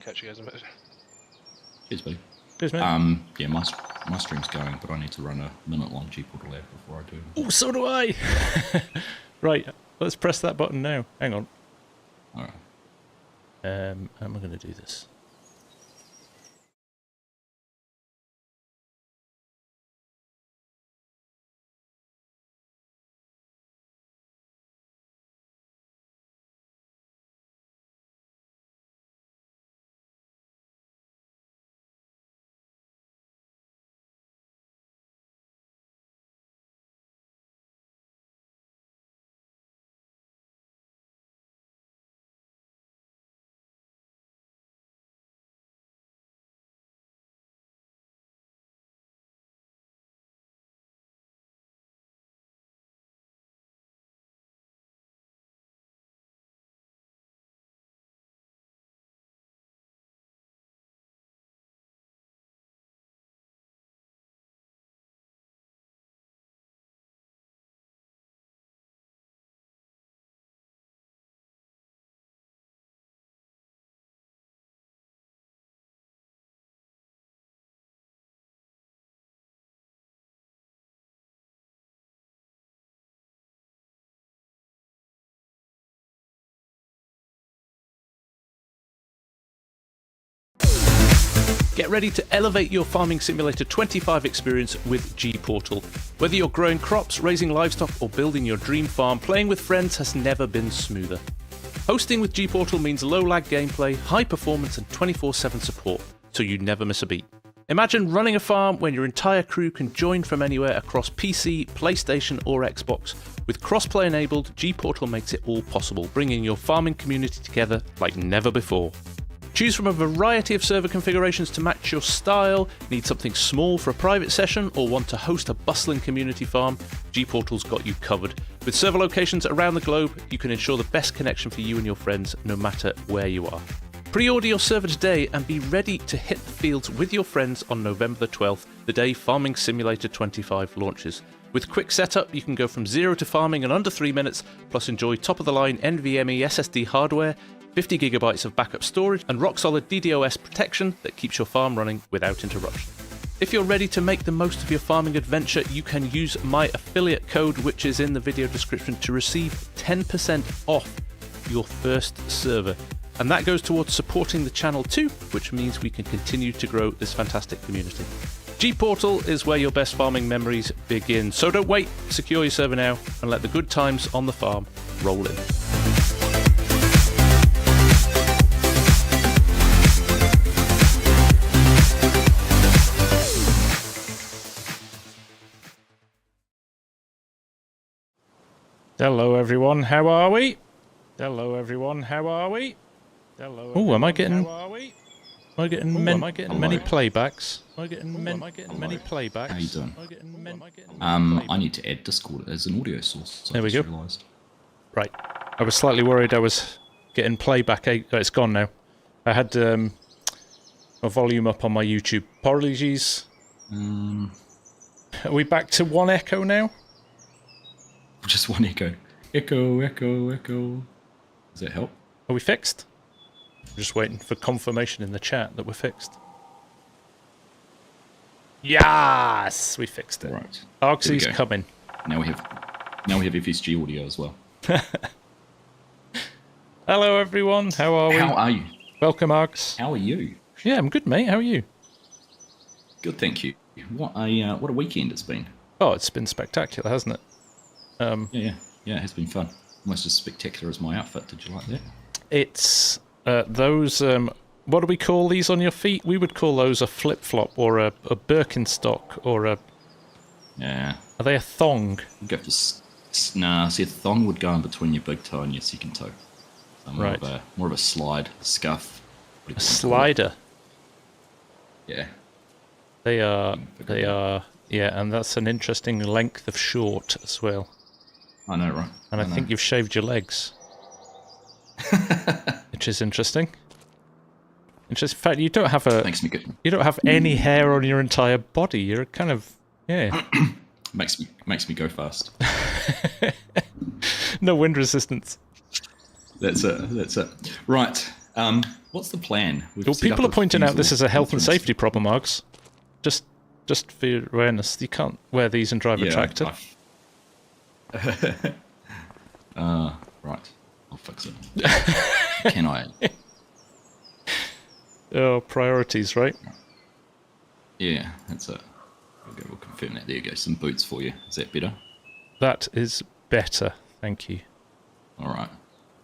Catch you guys in a bit. Cheers, buddy. Cheers, mate. Yeah, my stream's going, but I need to run a minute-long GPORTAL ad before I do. Oh, so do I! Right, let's press that button now. Hang on. Alright. How am I going to do this? Get ready to elevate your Farming Simulator 25 experience with GPORTAL. Whether you're growing crops, raising livestock, or building your dream farm, playing with friends has never been smoother. Hosting with GPORTAL means low lag gameplay, high performance, and 24/7 support, so you never miss a beat. Imagine running a farm when your entire crew can join from anywhere across PC, PlayStation, or Xbox. With crossplay enabled, GPORTAL makes it all possible, bringing your farming community together like never before. Choose from a variety of server configurations to match your style. Need something small for a private session or want to host a bustling community farm? GPORTAL's got you covered. With server locations around the globe, you can ensure the best connection for you and your friends no matter where you are. Pre-order your server today and be ready to hit the fields with your friends on November the 12th, the day Farming Simulator 25 launches. With quick setup, you can go from zero to farming in under 3 minutes, plus enjoy top-of-the-line NVMe SSD hardware, 50 gigabytes of backup storage, and rock-solid DDoS protection that keeps your farm running without interruption. If you're ready to make the most of your farming adventure, you can use my affiliate code, which is in the video description, to receive 10% off your first server. And that goes towards supporting the channel too, which means we can continue to grow this fantastic community. GPORTAL is where your best farming memories begin, so don't wait, secure your server now, and let the good times on the farm roll in. Hello everyone, how are we? Hello everyone, how are we? Hello. Oh, am I getting? Am I getting many playbacks? Am I getting many playbacks? How you doing? I need to add Discord as an audio source. There we go. Realized. Right, I was slightly worried I was getting playback. It's gone now. I had a volume up on my YouTube. Apologies. Are we back to one echo now? Just one echo. Echo, echo, echo. Does that help? Are we fixed? I'm just waiting for confirmation in the chat that we're fixed. Yes, we fixed it. Right. Argsy's coming. Now we have FSG audio as well. Hello everyone, how are we? How are you? Welcome, Args. How are you? Yeah, I'm good, mate. How are you? Good, thank you. What a weekend it's been. Oh, it's been spectacular, hasn't it? Yeah, it has been fun. Almost as spectacular as my outfit. Did you like that? It's those. What do we call these on your feet? We would call those a flip-flop or a Birkenstock or a. Yeah. Are they a thong? Go for nah. See, a thong would go in between your big toe and your second toe. So more of a slide, scuff. A slider. Yeah. They are. Yeah, and that's an interesting length of short as well. I know, right? And I think you've shaved your legs. Which is interesting. In fact, you don't have makes me good. You don't have any hair on your entire body. You're kind of makes me go fast. No wind resistance. That's it. Right. What's the plan? Well, people are pointing out this is a health and safety problem, Args. Just for your awareness, you can't wear these and drive a tractor. Right. I'll fix it. Can I? Oh, priorities, right? Yeah, that's it. Okay, we'll confirm that. There you go. Some boots for you. Is that better? That is better. Thank you. All right.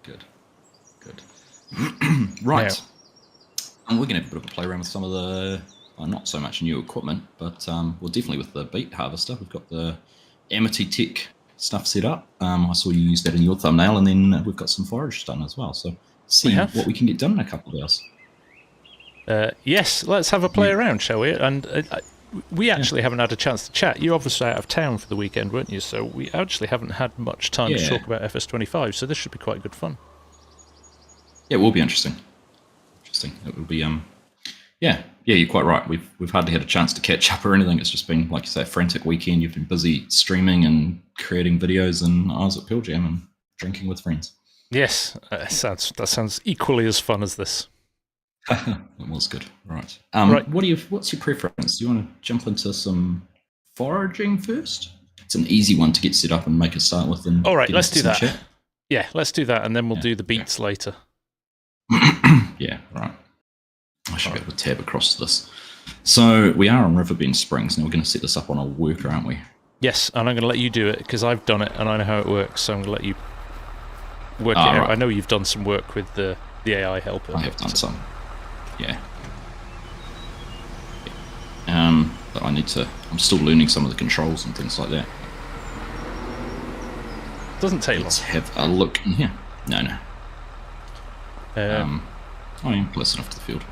Good. Right. Now, and we're going to have a bit of a play around with some of the, not so much new equipment, but well, definitely with the Beet harvester. We've got the Amity Tech stuff set up. I saw you use that in your thumbnail, and then we've got some forage done as well. So see what we can get done in a couple of hours. Yes, let's have a play around, shall we? And we actually haven't had a chance to chat. You're obviously out of town for the weekend, weren't you? So we actually haven't had much time to talk about FS25, so this should be quite good fun. Yeah, it will be interesting. It will be, yeah, you're quite right. We've hardly had a chance to catch up or anything. It's just been, like you say, a frantic weekend. You've been busy streaming and creating videos, and I was at Pearl Jam and drinking with friends. Yes, that sounds equally as fun as this. It was good. Right. What's your preference? Do you want to jump into some foraging first? It's an easy one to get set up and make a start with. And all right, let's do that. Chat. Yeah, let's do that, and then we'll do the beats later. Yeah, right. I should be able to tab across this. So we are on Riverbend Springs. Now we're going to set this up on a worker, aren't we? Yes, and I'm going to let you do it because I've done it and I know how it works. So I'm going to let you work it out. Right. I know you've done some work with the AI helper. I have done some. Yeah. But I'm still learning some of the controls and things like that. Doesn't take long. Let's have a look in here. No. I'm close enough to the field.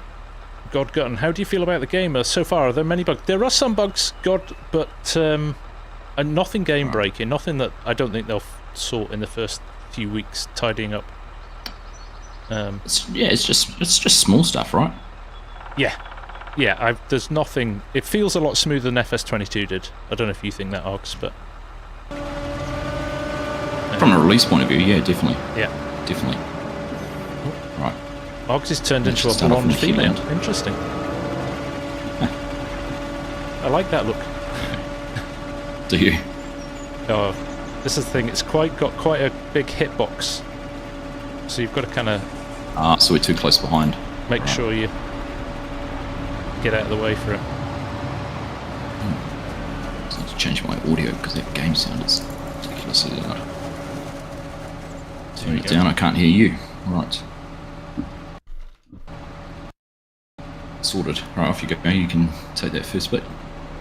God Gun, how do you feel about the game so far? Are there many bugs? There are some bugs, but nothing game breaking, nothing that I don't think they'll sort in the first few weeks tidying up. It's just small stuff, right? Yeah. There's nothing. It feels a lot smoother than FS22 did. I don't know if you think that, Ox, but from a release point of view, yeah, definitely. Yeah, definitely. Right. Ox is turned into a blonde female. Interesting. I like that look. Do you? Oh, this is the thing. It's got quite a big hitbox, so you've got to kind of. So we're too close behind. Make sure you get out of the way for it. I need to change my audio because that game sound is ridiculously loud. Turn it down. I can't hear you. Right. Sorted. Right, off you go. You can take that first bit.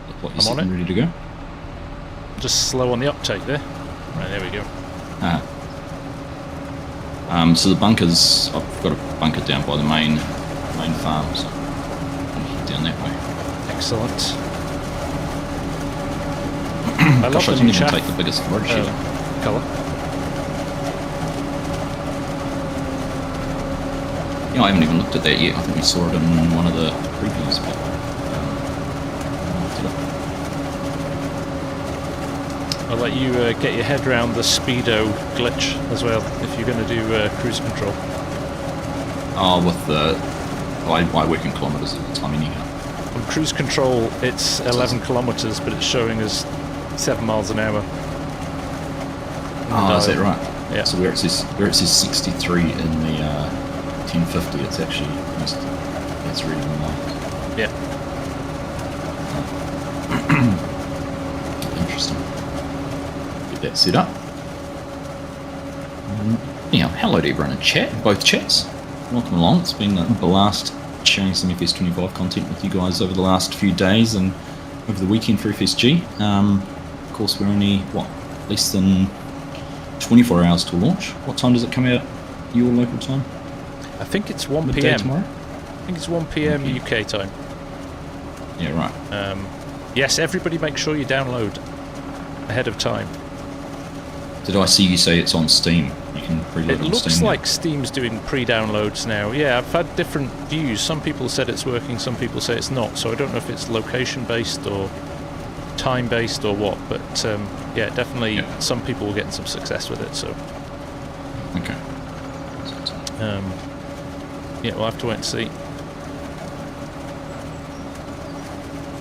Look like you're sitting ready to go. Just slow on the uptake there. Right, there we go. So the bunkers, I've got a bunker down by the main farm, so down that way. Excellent. Gosh, I didn't even take the biggest forage colour. Yeah, I haven't even looked at that yet. I think we saw it in one of the previews, but I'll let you get your head around the speedo glitch as well, if you're going to do cruise control. Oh, with the... I work in kilometres at the time anyhow. On cruise control, it's 11 kilometres, but it's showing us 7 miles an hour. Oh, is that right? Yeah. So where it says 63 in the 1050, it's actually... That's really low. Yeah. Interesting. That set up. Anyhow, hello to everyone in chat, both chats. Welcome along. It's been a blast sharing some FS25 content with you guys over the last few days and over the weekend for FSG. Of course, we're only, less than 24 hours to launch. What time does it come out, your local time? I think it's 1 Midday PM. tomorrow? I think it's 1 PM UK time. Yeah, right. Yes, everybody make sure you download ahead of time. Did I see you say it's on Steam? You can preload it on Steam. It looks like Steam's doing pre-downloads now. Yeah, I've had different views. Some people said it's working, some people say it's not. So I don't know if it's location-based or time-based or what. But yeah, definitely some people will get some success with it. So. Okay. Yeah, we'll have to wait and see.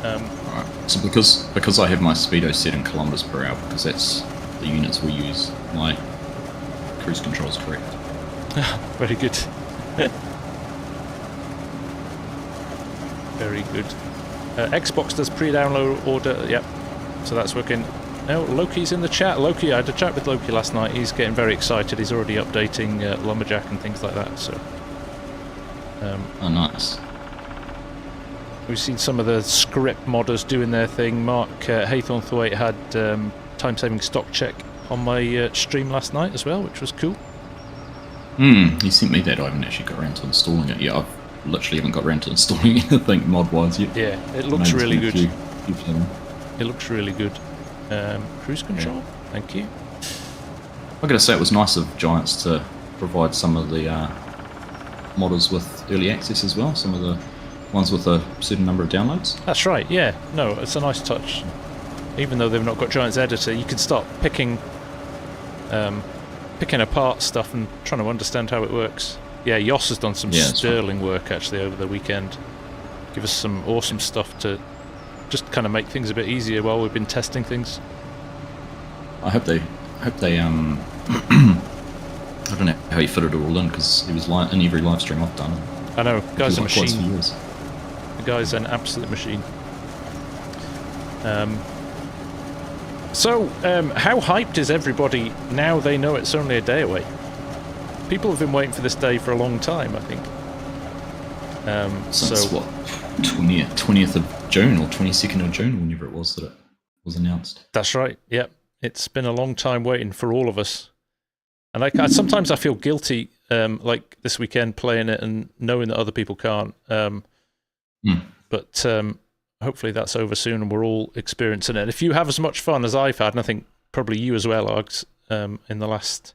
Alright, so because I have my speedo set in kilometers per hour, because that's the units we use, my cruise control is correct. Very good. Very good. Xbox does pre-download order. Yep, so that's working. Oh, Loki's in the chat. Loki, I had a chat with Loki last night. He's getting very excited. He's already updating Lumberjack and things like that. So. Oh, nice. We've seen some of the script modders doing their thing. Mark Haythornthwaite had time-saving stock check on my stream last night as well, which was cool. You sent me that. I haven't actually got around to installing it yet. I've literally haven't got around to installing anything mod-wise yet. Yeah, it looks really good. It looks really good. Cruise control, yeah. Thank you. I gotta say, it was nice of Giants to provide some of the modders with early access as well. Some of the ones with a certain number of downloads. That's right, yeah. No, it's a nice touch. Even though they've not got Giants Editor, you can start picking apart stuff and trying to understand how it works. Yeah, Yoss has done some sterling work actually over the weekend. Give us some awesome stuff to just kind of make things a bit easier while we've been testing things. I hope they I don't know how he fit it all in, because he was in every live stream I've done. I know, guy's a machine. The guy's an absolute machine. So, how hyped is everybody now they know it's only a day away? People have been waiting for this day for a long time, I think. Since what, 20th of June or 22nd of June, whenever it was that it was announced. That's right, yep. It's been a long time waiting for all of us. And sometimes I feel guilty, like this weekend playing it and knowing that other people can't. But hopefully that's over soon and we're all experiencing it. And if you have as much fun as I've had, and I think probably you as well, Args, in the last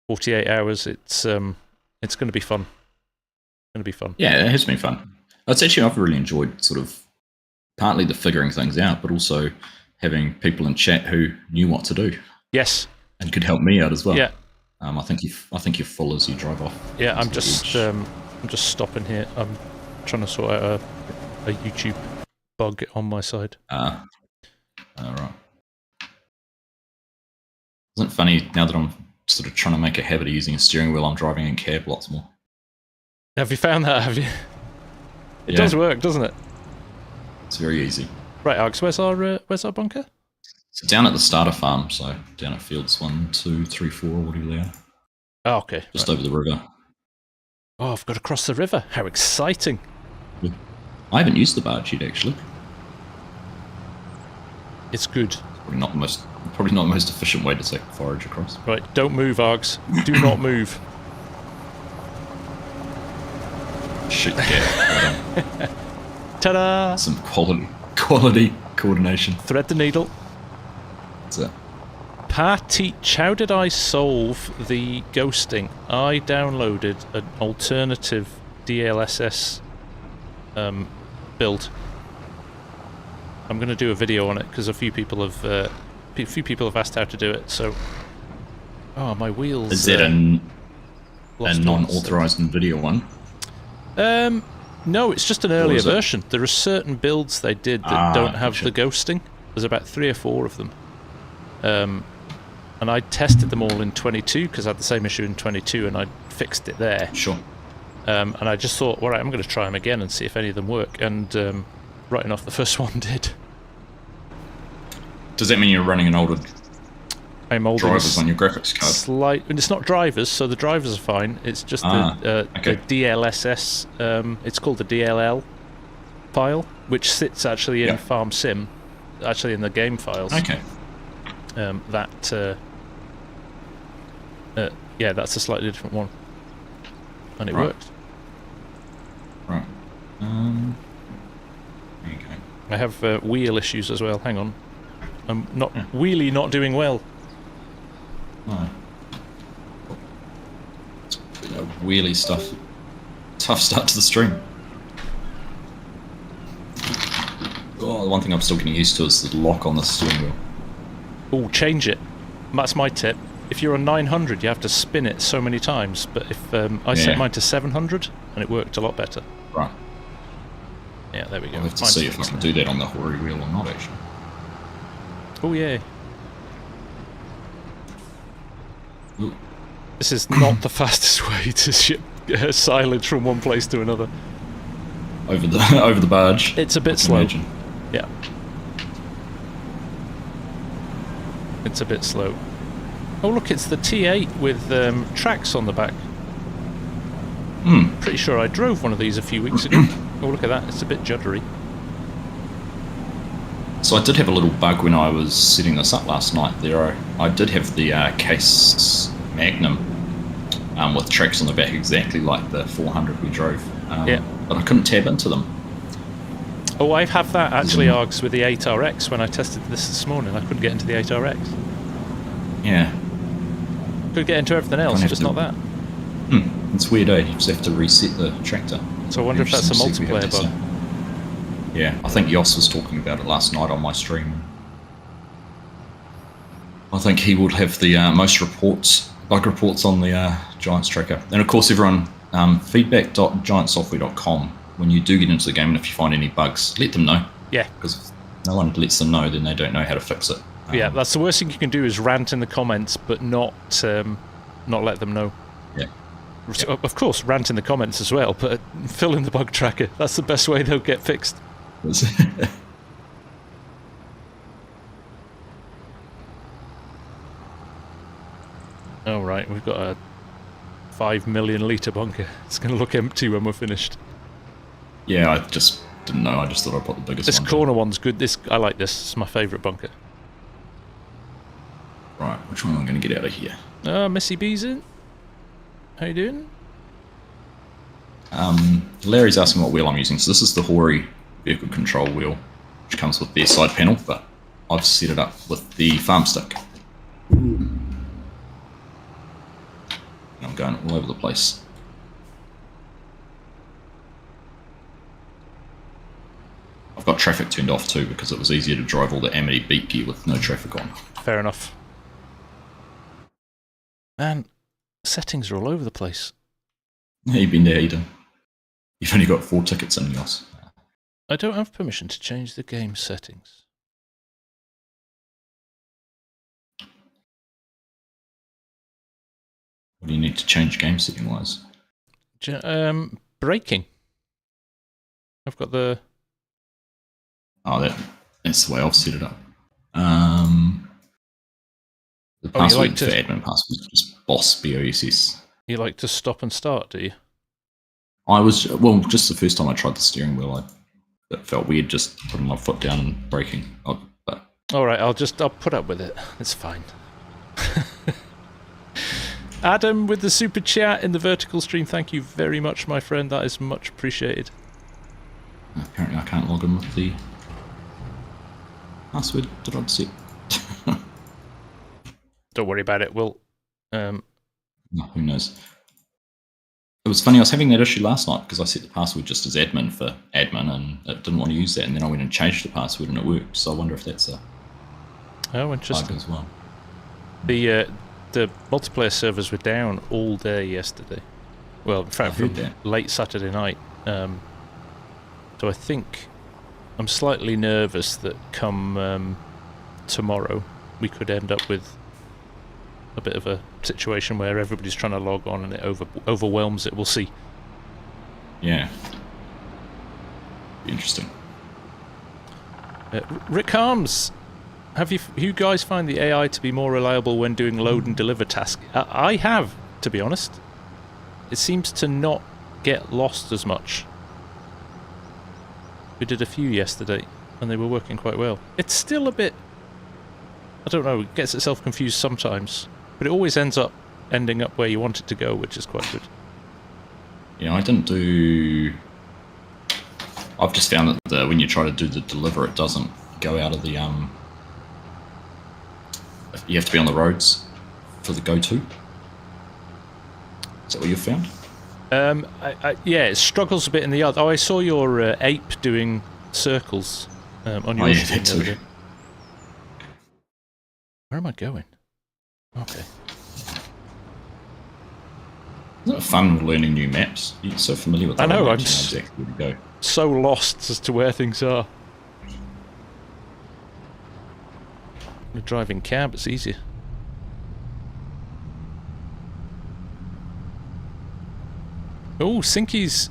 48 hours, it's going to be fun. It's going to be fun. Yeah, it has been fun. I've really enjoyed sort of partly the figuring things out, but also having people in chat who knew what to do. Yes. And could help me out as well. Yeah. I think you're full as you drive off. Yeah, I'm just stopping here. I'm trying to sort out a YouTube bug on my side. Right. Isn't it funny now that I'm sort of trying to make a habit of using a steering wheel? I'm driving in cab lots more. Have you found that? Have you? It does work, doesn't it? It's very easy. Right, Alex, where's our bunker? So down at the starter farm, so down at fields 1, 2, 3, 4, whatever they are. Oh, okay. Just over the river. Oh, I've got to cross the river. How exciting. Yeah. I haven't used the barge yet, actually. It's good. Probably not the most efficient way to take forage across. Right, don't move, Args. Do not move. Shoot the gap. Ta-da! Some quality coordination. Thread the needle. That's it. Teach, how did I solve the ghosting? I downloaded an alternative DLSS build. I'm going to do a video on it because a few people have asked how to do it. So, oh, my wheels. Is that a non-authorized NVIDIA one? No, it's just an earlier version. There are certain builds they did that don't have the ghosting. There's about 3 or 4 of them. And I tested them all in 22 because I had the same issue in 22 and I fixed it there. Sure. And I just thought, all right, I'm going to try them again and see if any of them work. And right enough, the first one did. Does that mean you're running an older drivers on your graphics card? It's not drivers, so the drivers are fine. It's just the DLSS. It's called the DLL file, which sits actually in Farm Sim, actually in the game files. Okay. That's a slightly different one, and it worked. Right. There you go. I have wheel issues as well. Hang on, I'm wheelie not doing well. No. Wheelie stuff. Tough start to the stream. Oh, the one thing I'm still getting used to is the lock on the steering wheel. Oh, change it. That's my tip. if you're on 900, you have to spin it so many times. But if I set mine to 700, and it worked a lot better. Right. Yeah, there we go. I'll have to see if I can do that on the Hori wheel or not, actually. Oh, yeah. Ooh. This is not the fastest way to ship silage from one place to another. Over the barge. It's a bit slow. Imagine. Yeah. It's a bit slow. Oh, look, it's the T8 with tracks on the back. Pretty sure I drove one of these a few weeks ago. Oh, look at that. It's a bit juddery. So I did have a little bug when I was setting this up last night. I did have the Case Magnum with tracks on the back exactly like the 400 we drove. Yeah. But I couldn't tab into them. Oh, I have that actually, Args, with the 8RX. When I tested this morning, I couldn't get into the 8RX. Yeah. Could get into everything else, just not that. It's weird, eh? You just have to reset the tractor. So I wonder if that's a multiplayer bug. Yeah, I think Yoss was talking about it last night on my stream. I think he would have the most bug reports on the Giants tracker. And of course everyone, feedback.giantsoftware.com, when you do get into the game and if you find any bugs, let them know. Yeah. Because if no one lets them know, then they don't know how to fix it. Yeah, that's the worst thing you can do is rant in the comments, but not let them know. Yeah. Of course, rant in the comments as well, but fill in the bug tracker. That's the best way they'll get fixed. Oh, right, we've got a 5 million litre bunker. It's going to look empty when we're finished. Yeah, I just didn't know. I just thought I'd put the biggest one. This corner one's good. I like this. It's my favourite bunker. Right, which one am I going to get out of here? Missy B's in. How you doing? Larry's asking what wheel I'm using. So this is the Hori vehicle control wheel, which comes with their side panel, but I've set it up with the farm stick. I'm going all over the place. I've got traffic turned off too because it was easier to drive all the Amity Beet gear with no traffic on. Fair enough. Man, settings are all over the place. Yeah, you've been there, Eden. You've only got 4 tickets in yours. I don't have permission to change the game settings. What do you need to change game setting wise? Braking. I've got the... Oh, that's the way I've set it up. The you password like for admin password is just boss, BOSS. You like to stop and start, do you? Just the first time I tried the steering wheel, it felt weird just putting my foot down and braking. Alright, I'll put up with it. It's fine. Adam with the super chat in the vertical stream, thank you very much, my friend. That is much appreciated. Apparently I can't log in with the password that I'd set. Don't worry about it, we'll... No, who knows. It was funny, I was having that issue last night because I set the password just as admin for admin and it didn't want to use that, and then I went and changed the password and it worked, so I wonder if that's a interesting bug as well. The multiplayer servers were down all day yesterday. Well, in fact, from late Saturday night. So I think I'm slightly nervous that come tomorrow we could end up with a bit of a situation where everybody's trying to log on and it overwhelms it. We'll see. Yeah. Be interesting. Rick Harms, have you guys find the AI to be more reliable when doing load and deliver tasks? I have, to be honest. It seems to not get lost as much. We did a few yesterday and they were working quite well. It's still a bit, I don't know, it gets itself confused sometimes, but it always ending up where you want it to go, which is quite good. Yeah, I've just found that when you try to do the deliver, it doesn't go out of the you have to be on the roads for the go-to. Is that what you've found? Yeah, it struggles a bit in the other. Oh, I saw your ape doing circles on your stream the other day. Where am I going? Okay. Isn't it fun learning new maps? You're so familiar with I know, I'm exactly where to go. so lost as to where things are. We're driving cab, it's easier. Oh, Sinky's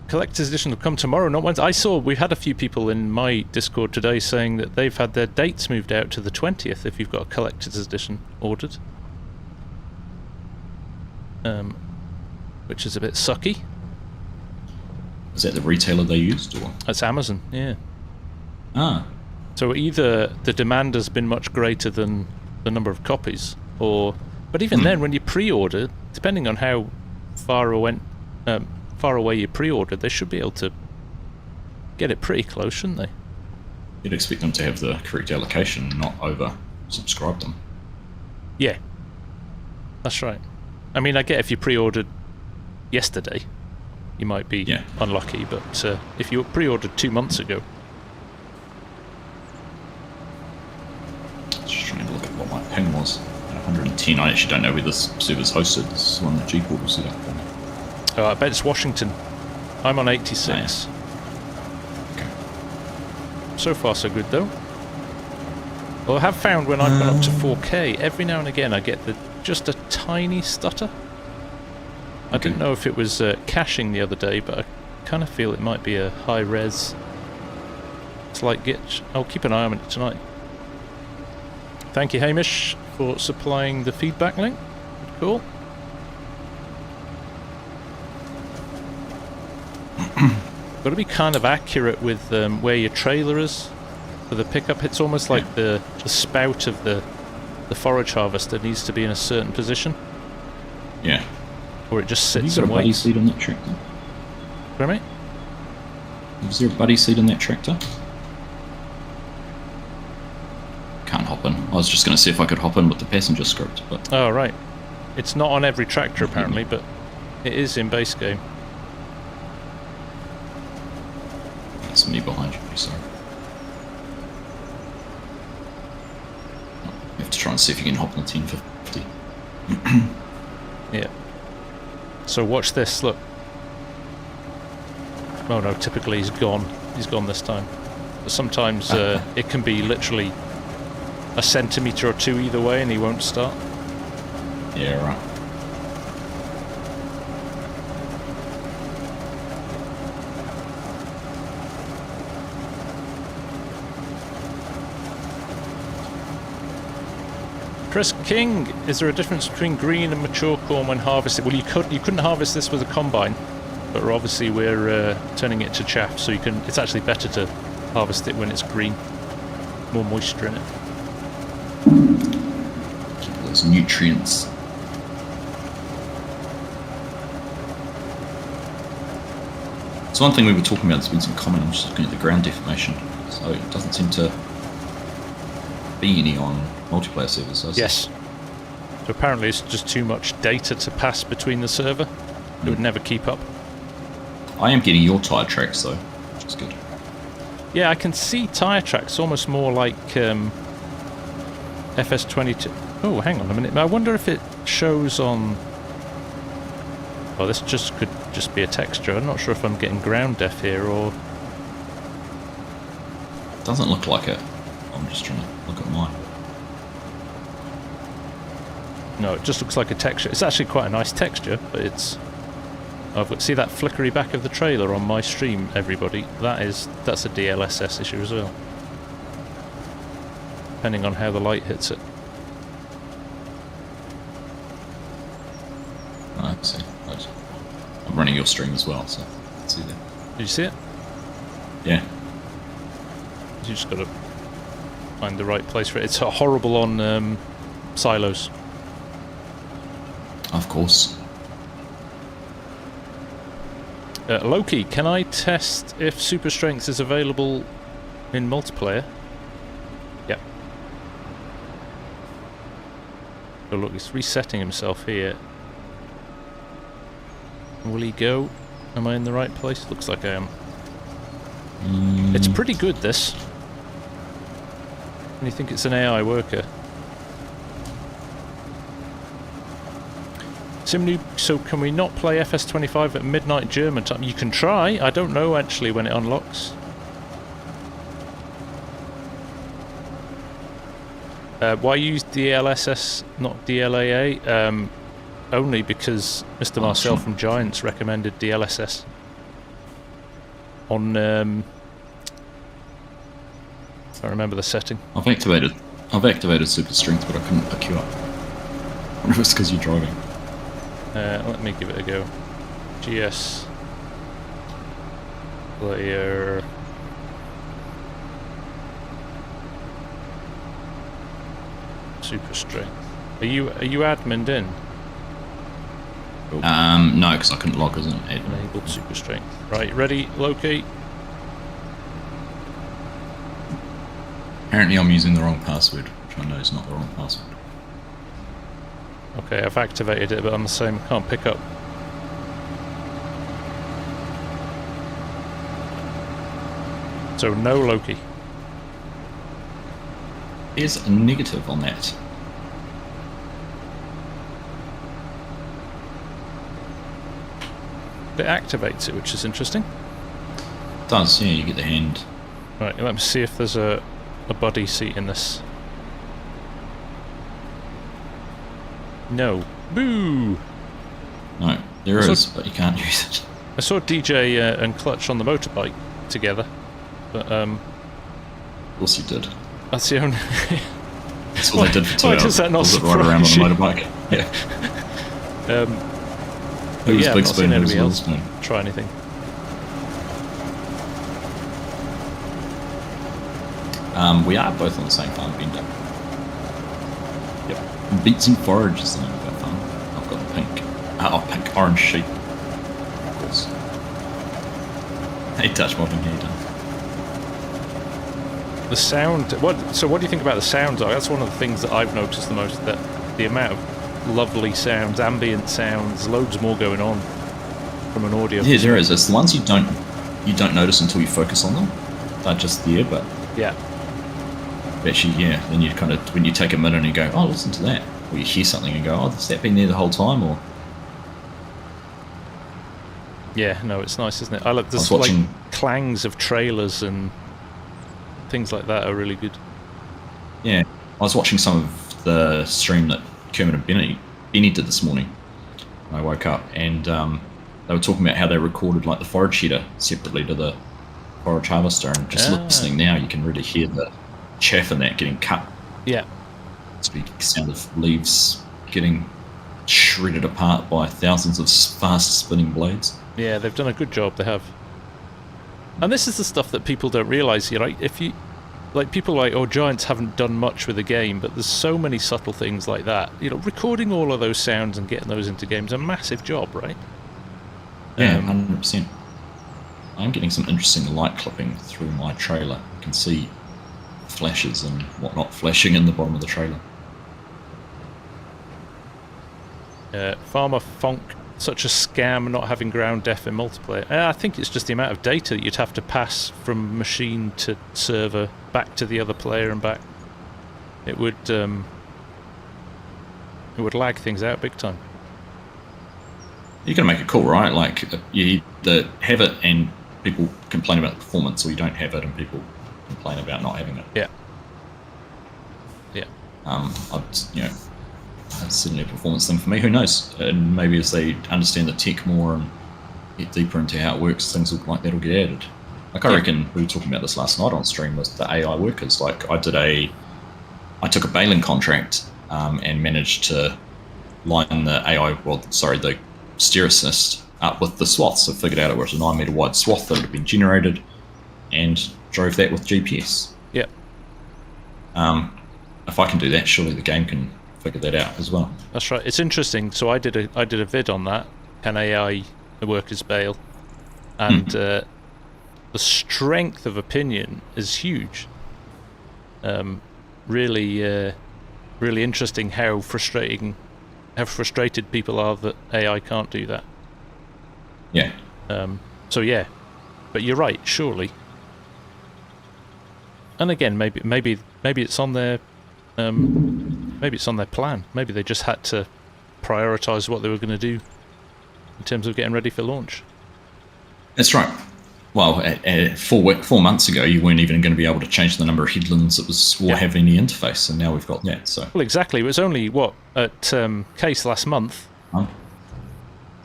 collector's edition will come tomorrow, not Wednesday. I saw, we had a few people in my Discord today saying that they've had their dates moved out to the 20th if you've got a collector's edition ordered. Which is a bit sucky. Is that the retailer they used, or? That's Amazon, yeah. Ah. So either the demand has been much greater than the number of copies, or... But even then, when you pre-order, depending on how far away you pre-ordered, they should be able to get it pretty close, shouldn't they? You'd expect them to have the correct allocation, not over-subscribe them. Yeah. That's right. I mean, I get if you pre-ordered yesterday, you might be unlucky, but if you pre-ordered 2 months ago... Just trying to look at what my ping was. 110. I actually don't know where this server's hosted. This is one that GPORTAL set up for me. Oh, I bet it's Washington. I'm on 86. Okay. So far, so good, though. Well, I have found when I've gone up to 4K, every now and again I get just a tiny stutter. I didn't know if it was caching the other day, but I kind of feel it might be a high-res slight glitch. I'll keep an eye on it tonight. Thank you, Hamish, for supplying the feedback link. Cool. Got to be kind of accurate with where your trailer is for the pickup. It's almost like the spout of the forage harvester needs to be in a certain position. Yeah. Or it just sits Have you and got a buddy waits. seat on that tractor? Sorry, mate? Is there a buddy seat on that tractor? Can't hop in. I was just going to see if I could hop in with the passenger script, but... Oh, right. It's not on every tractor, apparently, but it is in base game. That's me behind you, sorry. You have to try and see if you can hop on the 1050. Yeah. So watch this, look. Oh no, typically he's gone. He's gone this time. But sometimes it can be literally a centimetre or two either way and he won't start. Yeah, right. Chris King, is there a difference between green and mature corn when harvested? Well, you couldn't harvest this with a combine, but obviously we're turning it to chaff, so it's actually better to harvest it when it's green. More moisture in it. Keep those nutrients. So one thing we were talking about, there's been some comment, I'm just looking at the ground deformation, so it doesn't seem to be any on multiplayer servers, does it? Yes. So apparently it's just too much data to pass between the server. It would never keep up. I am getting your tyre tracks though, which is good. Yeah, I can see tyre tracks, almost more like FS25. Oh, hang on a minute. I wonder if it shows on... Oh, this could just be a texture. I'm not sure if I'm getting ground def here or... Doesn't look like it. I'm just trying to look at mine. No, it just looks like a texture. It's actually quite a nice texture, but it's... see that flickery back of the trailer on my stream, everybody? That's a DLSS issue as well. Depending on how the light hits it. I see. I'm running your stream as well, so I can see that. Did you see it? Yeah. You just got to find the right place for it. It's horrible on silos. Of course. Loki, can I test if super strength is available in multiplayer? Yep. So look, he's resetting himself here. Will he go? Am I in the right place? Looks like I am. It's pretty good, this. And you think it's an AI worker? Simnu, so can we not play FS25 at midnight German time? You can try. I don't know actually when it unlocks. Why use DLSS, not DLAA? Only because Mr. Marcel from Giants recommended DLSS on. I don't remember the setting. I've activated super strength, but I couldn't queue up. I wonder if it's because you're driving. Let me give it a go. GS player. Super strength. Are you admined in? No, because I couldn't log as an admin. Enabled super strength. Right, ready, locate. Apparently I'm using the wrong password, which I know is not the wrong password. Okay, I've activated it, but I'm the same. Can't pick up. So no Loki. There's a negative on that. It activates it, which is interesting. It does, yeah, you get the hand. Right, let me see if there's a buddy seat in this. No. Boo! No, there is, but you can't use it. I saw DJ and Clutch on the motorbike together, but Of course you did. that's the only... That's all they did for 2 hours. Why does that not ride around on a surprise motorbike. Yeah. But yeah, I've Big not Spoon, seen who was anybody Little else Spoon? try anything. We are both on the same farm, Bender. Yep. Beets and Forage is the name of our farm. I've got the pink, orange sheep. Of course. Hey, touch mobbing, how you done? The sound... So what do you think about the sounds? That's one of the things that I've noticed the most, that the amount of lovely sounds, ambient sounds, loads more going on from an audio. Yeah, there is. It's the ones you don't notice until you focus on them. They're just there, but yeah. Actually, yeah. Then you kind of, when you take a minute and you go, oh, listen to that, or you hear something and go, oh, has that been there the whole time? Or yeah, no, it's nice, isn't it? I like this, like clangs of trailers and things like that are really good. Yeah, I was watching some of the stream that Kermit and Benny did this morning. I woke up and they were talking about how they recorded like the forage header separately to the forage harvester, and just listening now, you can really hear the chaff in that getting cut. Yeah. It's the sound of leaves getting shredded apart by thousands of fast spinning blades. Yeah, they've done a good job, they have. And this is the stuff that people don't realise, right? If you... Like, people are like, oh, Giants haven't done much with the game, but there's so many subtle things like that. You know, recording all of those sounds and getting those into games is a massive job, right? Yeah, 100%. I'm getting some interesting light clipping through my trailer. You can see flashes and whatnot flashing in the bottom of the trailer. Farmer Fonk, such a scam not having ground def in multiplayer. I think it's just the amount of data that you'd have to pass from machine to server back to the other player and back. It would lag things out big time. You can make it cool, right? Like, you either have it and people complain about the performance, or you don't have it and people complain about not having it. Yeah. Yeah. It's certainly a performance thing for me. Who knows? And maybe as they understand the tech more and get deeper into how it works, things look like that'll get added. Like, I reckon we were talking about this last night on stream with the AI workers. Like, I took a baling contract and managed to line the the steer assist up with the swath. So figured out it was a 9 meter wide swath that had been generated and drove that with GPS. Yeah. If I can do that, surely the game can figure that out as well. That's right. It's interesting. So I did a vid on that. Can AI workers bail? And the strength of opinion is huge. Really interesting how frustrated people are that AI can't do that. Yeah. So yeah, but you're right. Surely. And again, maybe it's on their maybe it's on their plan. Maybe they just had to prioritise what they were going to do in terms of getting ready for launch. That's right. Well, 4 months ago, you weren't even going to be able to change the number of headlands that was or have any interface, and now we've got that. So well, exactly. It was only at Case last month. Huh?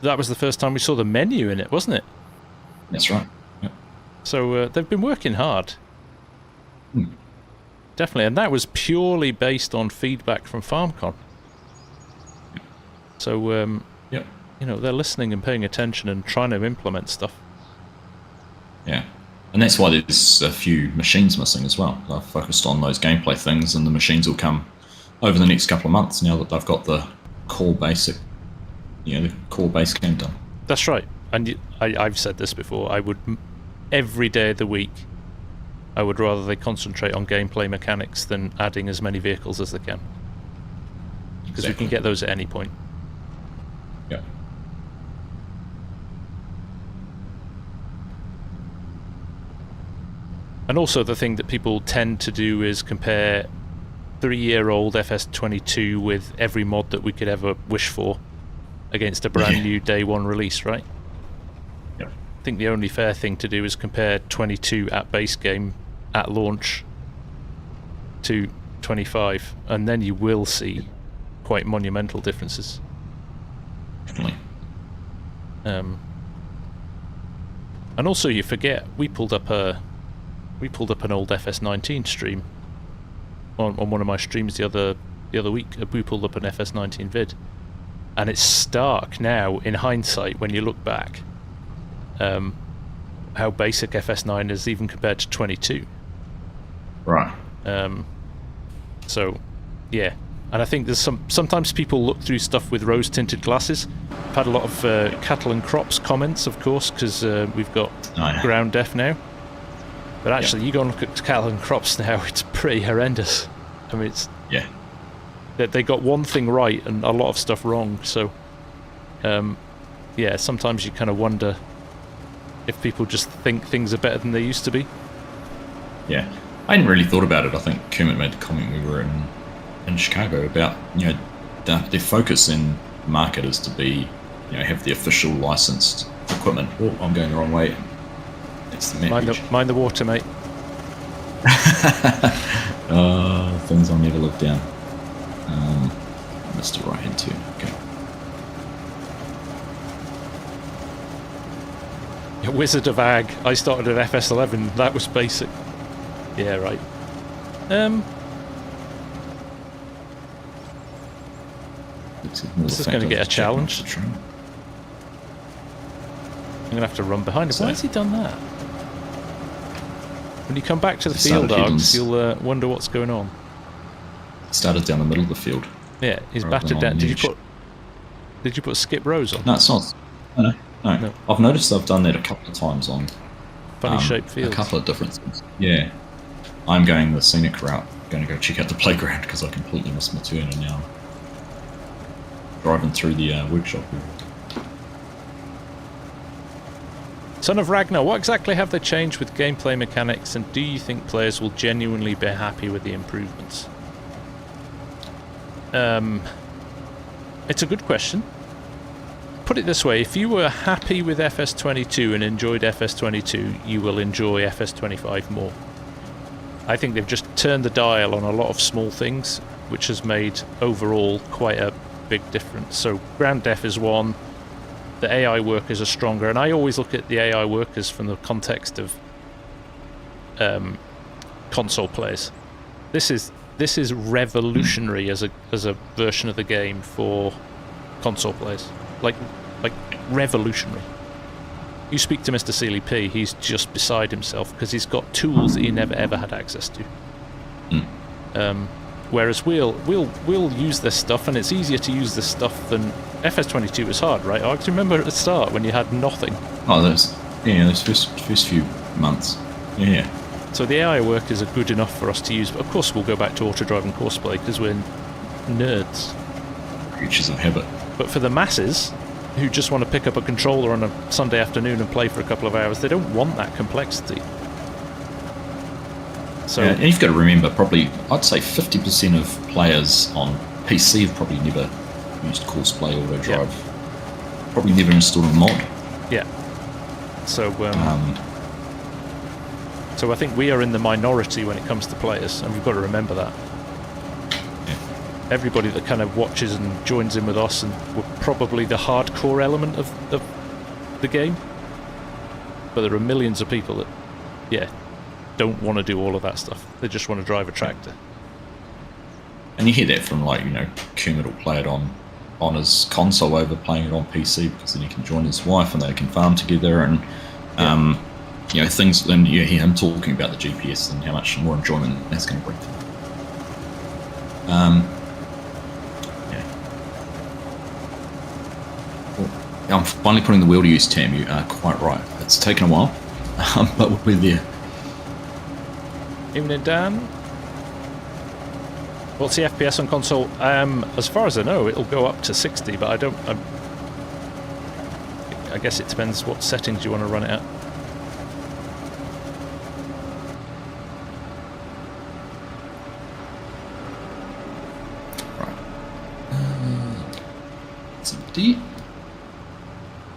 That was the first time we saw the menu in it, wasn't it? That's right. Yep. So they've been working hard. Hmm. Definitely, and that was purely based on feedback from FarmCon. So, Yep. you know, they're listening and paying attention and trying to implement stuff. Yeah, and that's why there's a few machines missing as well. They've focused on those gameplay things, and the machines will come over the next couple of months now that they've got the core basic, the core base game done. That's right, and I've said this before. I would every day of the week, I would rather they concentrate on gameplay mechanics than adding as many vehicles as they can, because we can get those at any point. Yeah. And also the thing that people tend to do is compare 3-year-old FS22 with every mod that we could ever wish for against a brand new day one release, right? Yep. I think the only fair thing to do is compare 22 at base game at launch to 25, and then you will see quite monumental differences. Definitely. And also you forget, we pulled up an old FS19 stream on one of my streams the other week. We pulled up an FS19 vid, and it's stark now in hindsight when you look back how basic FS9 is even compared to 22. Right. So yeah, and I think there's sometimes people look through stuff with rose tinted glasses. I've had a lot of cattle and crops comments, of course, because we've got ground def now. But actually, you go and look at cattle and crops now, it's pretty horrendous. I mean, it's they got one thing right and a lot of stuff wrong. So, yeah, sometimes you kind of wonder if people just think things are better than they used to be. Yeah, I hadn't really thought about it. I think Kermit made the comment we were in Chicago about their focus in the market is to be have the official licensed equipment. Oh, I'm going the wrong way. That's the message. Mind the water, mate. Things I'll never live down. Mr. Right hand turn. Okay. Yeah, Wizard of Ag. I started at FS11. That was basic. Yeah, right. This is going to get a challenge. I'm going to have to run behind him. Why has he done that? When you come back to the field, dogs, you'll wonder what's going on. Started down the middle of the field. Yeah, he's battered down. Did you put skip rows on? No, it's not. No. I've noticed I've done that a couple of times on funny shaped fields. A couple of different things. Yeah, I'm going the scenic route. Going to go check out the playground because I completely missed my turn, and now driving through the workshop. Son of Ragnar, what exactly have they changed with gameplay mechanics, and do you think players will genuinely be happy with the improvements? It's a good question. Put it this way, if you were happy with FS22 and enjoyed FS22, you will enjoy FS25 more. I think they've just turned the dial on a lot of small things, which has made overall quite a big difference. So ground def is one. The AI workers are stronger, and I always look at the AI workers from the context of console players. This is revolutionary as a version of the game for console players. Like revolutionary. You speak to Mr. Sealy P, he's just beside himself because he's got tools that he never ever had access to. Whereas we'll use this stuff, and it's easier to use this stuff than FS22 was hard, right? I can remember at the start when you had nothing. Oh, those first few months. Yeah. So the AI workers are good enough for us to use, but of course we'll go back to auto-driving courseplay because we're nerds. Creatures of habit. But for the masses, who just want to pick up a controller on a Sunday afternoon and play for a couple of hours, they don't want that complexity. So, and you've got to remember, probably, I'd say 50% of players on PC have probably never used course play auto drive. Probably never installed a mod. Yeah. So so I think we are in the minority when it comes to players, and we've got to remember that. Everybody that kind of watches and joins in with us, and we're probably the hardcore element of the game. But there are millions of people that, don't want to do all of that stuff. They just want to drive a tractor. And you hear that from, like, you know, Kermit will play it on his console over playing it on PC, because then he can join his wife and they can farm together, and you know, things. And you hear him talking about the GPS and how much more enjoyment that's going to bring to them. I'm finally putting the wheel to use, Tam. You are quite right. It's taken a while, but we'll be there. Evening, Dan. What's the FPS on console? As far as I know, it'll go up to 60, but I don't. I guess it depends what settings you want to run it at. Right. It's empty.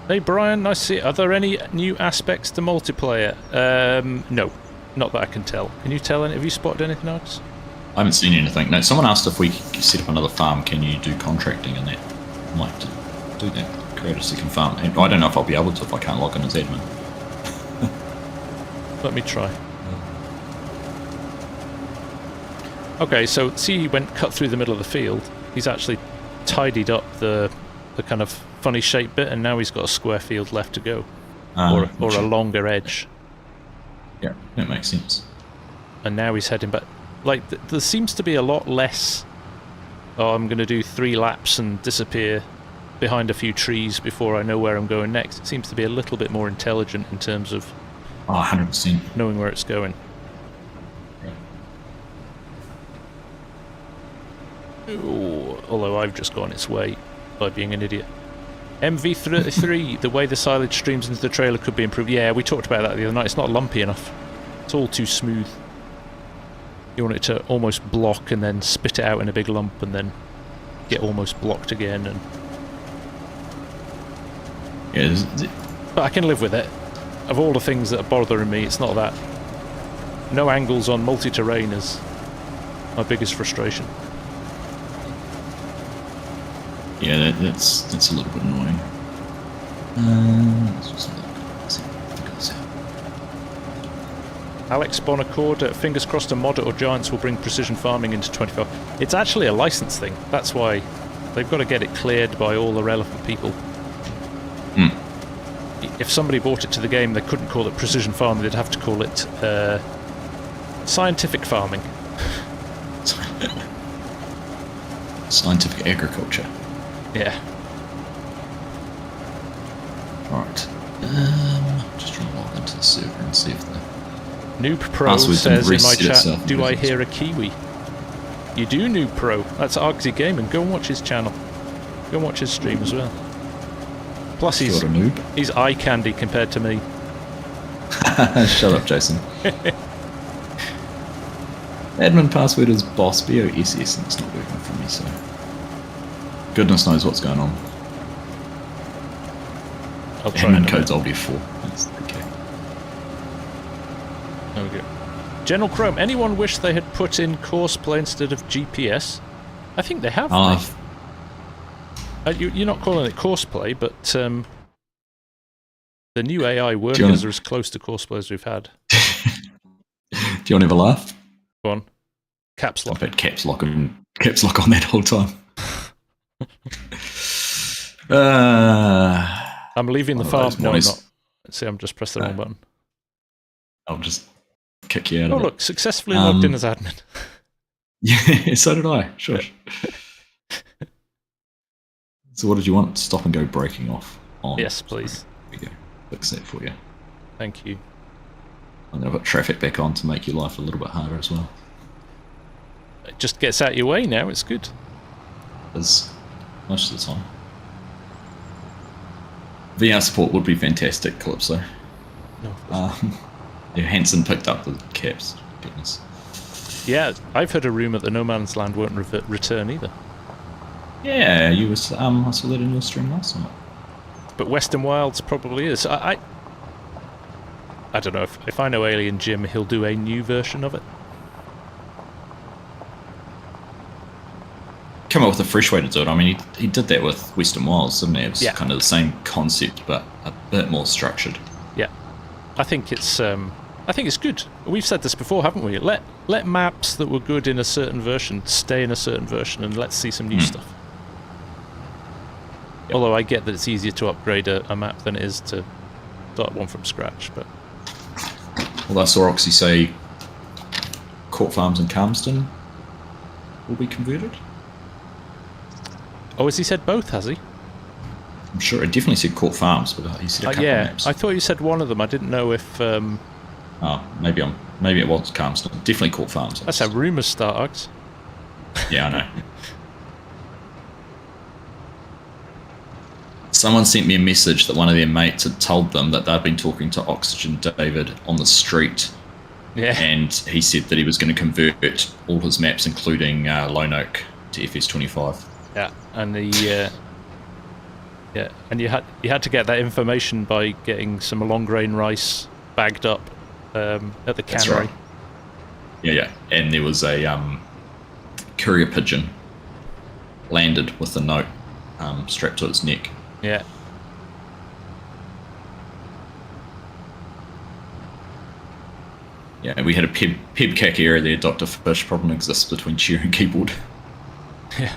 Hey Brian, nice to see you. Are there any new aspects to multiplayer? No, not that I can tell. Can you tell? Have you spotted anything else? I haven't seen anything. No, someone asked if we could set up another farm, can you do contracting and that? I might have to do that, create a second farm. And I don't know if I'll be able to if I can't log in as admin. Let me try. Okay, so see he went cut through the middle of the field. He's actually tidied up the kind of funny shaped bit, and now he's got a square field left to go. Or a longer edge. Yeah, that makes sense. And now he's heading back. Like, there seems to be a lot less, I'm going to do 3 laps and disappear behind a few trees before I know where I'm going next. It seems to be a little bit more intelligent in terms of 100%. knowing where it's going. Right. Ooh, although I've just gone its way by being an idiot. MV33, the way the silage streams into the trailer could be improved. Yeah, we talked about that the other night. It's not lumpy enough. It's all too smooth. You want it to almost block and then spit it out in a big lump and then get almost blocked again. And Yeah, but I can live with it. Of all the things that are bothering me, it's not that. No angles on multi-terrain is my biggest frustration. yeah, that's a little bit annoying. Let's just look at this out. Alex Bonacord, fingers crossed a mod or Giants will bring precision farming into 25. It's actually a license thing. That's why they've got to get it cleared by all the relevant people. If somebody brought it to the game, they couldn't call it precision farming. They'd have to call it scientific farming. Scientific agriculture. Yeah. Right. Just trying to log into the server and see if the Noob Pro password says didn't in my reset chat, itself. do I hear a Kiwi? You do, Noob Pro. That's Argsy Gaming. Go and watch his channel. Go and watch his stream as well. Plus You're a noob. he's eye candy compared to me. Shut up, Jason. Admin password is boss BOSS and it's not working for me, so goodness knows what's going on. I'll try Admin code's OldF4. That's okay. There we go. General Chrome, anyone wish they had put in courseplay instead of GPS? I think they have. You're not calling it courseplay, but the new AI workers are as close to courseplay as we've had. Do you want to have a laugh? Go on. Caps lock. I've had caps lock on that whole time. I'm leaving the farm. No, I'm boys. not. See, I'm just pressed the wrong button. I'll just kick you out Oh, of look, successfully logged in as admin. Yeah, so did I. Sure. So what did you want? Stop and go breaking off. On. Yes, please. There we go. Fix that for you. Thank you. I'm going to put traffic back on to make your life a little bit harder as well. It just gets out of your way now, it's good. As most of the time. VR support would be fantastic, Calypso. No. Yeah, Hanson picked up the caps. Goodness. Yeah, I've heard a rumour that No Man's Land won't return either. Yeah, you was I saw that in your stream last night. But Western Wilds probably is. I don't know, if I know Alien Jim, he'll do a new version of it. Come up with a fresh way to do it. I mean, he did that with Western Wilds, didn't he? It was Yeah. kind of the same concept, but a bit more structured. Yeah, I think it's good. We've said this before, haven't we? Let maps that were good in a certain version stay in a certain version, and let's see some new stuff. Yep. Although I get that it's easier to upgrade a map than it is to start one from scratch, but. Well, I saw Oxy say Court Farms and Calmsden will be converted. Oh, has he said both, has he? I'm sure it definitely said Court Farms, but he said a couple of maps. I thought you said one of them. I didn't know if... Oh, maybe it was Calmsden. Definitely Court Farms. That's how rumours start, Uggs. Yeah, I know. Someone sent me a message that one of their mates had told them that they'd been talking to Oxygen David on the street. Yeah. And he said that he was going to convert all his maps, including Lone Oak, to FS25. Yeah, and and you had to get that information by getting some long grain rice bagged up at the cannery. That's right. Yeah, and there was a courier pigeon landed with a note strapped to its neck. Yeah. Yeah, we had a pebcack area there. Dr. Fish problem exists between chair and keyboard. Yeah.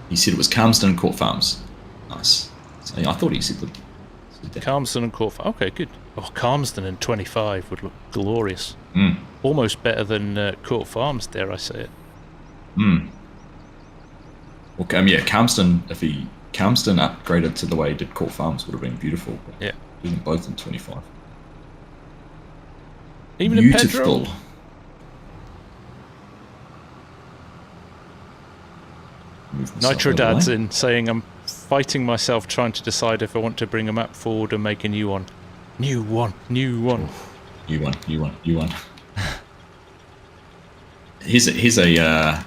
He said it was Calmsden and Court Farms. Nice. So, yeah, I thought he said that. Calmsden and Court Farms. Okay, good. Oh, Calmsden in 25 would look glorious. Mm. Almost better than Court Farms, dare I say it. Mm. Well, yeah, Calmsden upgraded to the way he did Court Farms would have been beautiful. Yeah. Doing both in 25. Even beautiful. in Pedro? Nitro Dad's in saying I'm fighting myself trying to decide if I want to bring a map forward and make a new one. New one. Oof. New one. Here's a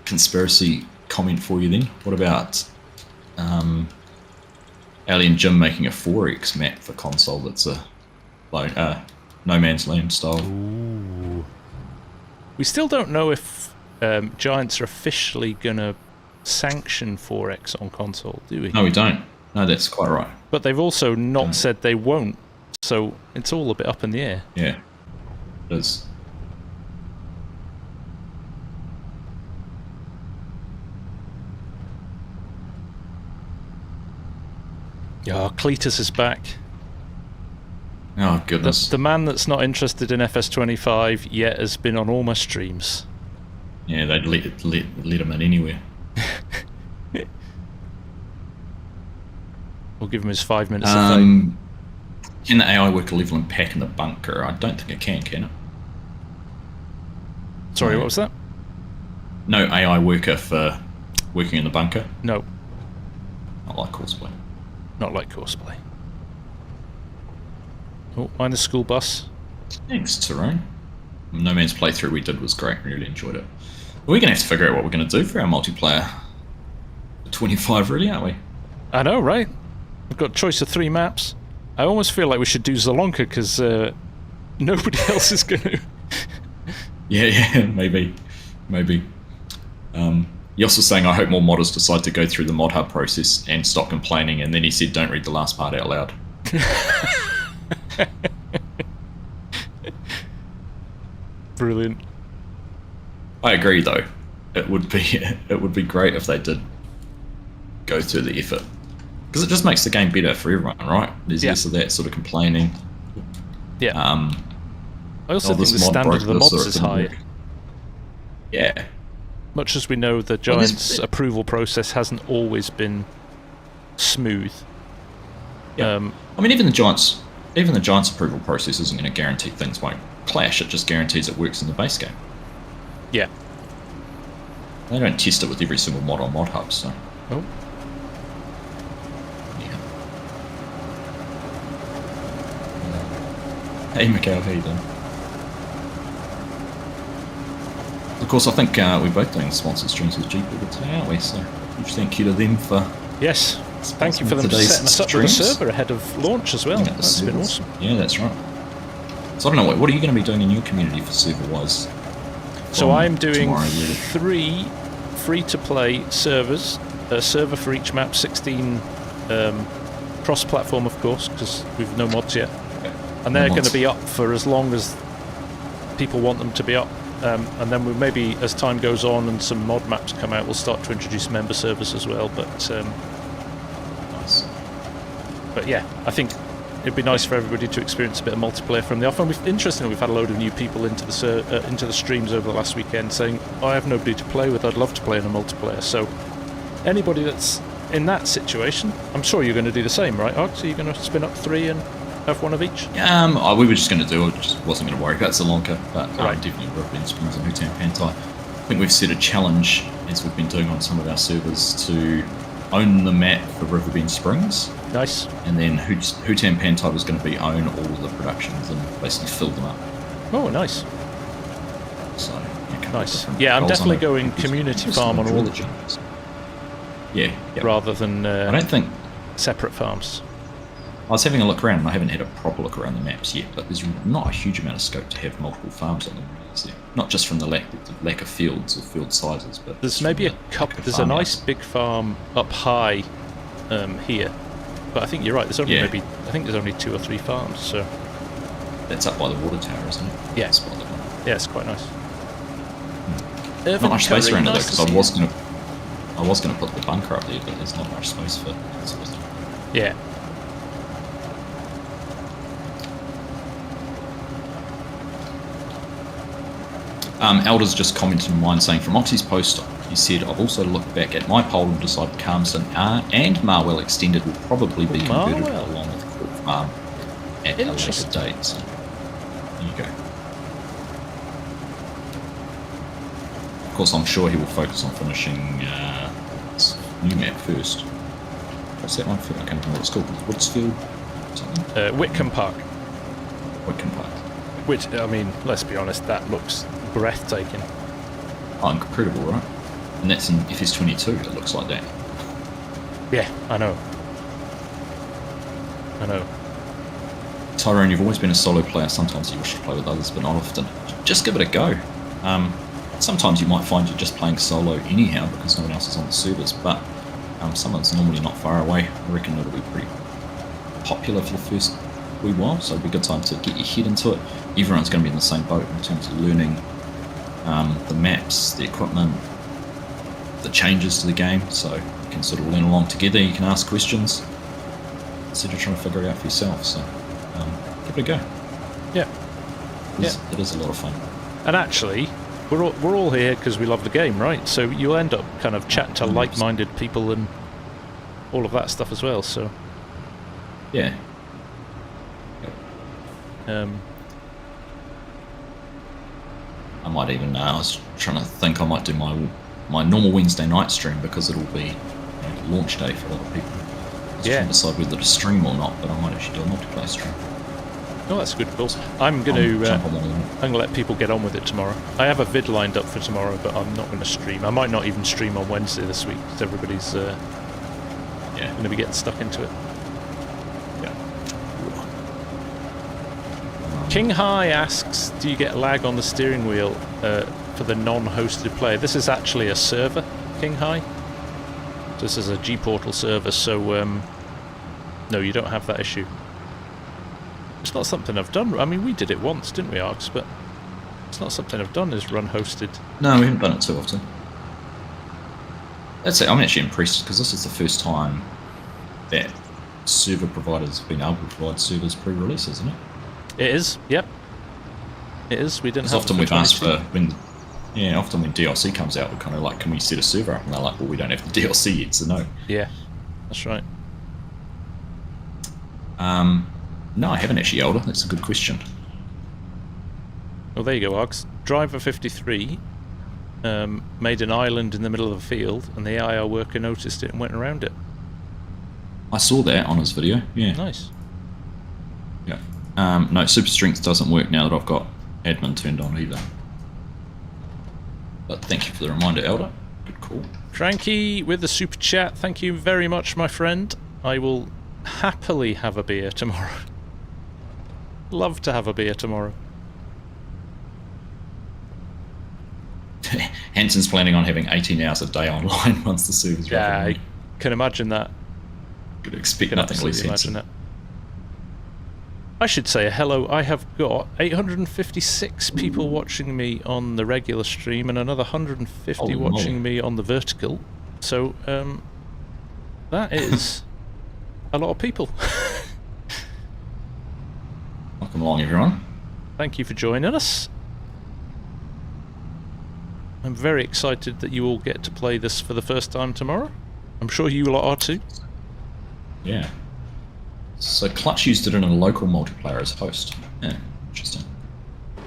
conspiracy comment for you then. What about Alien Jim making a 4X map for console that's a No Man's Land style? Ooh. We still don't know if Giants are officially going to sanction 4X on console, do we? No, we don't. No, that's quite right. But they've also not said they won't, so it's all a bit up in the air. Yeah, it is. Yeah, Cletus is back. Oh, goodness. The man that's not interested in FS25 yet has been on all my streams. Yeah, they'd let him in anywhere. We'll give him his 5 minutes of fame. Can the AI work a level and pack in the bunker? I don't think it can it? Sorry, what was that? No AI worker for working in the bunker? No. Not like Horseplay. Not like Horseplay. Oh, mind the school bus. Thanks, Tyrone. No Man's playthrough we did was great. Really enjoyed it. We're going to have to figure out what we're going to do for our multiplayer. 25 really, aren't we? I know, right? We've got a choice of 3 maps. I almost feel like we should do Zalonka because nobody else is going to. Yeah, maybe. Yoss was saying, I hope more modders decide to go through the mod hub process and stop complaining, and then he said, don't read the last part out loud. Brilliant. I agree, though. It would be great if they did go through the effort, because it just makes the game better for everyone, right? There's less of that sort of complaining. Yeah. I also think the standard of the mods is high. Yeah. Much as we know the Giants' approval process hasn't always been smooth. Yeah. I mean, even the Giants' approval process isn't going to guarantee things won't clash. It just guarantees it works in the base game. Yeah. They don't test it with every single mod on Mod Hub, so. Oh. Yeah. Hey, Macau, how you doing? course, I think we're both doing sponsored streams with GPORTAL today, aren't we? So, huge thank you to them for... Yes, thank you for them setting us up with a server ahead of launch as well. That's been awesome. Yeah, that's right. So I don't know, what are you going to be doing in your community for server-wise? So I'm doing 3 free-to-play servers, a server for each map, 16 cross-platform, of course, because we've no mods yet. Okay. And they're going to be up for as long as people want them to be up. And then we maybe, as time goes on and some mod maps come out, we'll start to introduce member servers as well. But nice. But yeah, I think it'd be nice for everybody to experience a bit of multiplayer from the off. And interestingly, we've had a load of new people into the streams over the last weekend saying, "I have nobody to play with. I'd love to play in a multiplayer." So anybody that's in that situation, I'm sure you're going to do the same, right, Ark? So you're going to spin up 3 and have one of each? We were just going to do it. Just wasn't going to worry about Sri Lanka, but right. Definitely Rugby and Springs and Hutan Pantai. I think we've set a challenge, as we've been doing on some of our servers, to own the map for Riverbend Springs. Nice. And then Hutan Pantai was going to be own all of the productions and basically fill them up. Oh, nice. So, nice. Yeah, I'm definitely going community farm on all. Yeah. Yep. Rather than I don't think separate farms. I was having a look around, and I haven't had a proper look around the maps yet, but there's not a huge amount of scope to have multiple farms on them, is there? Not just from the lack of fields or field sizes, but there's maybe a couple. There's a nice big farm up high here, but I think you're right. There's only maybe I think there's only 2 or 3 farms. So that's up by the water tower, isn't it? Yeah, yeah, it's quite nice. Not much space around it though, because I was going to put the bunker up there, but there's not much space for it. Yeah. Elder's just commented on mine saying, from Oxy's post, he said, I've also looked back at my poll and decided Calmston and Marwell Extended will probably be converted along with Court Farm at a later date. So, there you go. Of course, I'm sure he will focus on finishing this new map first. What's that one? I can't remember what it's called. Woodsfield? Something? Whitcomb Park. Whitcomb Park. Which, I mean, let's be honest, that looks breathtaking. Oh, incredible, right? And that's in FS22, it looks like that. Yeah, I know. Tyrone, you've always been a solo player. Sometimes you wish to play with others, but not often. Just give it a go. Sometimes you might find you're just playing solo anyhow because no one else is on the servers, but someone's normally not far away. I reckon it'll be pretty popular for the first wee while, so it'll be a good time to get your head into it. Everyone's going to be in the same boat in terms of learning the maps, the equipment, the changes to the game, so you can sort of learn along together. You can ask questions instead of trying to figure it out for yourself, so give it a go. Yeah. It is a lot of fun. And actually, we're all here because we love the game, right? So you'll end up kind of chatting to like-minded people and all of that stuff as well, so... Yeah. I might even, I was trying to think I might do my normal Wednesday night stream because it'll be launch day for a lot of people. I was trying to decide whether to stream or not, but I might actually do a multiplayer stream. Oh, that's good, Bill. I'm going to let people get on with it tomorrow. I have a vid lined up for tomorrow, but I'm not going to stream. I might not even stream on Wednesday this week because everybody's going to be getting stuck into it. King High asks, do you get lag on the steering wheel for the non-hosted player? This is actually a server, King High. This is a GPORTAL server, so no, you don't have that issue. It's not something I've done. I mean, we did it once, didn't we, Arx? But it's not something I've done, is run hosted. No, we haven't done it too often. That's it. I'm actually impressed because this is the first time that server providers have been able to provide servers pre-release, isn't it? It is, yep. It is. We didn't have often we've asked for often when DLC comes out, we're kind of like, can we set a server up? And they're like, well, we don't have the DLC yet, so no. Yeah, that's right. No, I haven't actually, Elder. That's a good question. Well, there you go, Arx. Driver 53 made an island in the middle of a field, and the AIR worker noticed it and went around it. I saw that on his video, yeah. Nice. Yeah. No, super strength doesn't work now that I've got admin turned on either. But thank you for the reminder, Elder. Good call. Frankie with the super chat. Thank you very much, my friend. I will happily have a beer tomorrow. Love to have a beer tomorrow. Hanson's planning on having 18 hours a day online once the server's Yeah, running. I can imagine that. Could expect nothing less Hanson. Imagine it. I should say hello. I have got 856 people watching me on the regular stream and another 150 watching me on the vertical. So, that is a lot of people. Welcome along, everyone. Thank you for joining us. I'm very excited that you all get to play this for the first time tomorrow. I'm sure you lot are too. Yeah. So Clutch used it in a local multiplayer as host. Yeah, interesting. I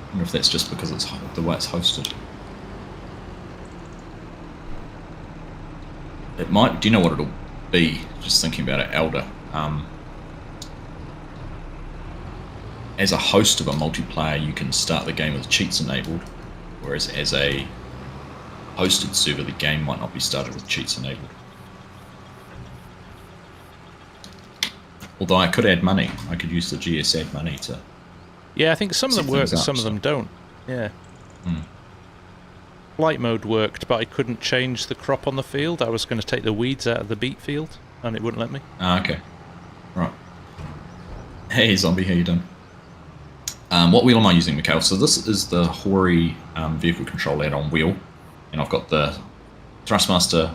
wonder if that's just because it's the way it's hosted. It might. Do you know what it'll be? Just thinking about it, Elder. As a host of a multiplayer, you can start the game with cheats enabled, whereas as a hosted server, the game might not be started with cheats enabled. Although I could add money. I could use the GS add money to... Yeah, I think some of them work and some of them don't. Yeah. Flight mode worked, but I couldn't change the crop on the field. I was going to take the weeds out of the beet field, and it wouldn't let me. Ah, okay. Right. Hey, Zombie, how you doing? What wheel am I using, Mikhail? So this is the Hori vehicle control add-on wheel, and I've got the Thrustmaster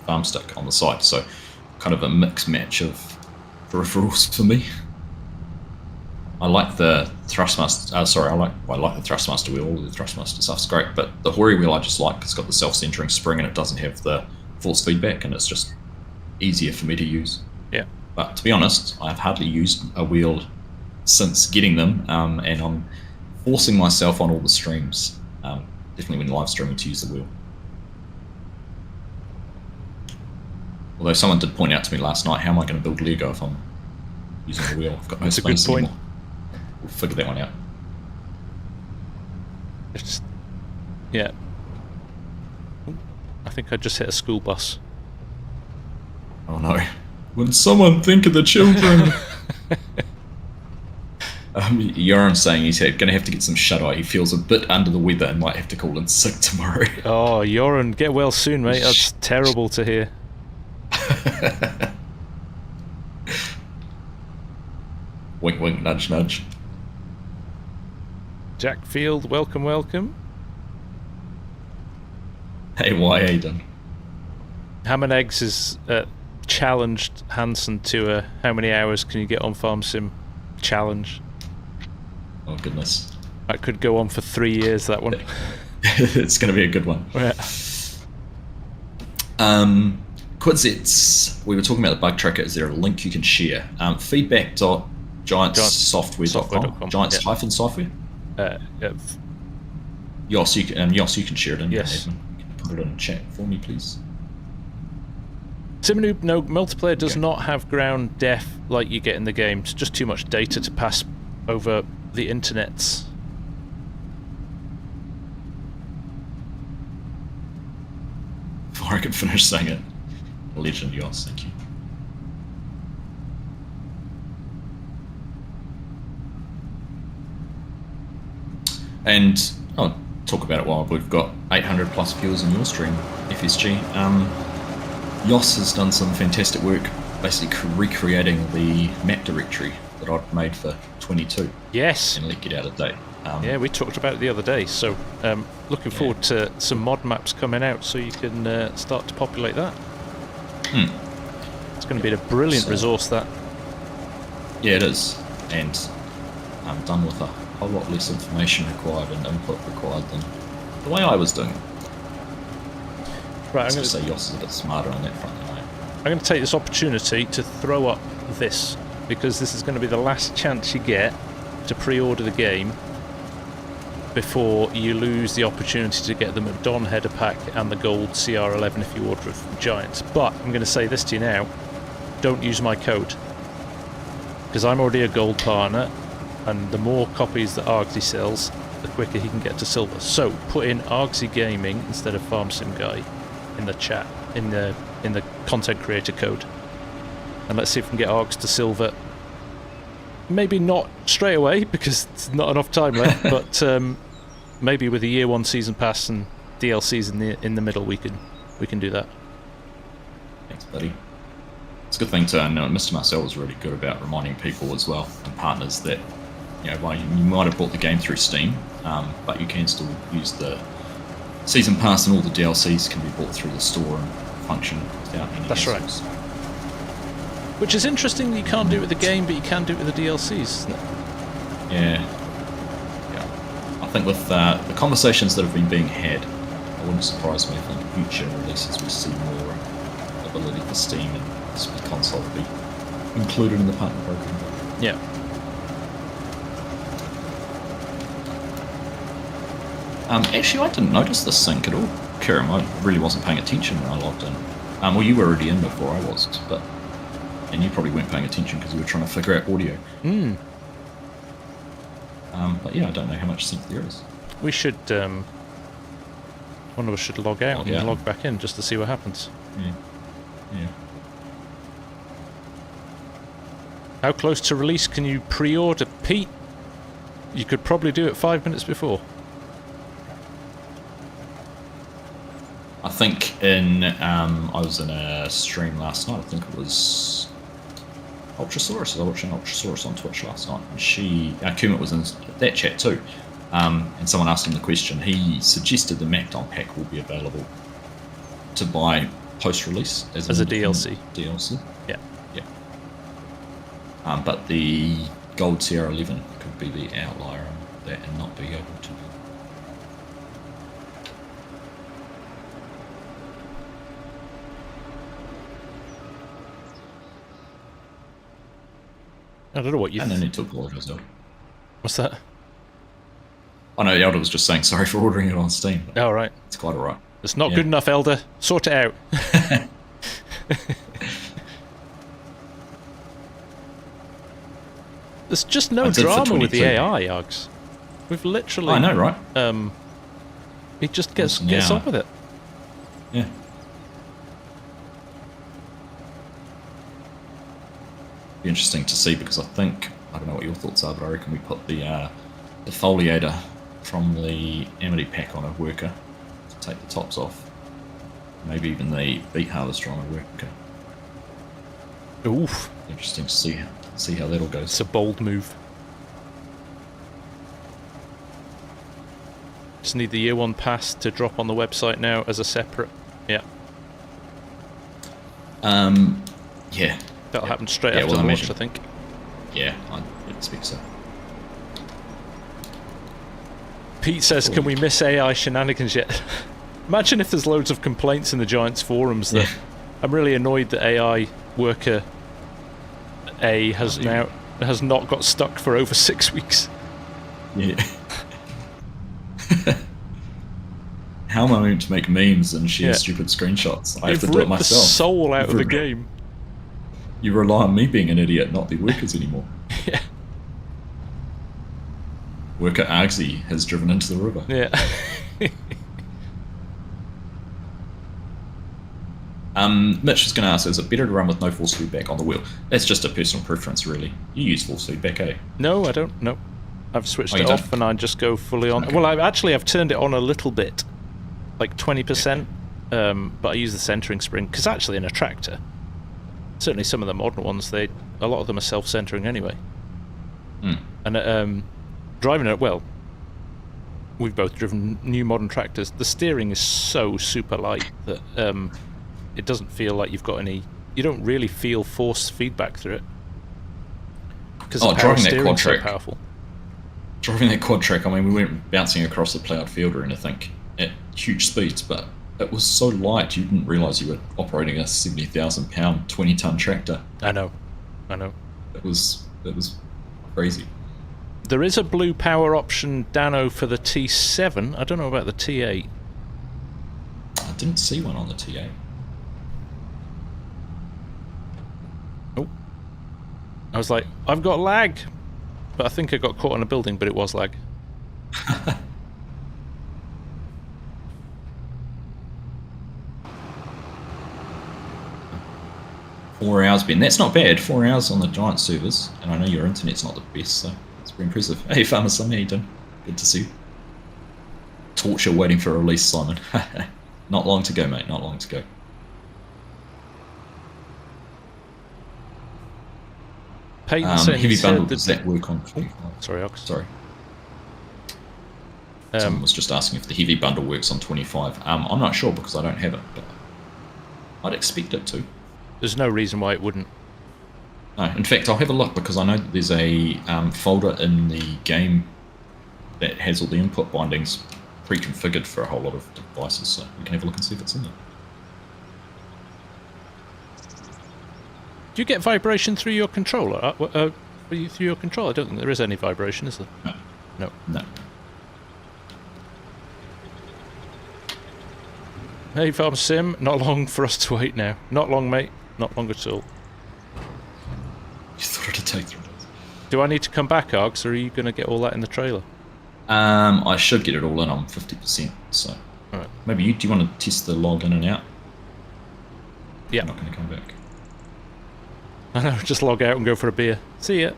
farm stick on the side, so kind of a mix match of peripherals for me. I like the Thrustmaster. I like the Thrustmaster wheel. All the Thrustmaster stuff's great, but the Hori wheel I just like. It's got the self-centering spring, and it doesn't have the force feedback, and it's just easier for me to use. Yeah. But to be honest, I've hardly used a wheel since getting them, and I'm forcing myself on all the streams, definitely when live streaming, to use the wheel. Although someone did point out to me last night, how am I going to build Lego if I'm using the wheel? I've got no space anymore. We'll figure that one out. It's, yeah. I think I just hit a school bus. Oh no. When someone think of the children! Yoran's saying he's going to have to get some shut-eye. He feels a bit under the weather and might have to call in sick tomorrow. Oh, Yoran, get well soon, mate. That's terrible to hear. Wink, wink, nudge, nudge. Jack Field, welcome, welcome. Hey, why Aiden? Ham and Eggs has challenged Hanson to a how many hours can you get on Farm Sim challenge. Oh, goodness. That could go on for 3 years, that one. It's going to be a good one. Yeah. Quidzets, we were talking about the bug tracker. Is there a link you can share? Feedback.giantssoftware.com. Giants-software? Yoss, you can share it in. Yes. You can put it in the chat for me, please. Simonoob, no, multiplayer does not have ground def like you get in the game. It's just too much data to pass over the internets. Before I can finish saying it. Legend, Yoss, thank you. And I'll talk about it while we've got 800 plus viewers in your stream, FSG. Yoss has done some fantastic work basically recreating the map directory that I've made for 22. Yes. And let it get out of date. Yeah, we talked about it the other day, so looking forward to some mod maps coming out so you can start to populate that. It's going to be a brilliant resource, that. Yeah, it is. And I'm done with a whole lot less information required and input required than the way I was doing it. Right, I'm going to say Yoss is a bit smarter on that front than I am. I'm going to take this opportunity to throw up this, because this is going to be the last chance you get to pre-order the game before you lose the opportunity to get the McDon header pack and the gold CR11 if you order it from Giants. But I'm going to say this to you now, don't use my code, because I'm already a gold partner and the more copies that Argsy sells, the quicker he can get to silver. So put in Argsy Gaming instead of FarmSimGuy in the chat, in the content creator code, and let's see if we can get Args to silver. Maybe not straight away because there's not enough time left, but maybe with a year 1 season pass and DLCs in the middle, we can do that. Thanks, buddy. It's a good thing to know. Mr. Marcel was really good about reminding people as well, and partners, that well, you might have bought the game through Steam, but you can still use the season pass, and all the DLCs can be bought through the store and function without any That's hassles. right. Which is interesting that you can't do it with the game, but you can do it with the DLCs, isn't it? Yeah. I think with the conversations that have been being had, it wouldn't surprise me if in future releases we see more ability for Steam and the console to be included in the partner program. Yeah. Actually, I didn't notice the sync at all, Kiram. I really wasn't paying attention when I logged in. Well, you were already in before I was, and you probably weren't paying attention because you were trying to figure out audio. But yeah, I don't know how much sync there is. We should, one of us should log out and log back in just to see what happens. Yeah. How close to release can you pre-order, Pete? You could probably do it 5 minutes before. I think I was in a stream last night. I think it was Ultrasaurus. I was watching Ultrasaurus on Twitch last night, and Kumit was in that chat too. And someone asked him the question. He suggested the MacDon pack will be available to buy post-release as a DLC. Yeah. But the Gold Sierra 11 could be the outlier on that and not be able to. I don't know what you... And then it took orders though. What's that? Oh no, Elder was just saying sorry for ordering it on Steam. Oh, right. It's quite alright. It's not good enough, Elder. Sort it out. There's just no drama with the AI, Args. We've literally... I know, right? He just gets on with it. Yeah. Be interesting to see, because I don't know what your thoughts are, but I reckon we put the defoliator from the Amity pack on a worker to take the tops off. Maybe even the Beet harvester on a worker. Oof. Interesting to see how that'll go. It's a bold move. Just need the year 1 pass to drop on the website now as a separate. Yeah. Yeah. That'll happen straight after launch, I think. Yeah, I expect so. Pete says, can we miss AI shenanigans yet? Imagine if there's loads of complaints in the Giants forums that I'm really annoyed that AI worker A has not got stuck for over 6 weeks. Yeah. How am I meant to make memes and share stupid screenshots? I have to do it myself. The soul out of the game. You rely on me being an idiot, not the workers anymore. Yeah. Worker Argsy has driven into the river. Yeah. Mitch is going to ask, is it better to run with no force feedback on the wheel? That's just a personal preference, really. You use force feedback, eh? No, I don't. No. I've switched it off and I just go fully on. Okay. Well, I've turned it on a little bit, like 20%, but I use the centering spring, because actually in a tractor, certainly some of the modern ones, a lot of them are self-centering anyway. And driving it, well, we've both driven new modern tractors. The steering is so super light that it doesn't feel like you've got any... You don't really feel force feedback through it. Because the power steering is so powerful. Driving that quad track, I mean, we weren't bouncing across the ploughed field or anything at huge speeds, but it was so light you didn't realise you were operating a 70,000-pound, 20-ton tractor. I know. It was crazy. There is a blue power option, Dano, for the T7. I don't know about the T8. I didn't see one on the T8. Oh. I was like, I've got lag. but I think I got caught on a building, but it was lag. 4 hours, Ben. That's not bad. 4 hours on the giant servers, and I know your internet's not the best, so it's pretty impressive. Hey, Farmer Sim, how you doing? Good to see you. Torture waiting for a release, Simon. Not long to go, mate. Not long to go. Peyton saying heavy he bundle, said does that work on 25? Sorry, Ox. Sorry. Someone was just asking if the heavy bundle works on 25. I'm not sure because I don't have it, but I'd expect it to. There's no reason why it wouldn't. No, in fact, I'll have a look because I know that there's a folder in the game that has all the input bindings pre-configured for a whole lot of devices, so we can have a look and see if it's in there. Do you get vibration through your controller? Through your controller? I don't think there is any vibration, is there? No. No. No. Hey, Farm Sim, not long for us to wait now. Not long, mate. Not long at all. You thought it'd take 3 days. Do I need to come back, Args, or are you going to get all that in the trailer? I should get it all in on 50%, so... Alright. Maybe do you want to test the log in and out? Yeah. I'm not going to come back. I know, just log out and go for a beer. See ya.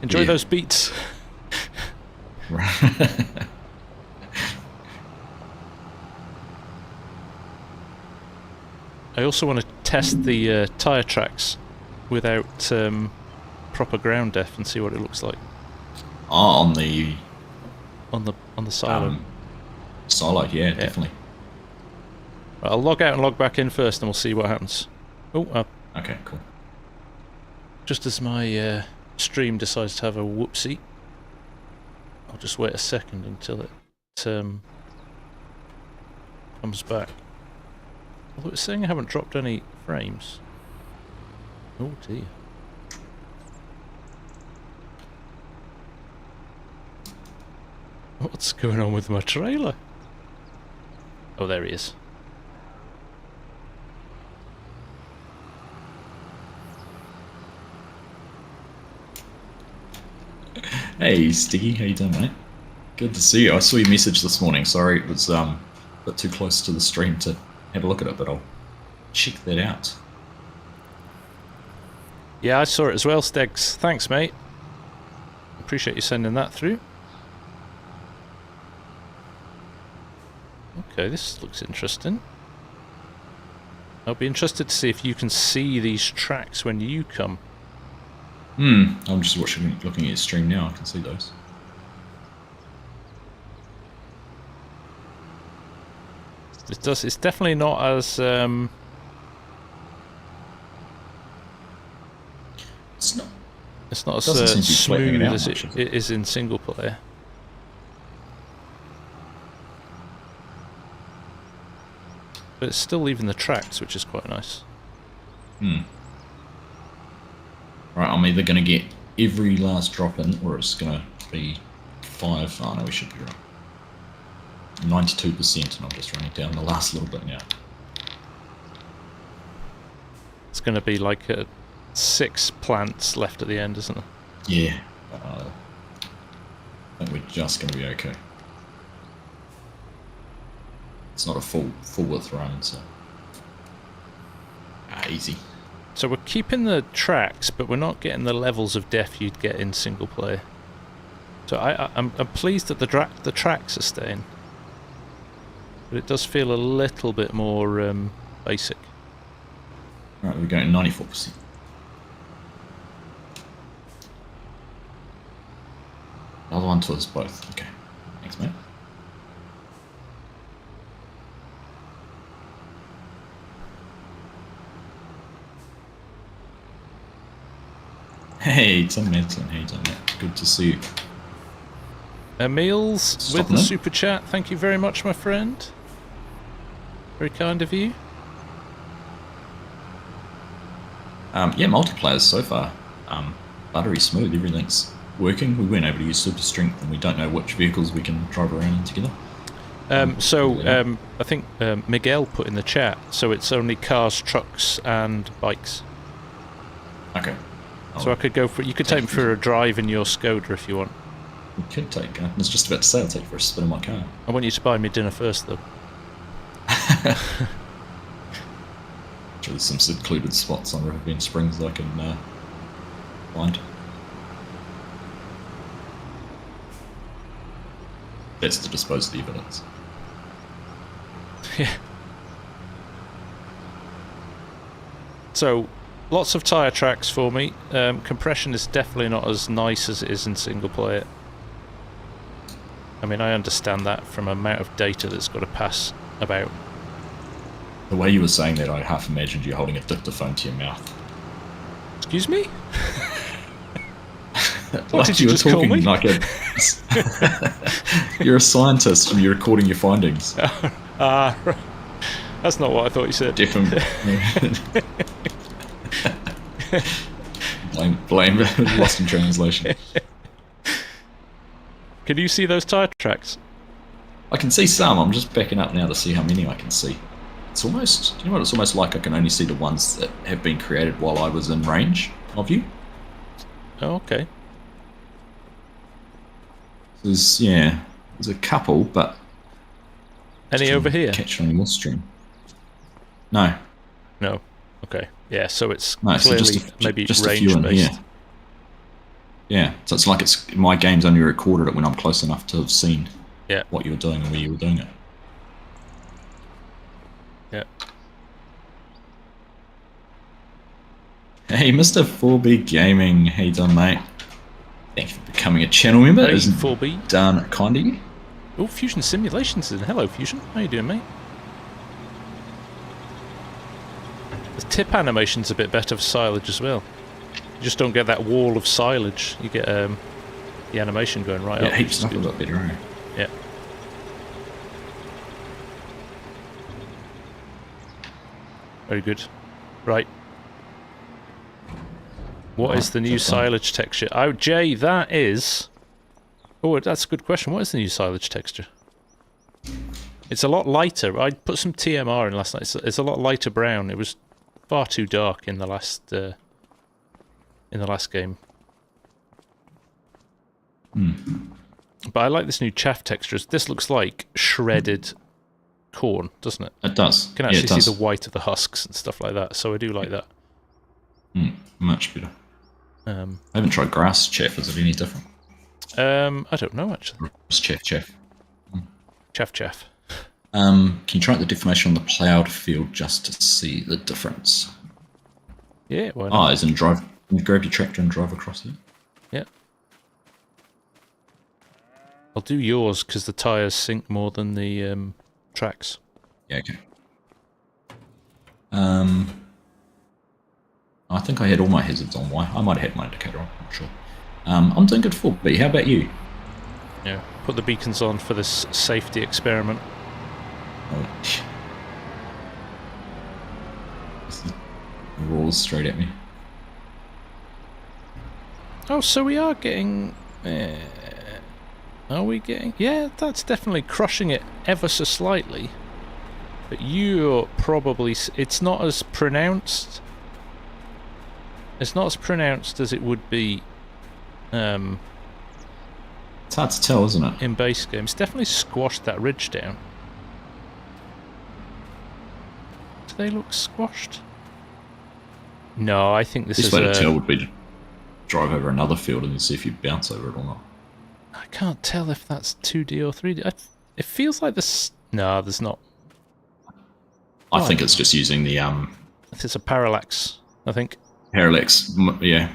Enjoy those beets. I also want to test the tyre tracks without proper ground depth and see what it looks like. Oh, on the silo. Silo, yeah, definitely. Right, I'll log out and log back in first, and we'll see what happens. Oh, okay, cool. Just as my stream decides to have a whoopsie, I'll just wait a second until it comes back. Although it's saying I haven't dropped any frames. Oh dear. What's going on with my trailer? Oh, there he is. Hey, Sticky, how you doing, mate? Good to see you. I saw your message this morning. Sorry, it was a bit too close to the stream to have a look at it, but I'll check that out. Yeah, I saw it as well, Stegs. Thanks, mate. Appreciate you sending that through. Okay, this looks interesting. I'll be interested to see if you can see these tracks when you come. I'm just looking at your stream now. I can see those. It's definitely not as It's not as smooth as it is in single player. But it's still leaving the tracks, which is quite nice. Right, I'm either going to get every last drop in, or it's going to be 5. Oh no, we should be right. 92%, and I'm just running down the last little bit now. It's going to be like 6 plants left at the end, isn't it? Yeah. I think we're just going to be okay. It's not a full width run, so easy. So we're keeping the tracks, but we're not getting the levels of depth you'd get in single player. So I'm pleased that the tracks are staying, but it does feel a little bit more basic. Right, we're going 94%. Another one to us both. Okay, thanks, mate. Hey, Tim Manson, how you doing, mate? Good to see you. Emil's with the super chat. Thank you very much, my friend. Very kind of you. Yeah, multiplayer so far. Buttery smooth, everything's working. We weren't able to use super strength, and we don't know which vehicles we can drive around in together. I think Miguel put in the chat, so it's only cars, trucks, and bikes. Okay. So I could go for. You could take me for a drive in your Skoda if you want. You could take. I was just about to say I'll take you for a spin in my car. I want you to buy me dinner first, though. There's some secluded spots on Riverview Springs that I can find. That's to dispose of the evidence. Yeah. So, lots of tyre tracks for me. Compression is definitely not as nice as it is in single player. I mean, I understand that from the amount of data that's got to pass about. The way you were saying that, I half imagined you holding a dictaphone to your mouth. Excuse me? Like What did you just call me? Like a, you're a scientist and you're recording your findings. Right. That's not what I thought you said. blame, lost in translation. Can you see those tyre tracks? I can see some. I'm just backing up now to see how many I can see. It's almost, you know what, it's almost like I can only see the ones that have been created while I was in range of you. Oh, okay. There's a couple, but... Any over here? Catch on your stream. No. No. Okay. Yeah, so it's no, clearly so maybe just range-based. Yeah, so it's like my game's only recorded it when I'm close enough to have seen Yeah. what you were doing and where you were doing it. Yeah. Hey, Mr. 4B Gaming, how you doing, mate? Thank you for becoming a channel member. Hey, Isn't 4B. done kind of you? Oh, Fusion Simulations is in. Hello, Fusion. How you doing, mate? The tip animation's a bit better for silage as well. You just don't get that wall of silage. You get the animation going right up. Yeah, heaps of stuff better, eh? Yeah. Very good. Right. What is the new silage texture? Oh, Jay, that is... Oh, that's a good question. What is the new silage texture? It's a lot lighter. I put some TMR in last night. It's a lot lighter brown. It was far too dark in the last game. But I like this new chaff texture. This looks like shredded corn, doesn't it? It does. You can actually see the white of the husks and stuff like that. So I do like that. Much better. I haven't tried grass chaff. Is it any different? I don't know actually. Chaff. Chaff. Can you try the deformation on the ploughed field just to see the difference? Yeah, why not? As in drive. Grab your tractor and drive across it. Yeah. I'll do yours because the tyres sink more than the tracks. Yeah, okay. I think I had all my hazards on Y. I might have had my indicator on, I'm not sure. I'm doing good for B. How about you? Yeah, put the beacons on for this safety experiment. Oh. Rolls straight at me. Oh, so we are getting... are we getting... Yeah, that's definitely crushing it ever so slightly. But you're probably... It's not as pronounced... It's not as pronounced as it would be... It's hard to tell, isn't it? In base game. It's definitely squashed that ridge down. Do they look squashed? No, I think this is way to tell would be to drive over another field and see if you bounce over it or not. I can't tell if that's 2D or 3D. It feels like this... No, there's not. I think it's just using the... It's a parallax, I think. Parallax, yeah.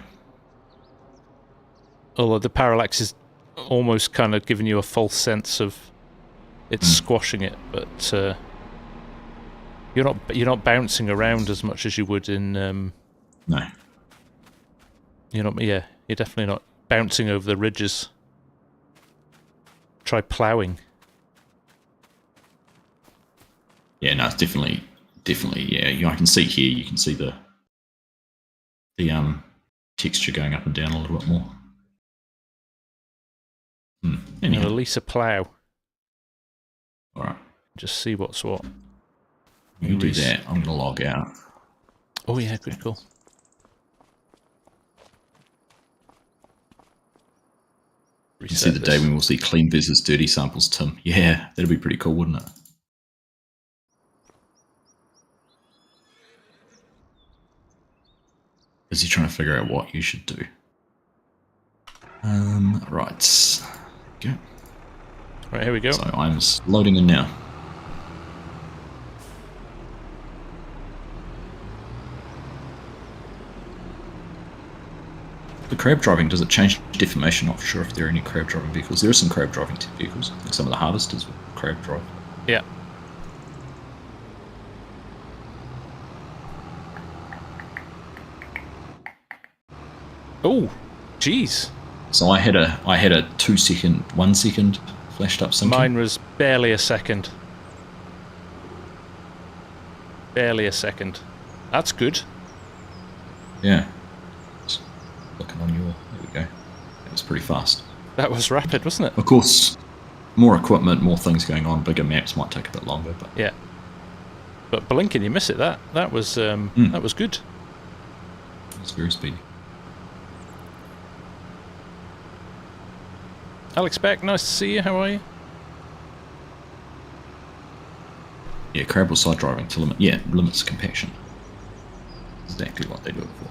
Although the parallax is almost kind of giving you a false sense of it's squashing it, but you're not bouncing around as much as you would in... No. You're definitely not bouncing over the ridges. Try ploughing. Yeah, no, it's definitely, yeah. I can see here, you can see the texture going up and down a little bit more. Anyhow. Release a plough. Alright. Just see what's what. You do that, I'm going to log out. Oh yeah, good call. You see the day when we'll see clean versus dirty samples, Tim. Yeah, that'd be pretty cool, wouldn't it? Is he trying to figure out what you should do? Right. Go. Right, here we go. So I'm loading in now. The crab driving, does it change deformation? Not sure if there are any crab driving vehicles. There are some crab driving vehicles, like some of the harvesters with crab drive. Yeah. Oh, jeez. So I had a 1 second flashed up syncing. Mine was barely a second. Barely a second. That's good. Yeah. Just looking on your, there we go. It was pretty fast. That was rapid, wasn't it? Of course, more equipment, more things going on, bigger maps might take a bit longer, but yeah. But blinking, you miss it. That was good. It was very speedy. Alex Beck, nice to see you. How are you? Yeah, crab or side driving to limit. Yeah, limits compaction. Exactly what they do it for.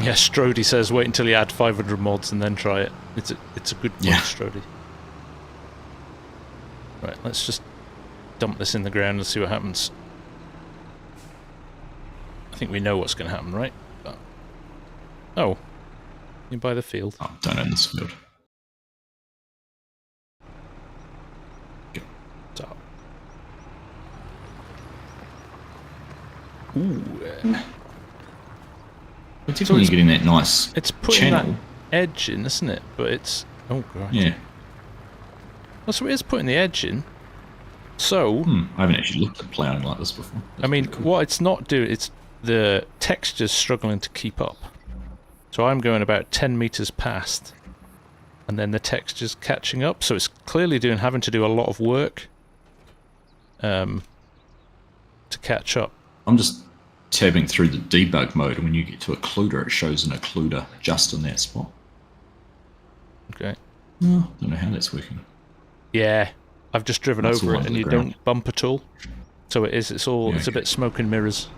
Yeah, Strody says wait until you add 500 mods and then try it. It's a good point, yeah. Strody. Right, let's just dump this in the ground and see what happens. I think we know what's going to happen, right? Oh, you buy the field. Oh, don't own this field. Go. So. Ooh. We're definitely getting that nice It's putting channel. that edge in, isn't it? But it's... Oh, God. Yeah. Well, so it is putting the edge in. So... I haven't actually looked at ploughing like this before. I mean, what it's not doing, it's the texture's struggling to keep up. So I'm going about 10 meters past, and then the texture's catching up. So it's clearly having to do a lot of work to catch up. I'm just tabbing through the debug mode, and when you get to occluder, it shows an occluder just in that spot. Okay. No, don't know how that's working. Yeah, I've just driven over it, and you don't bump at all. So it's a bit smoke and mirrors.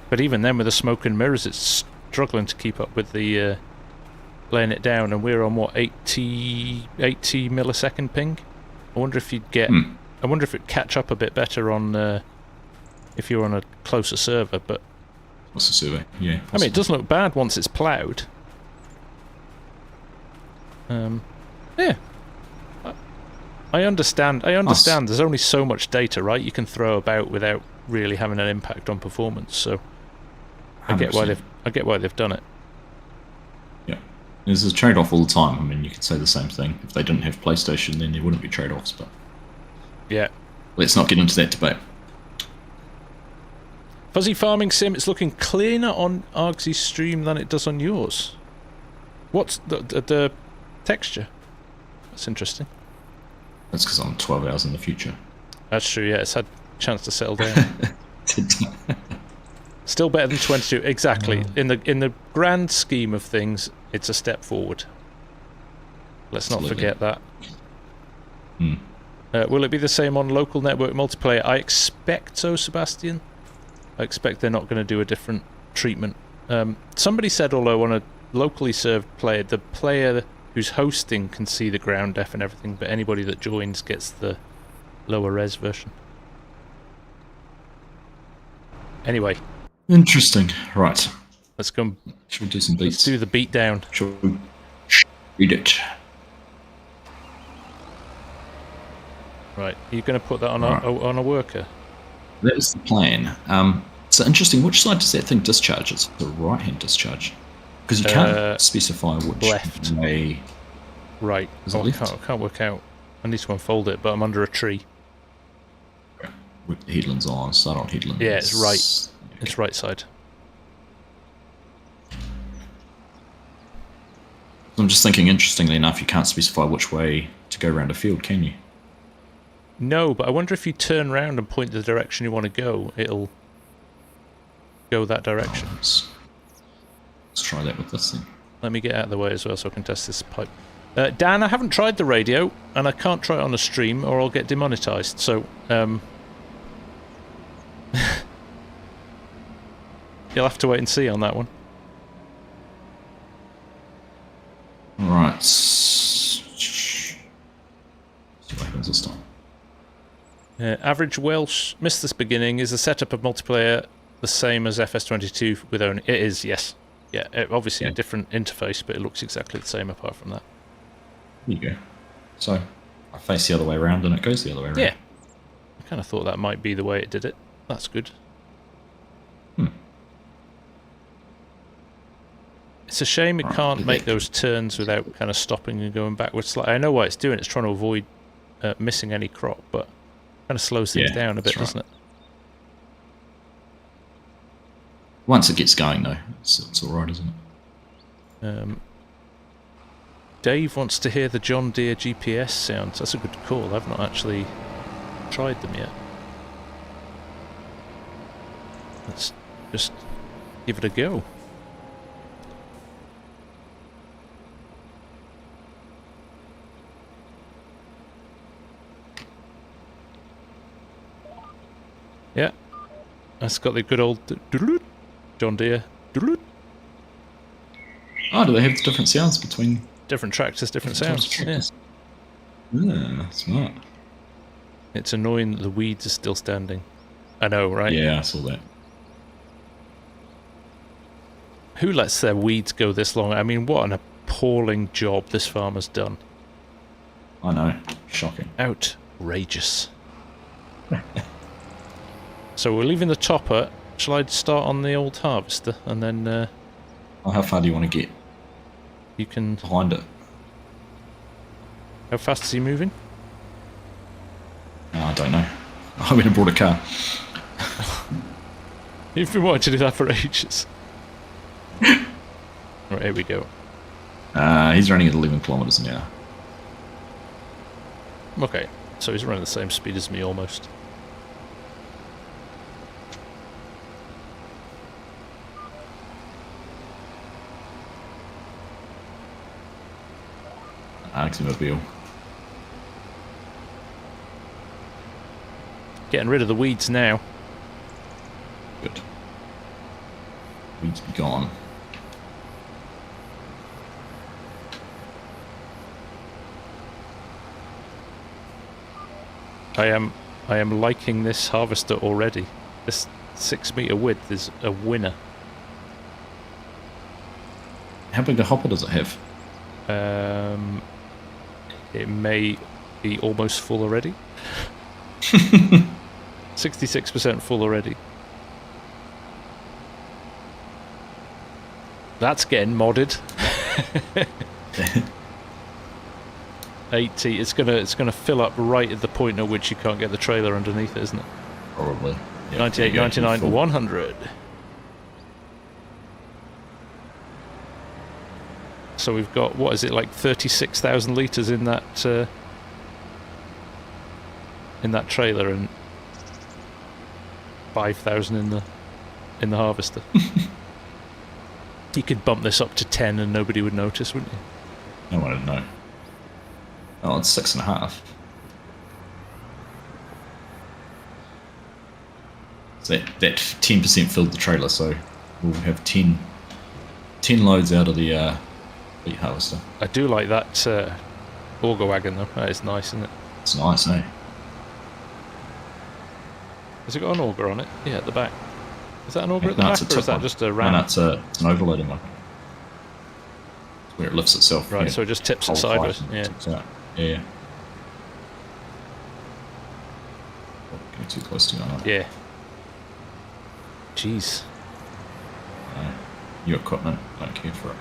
But even then, with the smoke and mirrors, it's struggling to keep up with the laying it down, and we're on what 80 millisecond ping. I wonder if you'd get. I wonder if it'd catch up a bit better on if you're on a closer server. But what's the survey? Yeah. I mean, it doesn't look bad once it's ploughed. Yeah. I understand. There's only so much data, right? You can throw about without really having an impact on performance. So I get why they've done it. Yeah, there's a trade-off all the time. I mean, you could say the same thing. If they didn't have PlayStation, then there wouldn't be trade-offs. But yeah, let's not get into that debate. Fuzzy Farming Sim, it's looking cleaner on Argsy's stream than it does on yours. What's the texture? That's interesting. That's because I'm 12 hours in the future. That's true, yeah, it's had a chance to settle down. Still better than 22, exactly. In the grand scheme of things, it's a step forward. Let's not forget that. Will it be the same on local network multiplayer? I expect so, Sebastian. I expect they're not going to do a different treatment. Somebody said, although on a locally served player, the player who's hosting can see the ground def and everything, but anybody that joins gets the lower res version. Anyway. Interesting. Right. Let's go. Should we do some beats? Let's do the beat down. Should we read it? Right. Are you going to put that on on a worker? That is the plan. So interesting. Which side does that thing discharge? It's the right-hand discharge. Because you can't specify which left. way. Right. Is it left? I can't work out. I need to unfold it, but I'm under a tree. With the headlands on, start on headlands. Yeah, it's right. Okay. It's right side. I'm just thinking, interestingly enough, you can't specify which way to go around a field, can you? No, but I wonder if you turn around and point the direction you want to go, it'll go that direction. Let's try that with this thing. Let me get out of the way as well so I can test this pipe. Dan, I haven't tried the radio, and I can't try it on a stream or I'll get demonetized, so... you'll have to wait and see on that one. Alright. See what happens this time. Average Welsh, missed this beginning. Is the setup of multiplayer the same as FS25 with only... It is, yes. Yeah, obviously a different interface, but it looks exactly the same apart from that. There you go. So, I face the other way around and it goes the other way around. Yeah. I kind of thought that might be the way it did it. That's good. It's a shame it can't make those turns without kind of stopping and going backwards. I know why it's doing it. It's trying to avoid missing any crop, but kind of slows things down a bit, doesn't it? Once it gets going, though, it's all right, isn't it? Dave wants to hear the John Deere GPS sounds. That's a good call. I've not actually tried them yet. Let's just give it a go. Yeah, that's got the good old John Deere. Oh, do they have different sounds between... Different tractors, different sounds. Yeah. Yeah, smart. It's annoying that the weeds are still standing. I know, right? Yeah, I saw that. Who lets their weeds go this long? I mean, what an appalling job this farmer's done. I know. Shocking. Outrageous. So we're leaving the topper. Shall I start on the old harvester and then... Well, how far do you want to get? You can... Behind it. How fast is he moving? Oh, I don't know. I went and brought a car. You've been wanting to do that for ages. Right, here we go. He's running at 11 kilometers an hour. Okay, so he's running the same speed as me almost. Automobile. Getting rid of the weeds now. Good. Weeds be gone. I am liking this harvester already. This 6 meter width is a winner. How big a hopper does it have? It may be almost full already. 66% full already. That's getting modded. 80. It's gonna fill up right at the point at which you can't get the trailer underneath it, isn't it? Probably. Yep, 98, 99, 100. So we've got, what is it, like 36,000 litres in that trailer and 5,000 in the harvester. You could bump this up to 10 and nobody would notice, wouldn't you? No one would know. Oh, it's 6.5. So that 10% filled the trailer, so we'll have 10 loads out of the Beet harvester. I do like that auger wagon though. That is nice, isn't it? It's nice, eh? Has it got an auger on it? Yeah, at the back. Is that an auger at the back, or is that just a ram? No, it's an overloading one. It's where it lifts itself. Right, so it just tips it sideways. Yeah. Tips out. Yeah. Getting too close to you, aren't I? Yeah. Jeez. Your equipment, don't care for it.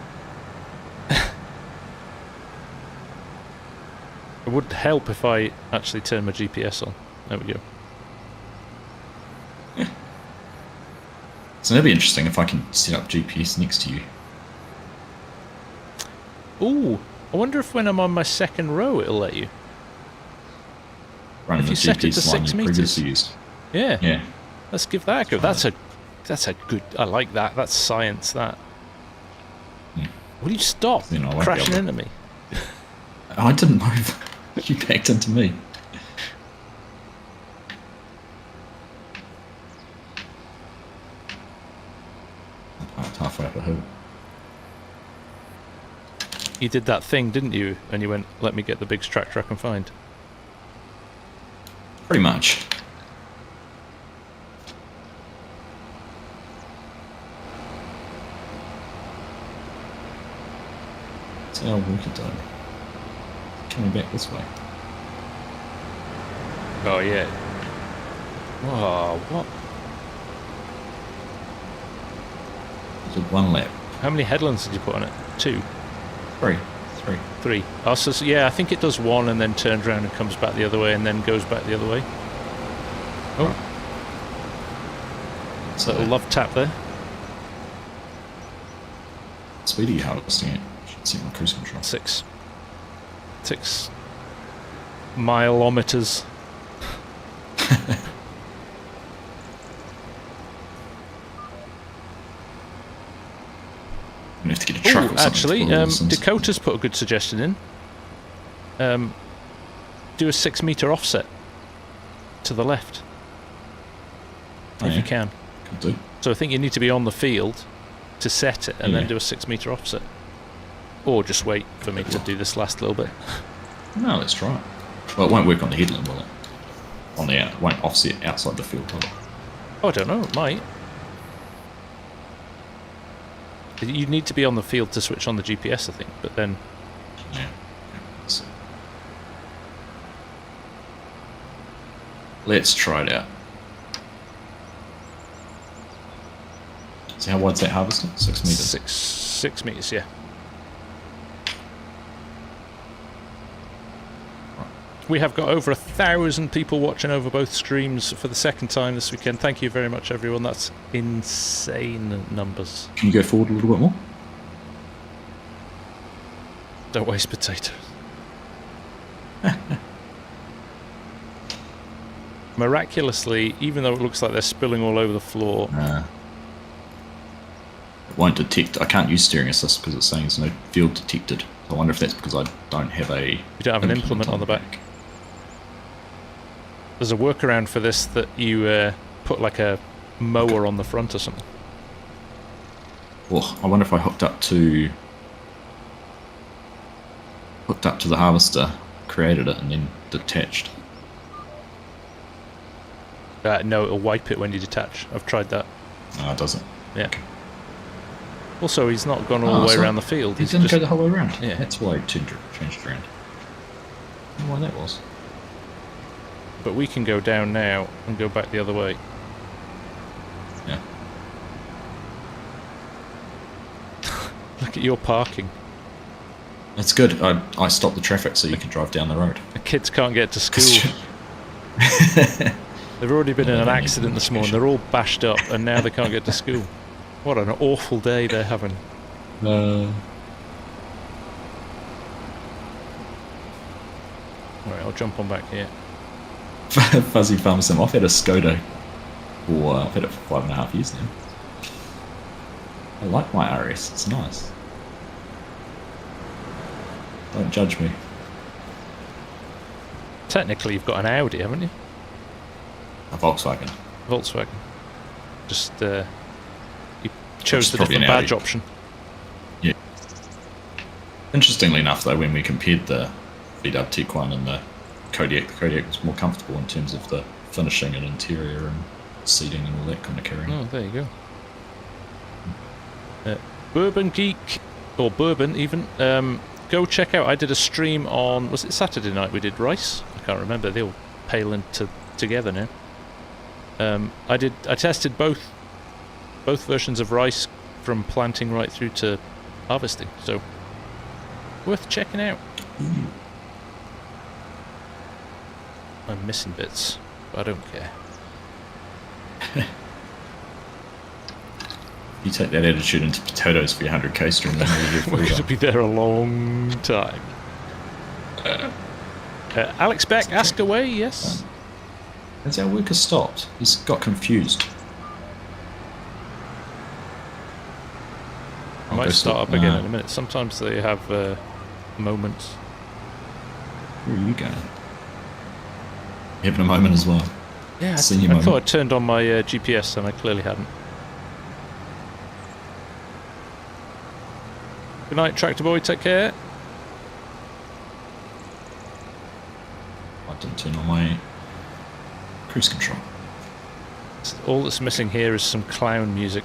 It would help if I actually turn my GPS on. There we go. Yeah. So that'd be interesting if I can set up GPS next to you. Ooh, I wonder if when I'm on my second row it'll let you. Running if you the set it to GPS line 6 you meters. previously used. Yeah. Yeah. Let's give that a go. That's a good. I like that. That's science. That. Will you stop You know, I won't be crashing able into me? I didn't move. You backed into me. I parked halfway up a hill. You did that thing, didn't you? And you went, let me get the biggest tractor I can find. Pretty much. It's our worker done. Coming back this way. Oh, yeah. Oh, what? It's one lap. How many headlands did you put on it? 2? 3. 3. Oh, so yeah, I think it does 1 and then turns around and comes back the other way and then goes back the other way. Oh. Right. So little love tap there. Speed are you harvesting it? Should see my cruise control. 6 mileometers. I'm gonna have to get a truck or something. Actually, to pull all this in. Dakota's put a good suggestion in. Do a 6 meter offset to the left. If you can. Could do. So I think you need to be on the field to set it and then do a 6 meter offset. Or just wait for me to do this last little bit. No, let's try it. Well, it won't work on the headland, will it? On the it won't offset outside the field, will it? Oh, I don't know, it might. You need to be on the field to switch on the GPS, I think, but then... Yeah. Let's try it out. So how wide's that harvester? 6 meters? 6 meters, yeah. We have got over 1,000 people watching over both streams for the second time this weekend. Thank you very much, everyone. That's insane numbers. Can you go forward a little bit more? Don't waste potatoes. Miraculously, even though it looks like they're spilling all over the floor... It won't detect. I can't use steering assist because it's saying there's no field detected. So I wonder if that's because I don't have a... You don't have an implement on the back. There's a workaround for this that you put like a mower on the front or something. Well, I wonder if I hooked up to the harvester, created it, and then detached. No, it'll wipe it when you detach. I've tried that. It doesn't. Yeah. Also, he's not gone all the way around the field. He didn't go the whole way around. Yeah. That's why he changed it around. I don't know why that was. But we can go down now and go back the other way. Yeah. Look at your parking. That's good. I stopped the traffic so you can drive down the road. The kids can't get to school. They've already been in an accident this morning. They're all bashed up and now they can't get to school. What an awful day they're having. Alright, I'll jump on back here. Fuzzy Farm Sim. I've had a Skoda for I've had it for 5.5 years now. I like my RS. It's nice. Don't judge me. Technically, you've got an Audi, haven't you? A Volkswagen. Volkswagen. Just you chose the probably different an badge Audi. option. Yeah. Interestingly enough, though, when we compared the VW Tiguan and the Kodiaq was more comfortable in terms of the finishing and interior and seating and all that kind of carrying. Oh, there you go. Bourbon Geek, or Bourbon even, go check out, I did a stream on, was it Saturday night we did rice? I can't remember, they all pale together now. I tested both versions of rice from planting right through to harvesting, so worth checking out. Ooh. I'm missing bits, but I don't care. You take that attitude into potatoes for your 100k stream, then We're going to be there a long time. Alex Beck, ask away, yes? Has our worker stopped? He's got confused. I might start up again in a minute. Sometimes they have moments. Where are you going? You having a moment as well? Yeah, I thought I turned on my GPS and I clearly hadn't. Good night, Tractor Boy. Take care. I didn't turn on my cruise control. All that's missing here is some clown music.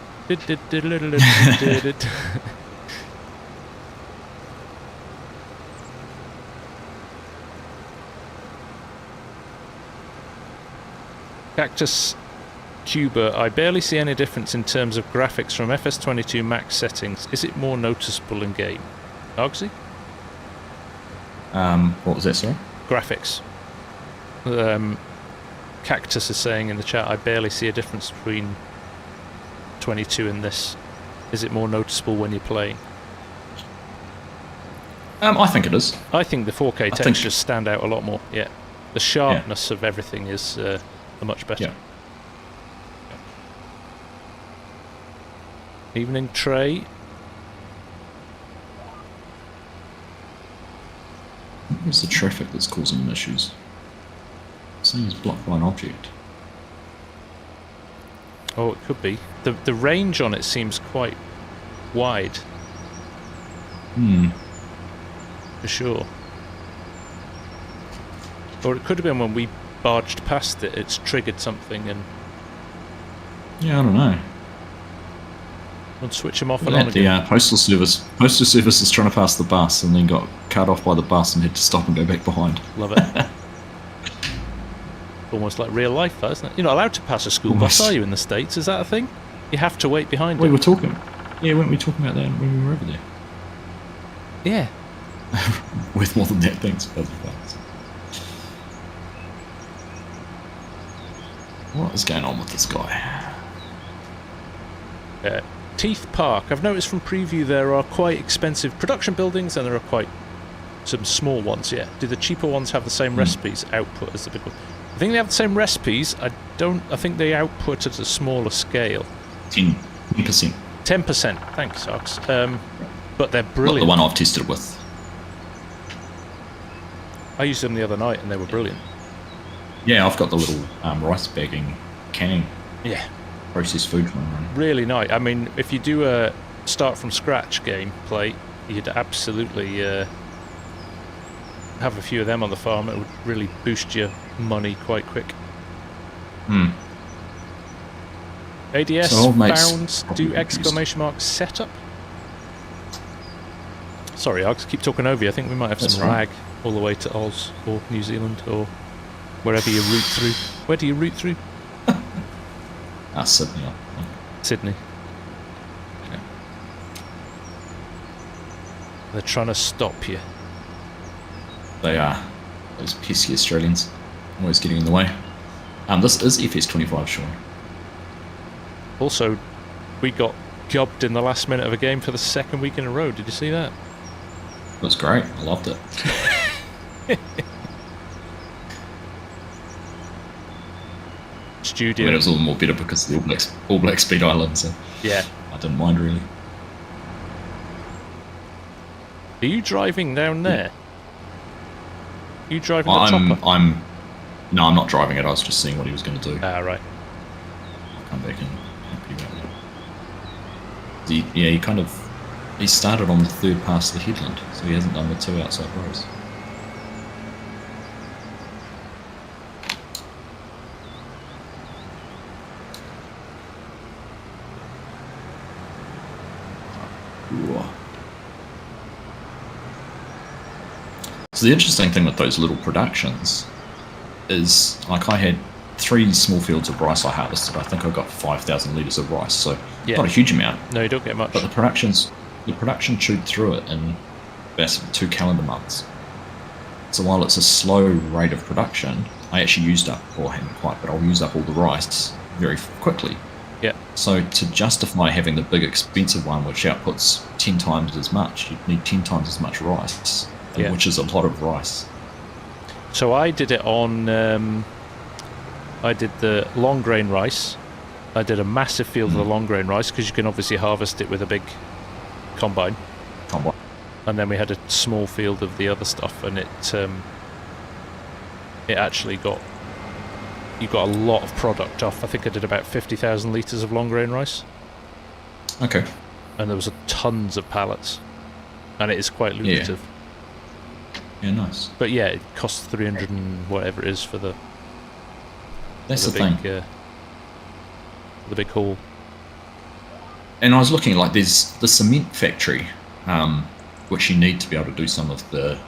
Cactus Cuba, I barely see any difference in terms of graphics from FS25 max settings. Is it more noticeable in game? Argsy? What was that, sorry? Graphics. Cactus is saying in the chat, I barely see a difference between 22 and this. Is it more noticeable when you're playing? I think it is. I think the 4K textures stand out a lot more, yeah. The sharpness of everything is much better. Yeah. Evening, Trey. It's the traffic that's causing them issues. Saying he's blocked by an object. Oh, it could be. The range on it seems quite wide. For sure. Or it could have been when we barged past it, it's triggered something and... Yeah, I don't know. We'll switch them off and on again. The Postal Service is trying to pass the bus and then got cut off by the bus and had to stop and go back behind. Love it. Almost like real life, isn't it? You're not allowed to pass a school bus, are you, in the States? Is that a thing? You have to wait behind it. We were talking. Yeah, weren't we talking about that when we were over there? Yeah. Worth more than that, thanks. What is going on with this guy? Teeth Park. I've noticed from preview there are quite expensive production buildings and there are quite some small ones, yeah. Do the cheaper ones have the same recipes output as the big ones? I think they have the same recipes. I think they output at a smaller scale. 10%. 10%. Thanks, Ox. But they're brilliant. Not the one I've tested it with. I used them the other night and they were brilliant. Yeah, I've got the little rice bagging, canning. Yeah. Processed food one running. Really nice. I mean, if you do a start from scratch gameplay, you'd absolutely have a few of them on the farm. It would really boost your money quite quick. ADS so bounds do exclamation mark setup. Sorry, I'll keep talking over you. I think we might have some lag all the way to Oz or New Zealand or wherever you route through. Where do you route through? Sydney. Sydney. Okay. They're trying to stop you. They are. Those pesky Australians. Always getting in the way. This is FS25, Sean. Also, we got gobbed in the last minute of a game for the second week in a row. Did you see that? It was great. I loved it. Studio. I mean, it was all the more better because of the All Black Speed Island, so yeah, I didn't mind really. Are you driving down there? Are you driving the chopper? No, I'm not driving it. I was just seeing what he was going to do. Ah, right. I'll come back and help you out there. He started on the third pass of the headland, so he hasn't done the two outside rows. So the interesting thing with those little productions is, like, I had 3 small fields of rice I harvested. I think I got 5,000 litres of rice, so not a huge amount. No, you don't get much. But the production chewed through it in basically 2 calendar months. So while it's a slow rate of production, I actually used up, or I haven't quite, but I'll use up all the rice very quickly. Yeah. So to justify having the big expensive one, which outputs 10 times as much, you need 10 times as much rice, which is a lot of rice. So I did it on, I did the long grain rice. I did a massive field of the long grain rice because you can obviously harvest it with a big combine. Combine. And then we had a small field of the other stuff, and it actually got... You got a lot of product off. I think I did about 50,000 litres of long grain rice. Okay. And there was tons of pallets. And it is quite lucrative. Yeah, nice. But yeah, it costs 300 and whatever it is for the... That's the the big, thing. The big haul. And I was looking, like, there's the cement factory, which you need to be able to do some of the,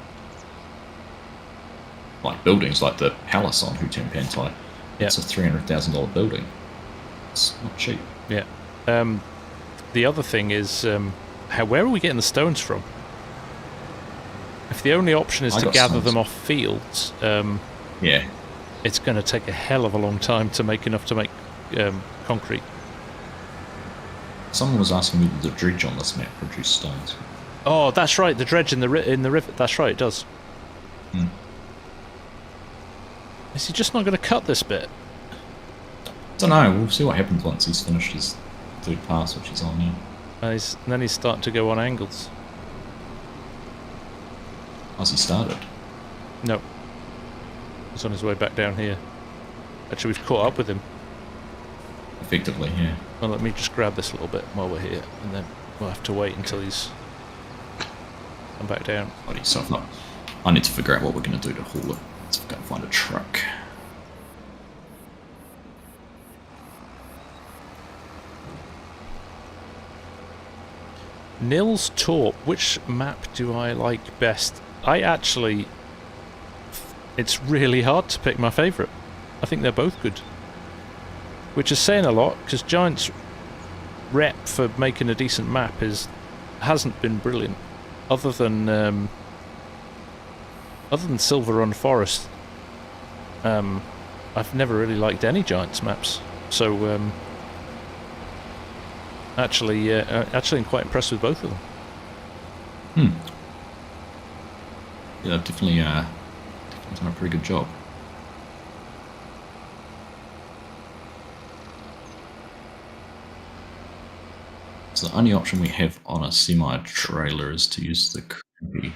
like, buildings, like the palace on Hutan Pantai. It's a $300,000 building. It's not cheap. Yeah. The other thing is, where are we getting the stones from? If the only option is to gather them off fields, yeah, it's going to take a hell of a long time to make enough to make concrete. Someone was asking me did the dredge on this map produce stones. Oh, that's right, the dredge in the river. That's right, it does. Hmm. Is he just not going to cut this bit? I don't know. We'll see what happens once he's finished his third pass, which is on now. And then he's starting to go on angles. Has he started? No. He's on his way back down here. Actually, we've caught up with him. Effectively, yeah. Well, let me just grab this a little bit while we're here, and then we'll have to wait until he's come back down. So I need to figure out what we're going to do to haul it. Let's go and find a truck. Nils Torp, which map do I like best? It's really hard to pick my favourite. I think they're both good. Which is saying a lot, because Giant's rep for making a decent map hasn't been brilliant. Other than Silver Run Forest, I've never really liked any Giants maps. So actually I'm quite impressed with both of them. Yeah, definitely done a pretty good job. So the only option we have on a semi-trailer is to use the crappy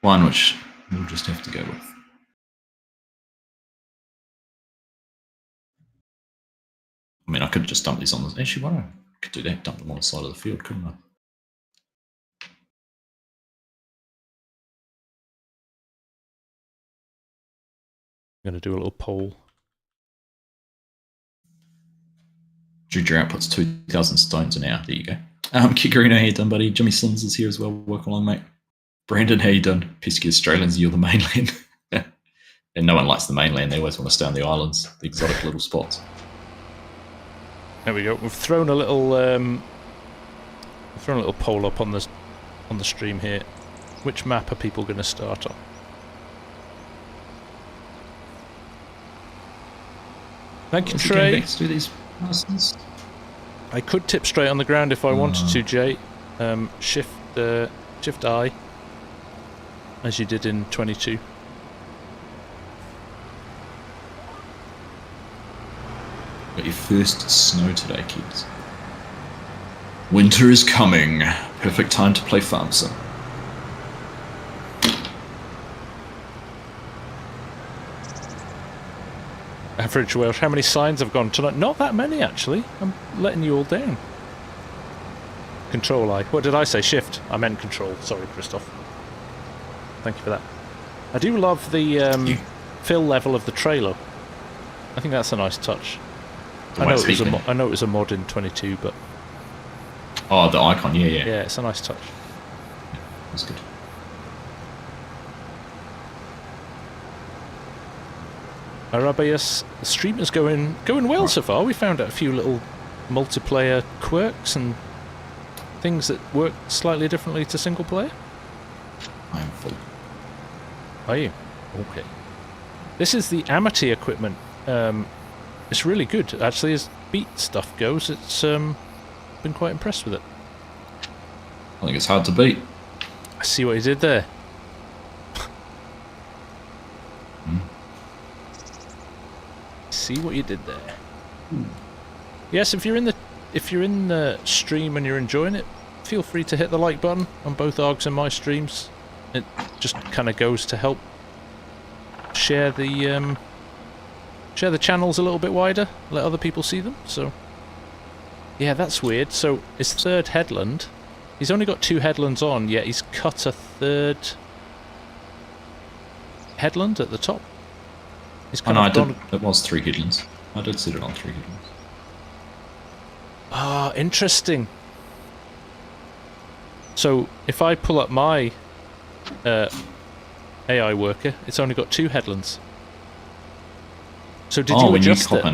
one, which we'll just have to go with. I mean, I could just dump these on the... Actually, why not? I could do that, dump them on the side of the field, couldn't I? I'm going to do a little poll. Junior output's 2,000 stones an hour. There you go. Kikarino, how you done, buddy? Jimmy Sims is here as well. Welcome along, mate. Brandon, how you done? Pesky Australians, you're the mainland. And no one likes the mainland. They always want to stay on the islands, the exotic little spots. There we go. We've thrown a little poll up on the stream here. Which map are people going to start on? Thank you, Trey. Do these passes? I could tip straight on the ground if I wanted to, Jay. Shift I, as you did in 22. Got your first snow today, kids. Winter is coming. Perfect time to play Farm Sim. Average Welsh. How many signs have gone tonight? Not that many, actually. I'm letting you all down. Control I. What did I say? Shift. I meant control. Sorry, Christoph. Thank you for that. I do love the fill level of the trailer. I think that's a nice touch. I know it was a mod in 22, but... Oh, the icon, yeah. Yeah, it's a nice touch. Yeah, that's good. Arabius, the stream is going well so far. We found out a few little multiplayer quirks and things that work slightly differently to single player. I am full. Are you? Okay. This is the Amity equipment. It's really good, actually, as Beet stuff goes. It's been quite impressed with it. I think it's hard to beat. I see what you did there. See what you did there. Yes, if you're in the stream and you're enjoying it, feel free to hit the like button on both ARGs and my streams. It just kind of goes to help share the channels a little bit wider, let other people see them. So yeah, that's weird. So his third headland, he's only got 2 headlands on, yet he's cut a third headland at the top. He's kind of gone... It was 3 headlands. I did set it on 3 headlands. Ah, interesting. So if I pull up my AI worker, it's only got 2 headlands. So did you adjust it?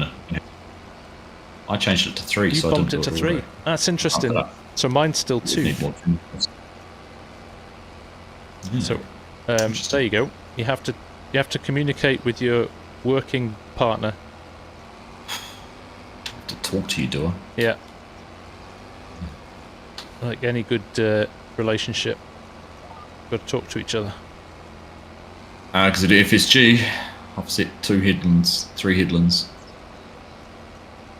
I changed it to 3, you so bumped I didn't it to 3. That's interesting. So mine's still 2. Yeah. So there you go. You have to communicate with your working partner. To talk to you, do I? Yeah. Like any good relationship, got to talk to each other. Because at FSG, I've set 2 headlands, 3 headlands.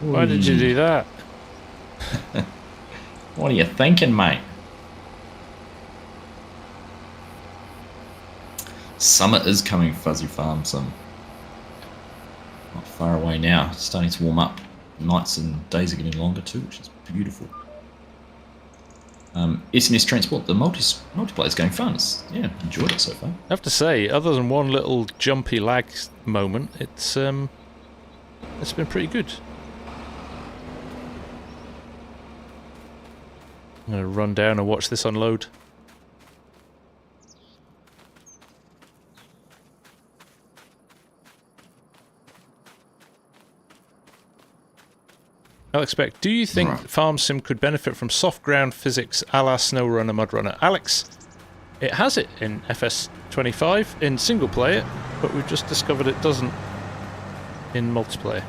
Why did you do that? What are you thinking, mate? Summer is coming, Fuzzy Farm Sim. Not far away now. It's starting to warm up. Nights and days are getting longer too, which is beautiful. SNS Transport, the multiplayer is going fun. Yeah, enjoyed it so far. I have to say, other than one little jumpy lag moment, it's been pretty good. I'm going to run down and watch this unload. Alex Beck, do you think Farm Sim could benefit from soft ground physics a la SnowRunner, MudRunner? Alex, it has it in FS25 in single player, but we've just discovered it doesn't in multiplayer.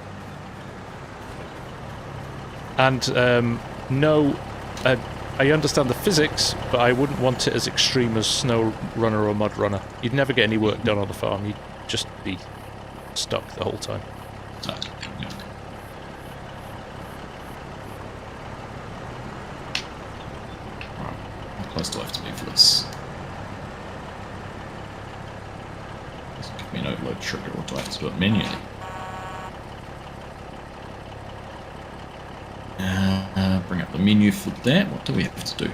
And no, I understand the physics, but I wouldn't want it as extreme as SnowRunner or MudRunner. You'd never get any work done on the farm. You'd just be stuck the whole time. How close do I have to be for this? Does it give me an overload trigger, or do I have to do it manually? Bring up the menu for that. What do we have to do?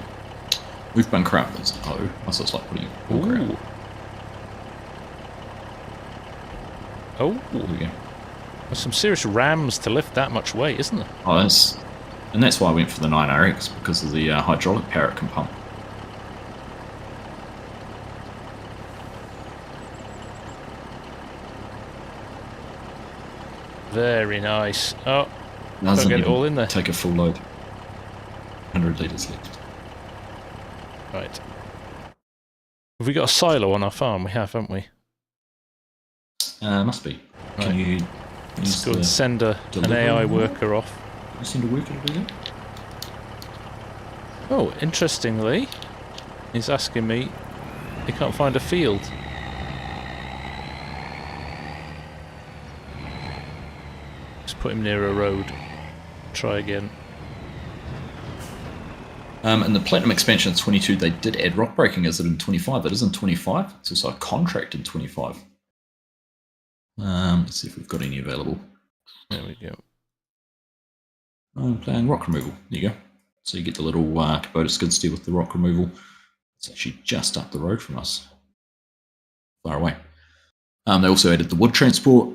Move bunker up. There's O. So it's like putting a bunker out. Oh. There we go. There's some serious rams to lift that much weight, isn't there? Oh, and that's why I went for the 9RX, because of the hydraulic power it can pump. Very nice. Oh, Doesn't get it all in there. Take a full load. 100 litres left. Right. Have we got a silo on our farm? We have, haven't we? Must be. Right. Can you Let's go and send an AI worker off. Can you send a worker to do that? Oh, interestingly, he's asking me he can't find a field. Just put him near a road. Try again. In the Platinum expansion of 22, they did add rock breaking. Is it in 25? It is in 25. It's also a contract in 25. Let's see if we've got any available. There we go. I'm playing rock removal. There you go. So you get the little Kubota skid steer with the rock removal. It's actually just up the road from us. Far away. They also added the wood transport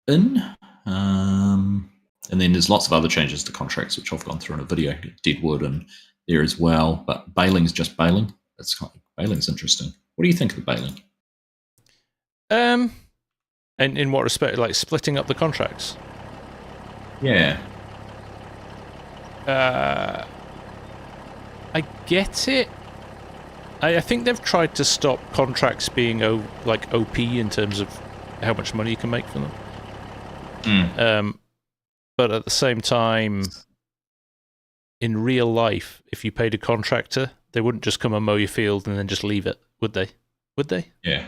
in. And then there's lots of other changes to contracts, which I've gone through in a video. Dead wood in there as well. But baling's just baling. Baling's interesting. What do you think of the baling? And in what respect? Like splitting up the contracts? Yeah. I get it. I think they've tried to stop contracts being like OP in terms of how much money you can make from them. But at the same time, in real life, if you paid a contractor, they wouldn't just come and mow your field and then just leave it, would they? Would they? Yeah.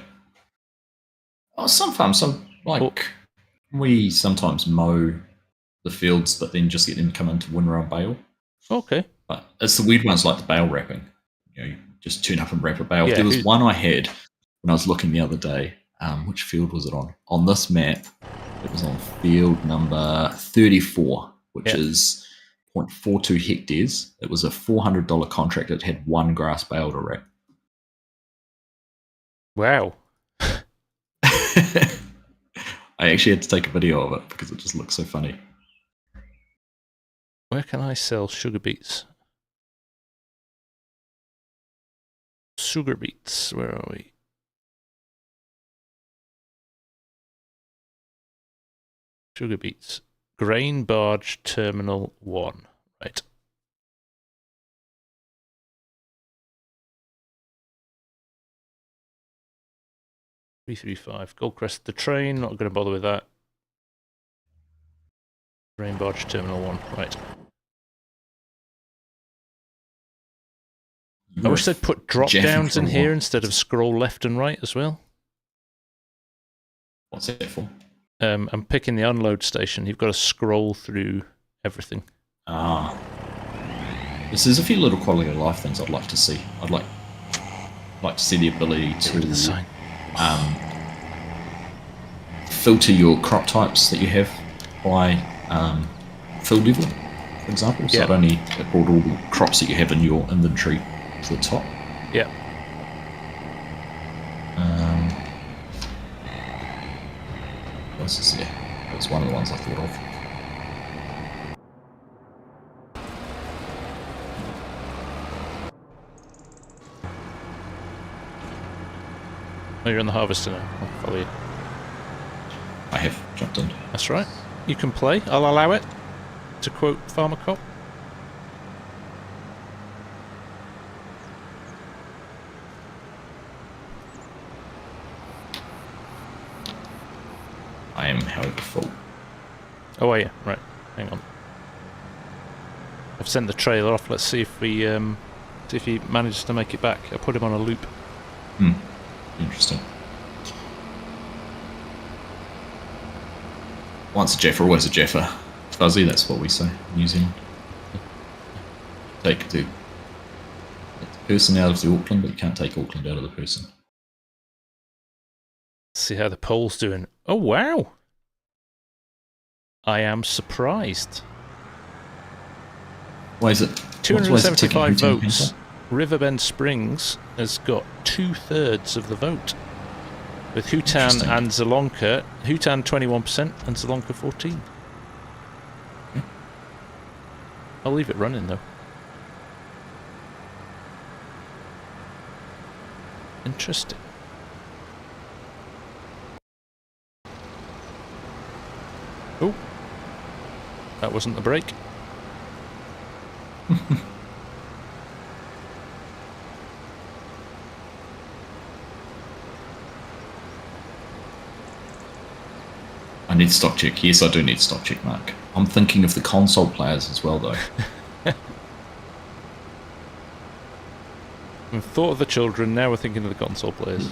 Oh, some farms, we sometimes mow the fields, but then just get them to come into Winra and bale. Okay. But it's the weird ones like the bale wrapping. You just turn up and wrap a bale. Yeah, there was one I had when I was looking the other day. Which field was it on? On this map, it was on field number 34, which is 0.42 hectares. It was a $400 contract. It had one grass bale to wrap. Wow. I actually had to take a video of it because it just looks so funny. Where can I sell sugar beets? Sugar beets, where are we? Sugar beets. Grain barge terminal 1. Right. $335. Goldcrest the train, not going to bother with that. Grain barge terminal 1. Right. I wish they'd put drop downs in here instead of scroll left and right as well. What's that for? I'm picking the unload station. You've got to scroll through everything. Ah. There's a few little quality of life things I'd like to see. I'd like to see the ability to filter your crop types that you have by field level, for example. So it only brought all the crops that you have in your inventory to the top. Yeah. This is, that was one of the ones I thought of. Oh, you're on the harvester now. I'll follow you. I have jumped in. That's right. You can play. I'll allow it. To quote Farmer Cop. I am, however, full. Oh, are you? Right. Hang on. I've sent the trailer off. Let's see if he manages to make it back. I put him on a loop. Interesting. Once a Jeffer, always a Jeffer. Fuzzy, that's what we say in New Zealand. Take the person out of the Auckland, but you can't take Auckland out of the person. See how the poll's doing. Oh, wow. I am surprised. Why is it? 275 votes. Riverbend Springs has got 2/3 of the vote. With Hutan and Zelonka. Hutan 21% and Zelonka 14%. Okay. I'll leave it running though. Interesting. Oh, that wasn't the break. I need stock check. Yes, I do need stock check, Mark. I'm thinking of the console players as well, though. We've thought of the children, now we're thinking of the console players.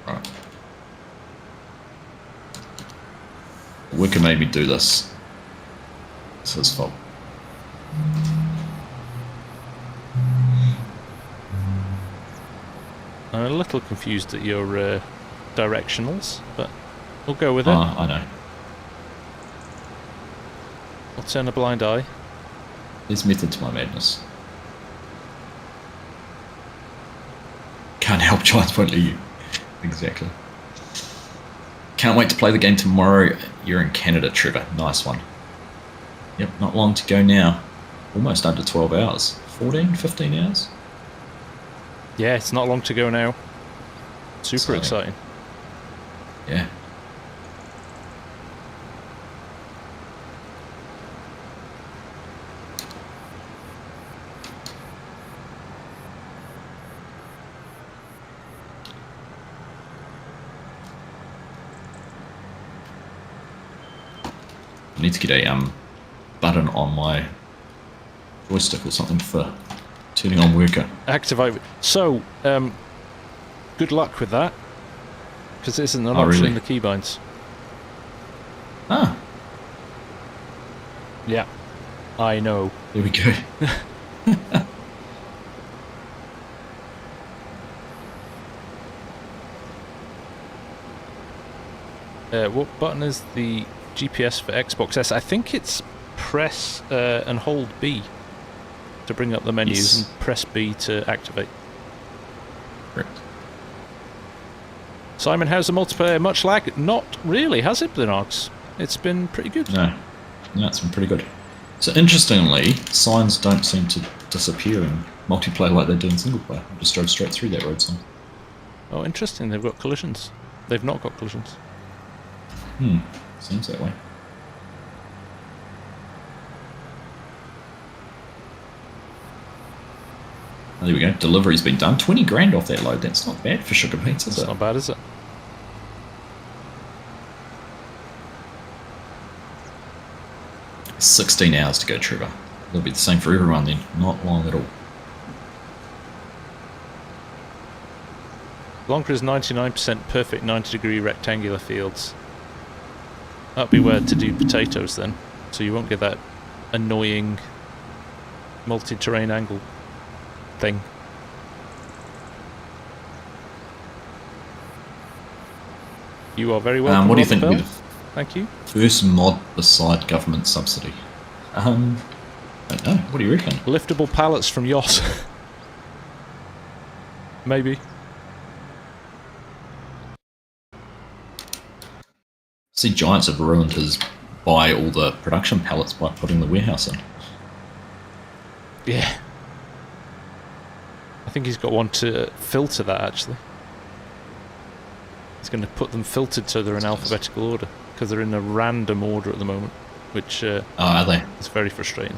Right. Wicker made me do this. It's his fault. I'm a little confused at your directionals, but we'll go with it. I know. I'll turn a blind eye. There's method to my madness. Can't help Giants won't leave you. Exactly. Can't wait to play the game tomorrow. You're in Canada, Trevor. Nice one. Yep, not long to go now. Almost under 12 hours. 14, 15 hours? Yeah, it's not long to go now. Super exciting. Yeah. I need to get a button on my joystick or something for turning on worker. Activate. So, good luck with that. because it isn't an Oh, option really? in the keybinds. Ah, Yeah, I know. there we go. What button is the GPS for Xbox S? I think it's press and hold B to bring up the menus, Yes. and press B to activate. Correct. Simon, how's the multiplayer? Much lag? Not really, has it, Blinox? It's been pretty good. No, it's been pretty good. So interestingly, signs don't seem to disappear in multiplayer like they do in single player. I just drove straight through that road sign. Oh, interesting. They've got collisions. They've not got collisions. Seems that way. Oh, there we go. Delivery's been done. 20 grand off that load. That's not bad for sugar beets, is That's it? not bad, is it? $16 hours to go, Trevor. It'll be the same for everyone then. Not long at all. Blanca is 99% perfect 90-degree rectangular fields. That'd be where to do potatoes then, so you won't get that annoying multi-terrain angle thing. You are very welcome. What do you think Robert will Bell. be the Thank you. first mod beside government subsidy? I don't know. What do you reckon? Liftable pallets from Yoss. Maybe. See, Giants have ruined his buy all the production pallets by putting the warehouse in. Yeah. I think he's got one to filter that, actually. He's going to put them filtered so they're in alphabetical order, because they're in a random order at the moment, which Oh, are they? is very frustrating.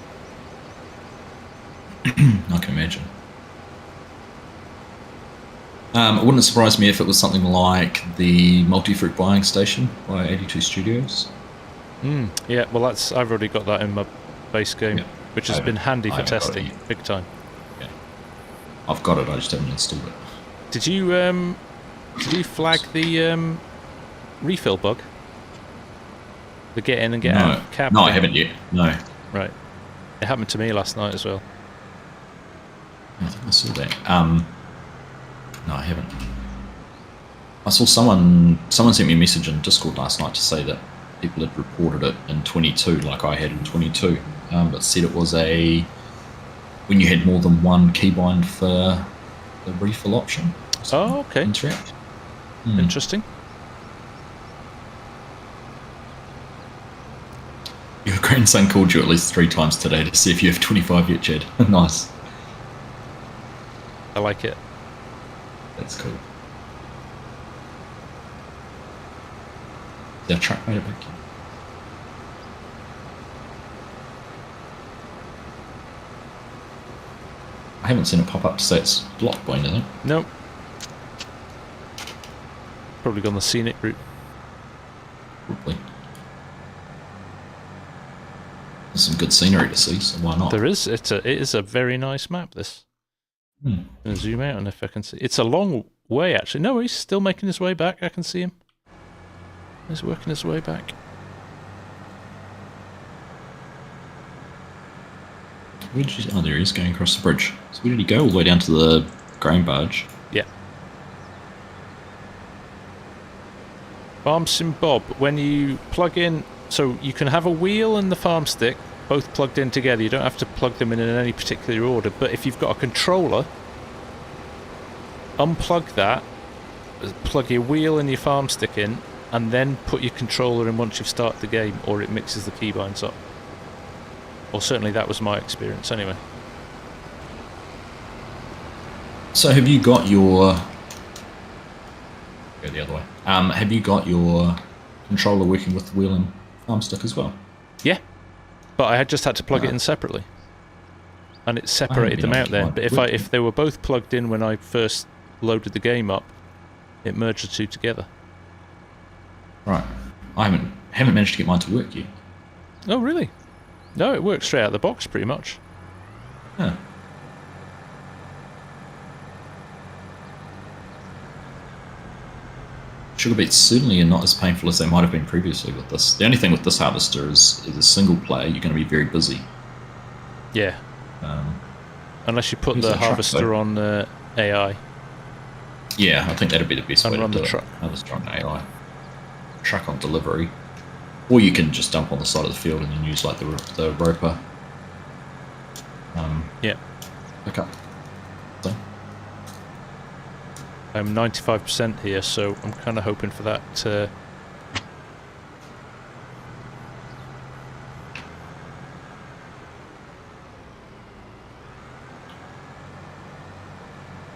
I can imagine. It wouldn't surprise me if it was something like the multi-fruit buying station by 82 Studios. Yeah, well, I've already got that in my base game, Yep. which has been handy I for haven't got it testing, yet. big time. Okay. I've got it, I just haven't installed it. Did you flag the refill bug? The get in and get out cab? No, I thing? haven't yet. No. Right. It happened to me last night as well. I think I saw that. No, I haven't. I saw someone sent me a message in Discord last night to say that people had reported it in 22, like I had in 22, but said it was when you had more than one keybind for the refill option. Oh, okay. Interact. Interesting. Your grandson called you at least 3 times today to see if you have 25 yet, Chad. Nice. I like it. That's cool. Is our truck made it back? I haven't seen it pop up to say it's blocked by anything. Nope. Probably gone the scenic route. Probably. There's some good scenery to see, so why not? There is. It is a very nice map, this. I'm going to zoom out and if I can see. It's a long way, actually. No, he's still making his way back. I can see him. He's working his way back. Where did you... Oh, there he is, going across the bridge. So where did he go? All the way down to the grain barge? Yeah. Farm Sim Bob, when you plug in... So you can have a wheel and the farm stick both plugged in together. You don't have to plug them in any particular order. But if you've got a controller, unplug that, plug your wheel and your farm stick in, and then put your controller in once you've started the game, or it mixes the keybinds up. Or certainly that was my experience anyway. So have you got your... Go the other way. Have you got your controller working with the wheel and farm stick as well? Yeah, but I had just had to plug it in separately, and it separated them out there. But if they were both plugged in when I first loaded the game up, it merged the two together. Right. I haven't managed to get mine to work yet. Oh really? No, it works straight out of the box pretty much. Huh. sugar beets certainly are not as painful as they might have been previously with this. The only thing with this harvester is a single player, you're going to be very busy. Yeah. Unless you put the harvester on AI. Yeah, I think that'd be the best way to do the truck. Harvester on AI. Truck on delivery. Or you can just dump on the side of the field and then use like the roper. Yeah. Okay. So. I'm 95% here, so I'm kind of hoping for that.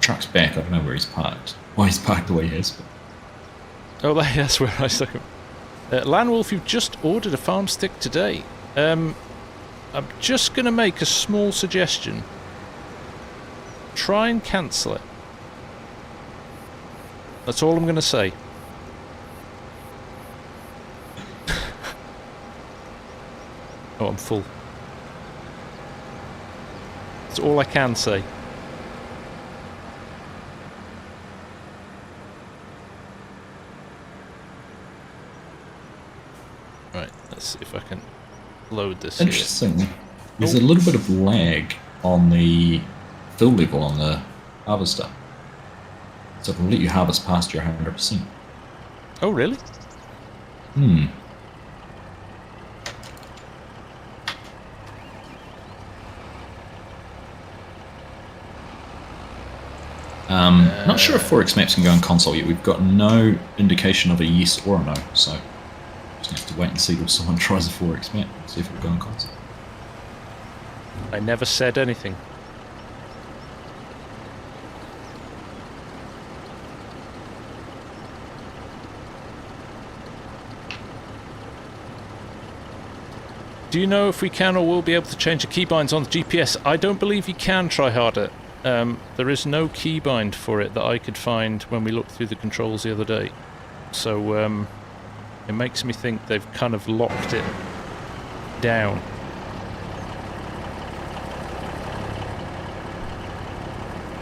Truck's back. I don't know where he's parked. Why he's parked the way he is. But... Oh, that's where I stuck him. Landwolf, you've just ordered a farm stick today. I'm just going to make a small suggestion. Try and cancel it. That's all I'm going to say. Oh, I'm full. That's all I can say. Right, let's see if I can load this. Interesting. Here. There's a little bit of lag on the fill level on the harvester. So it will let you harvest past your 100%. Oh, really? Not sure if Forex maps can go in console yet. We've got no indication of a yes or a no, so just have to wait and see till someone tries a Forex map and see if it'll go in console. I never said anything. Do you know if we can or will be able to change the keybinds on the GPS? I don't believe you can try harder. There is no keybind for it that I could find when we looked through the controls the other day. So it makes me think they've kind of locked it down.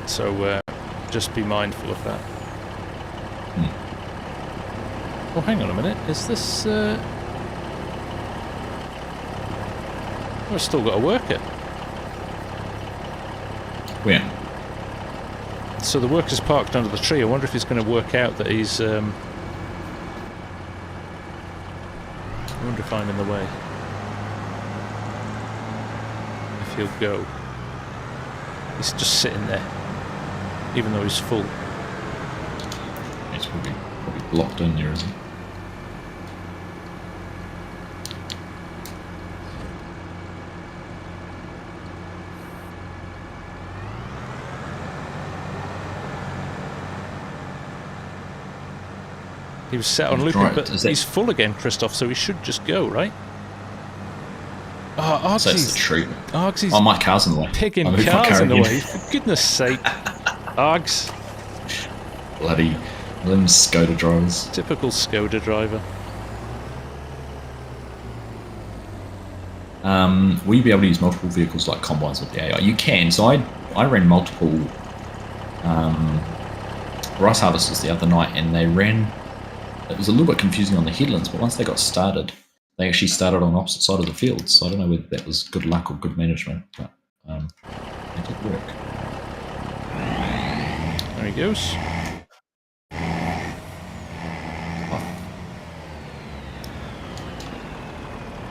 So just be mindful of that. Oh, hang on a minute. Is this... I've still got to work it. Where? So the worker's parked under the tree. I wonder if he's going to work out that he's... I wonder if I'm in the way. If he'll go. He's just sitting there, even though he's full. He's probably blocked in there, isn't he? He was set on looping, but he's full again, Christoph, so he should just go, right? Oh, Argsy's... So it's the tree. Argsy's... Oh, my car's in the way. Pigging cars in the way, for goodness sake. Args. Bloody limbs Skoda drivers. Typical Skoda driver. Will you be able to use multiple vehicles like combines with the AI? You can. So I ran multiple rice harvesters the other night, and they ran... It was a little bit confusing on the headlands, but once they got started, they actually started on the opposite side of the field. So I don't know whether that was good luck or good management, but it did work. There he goes.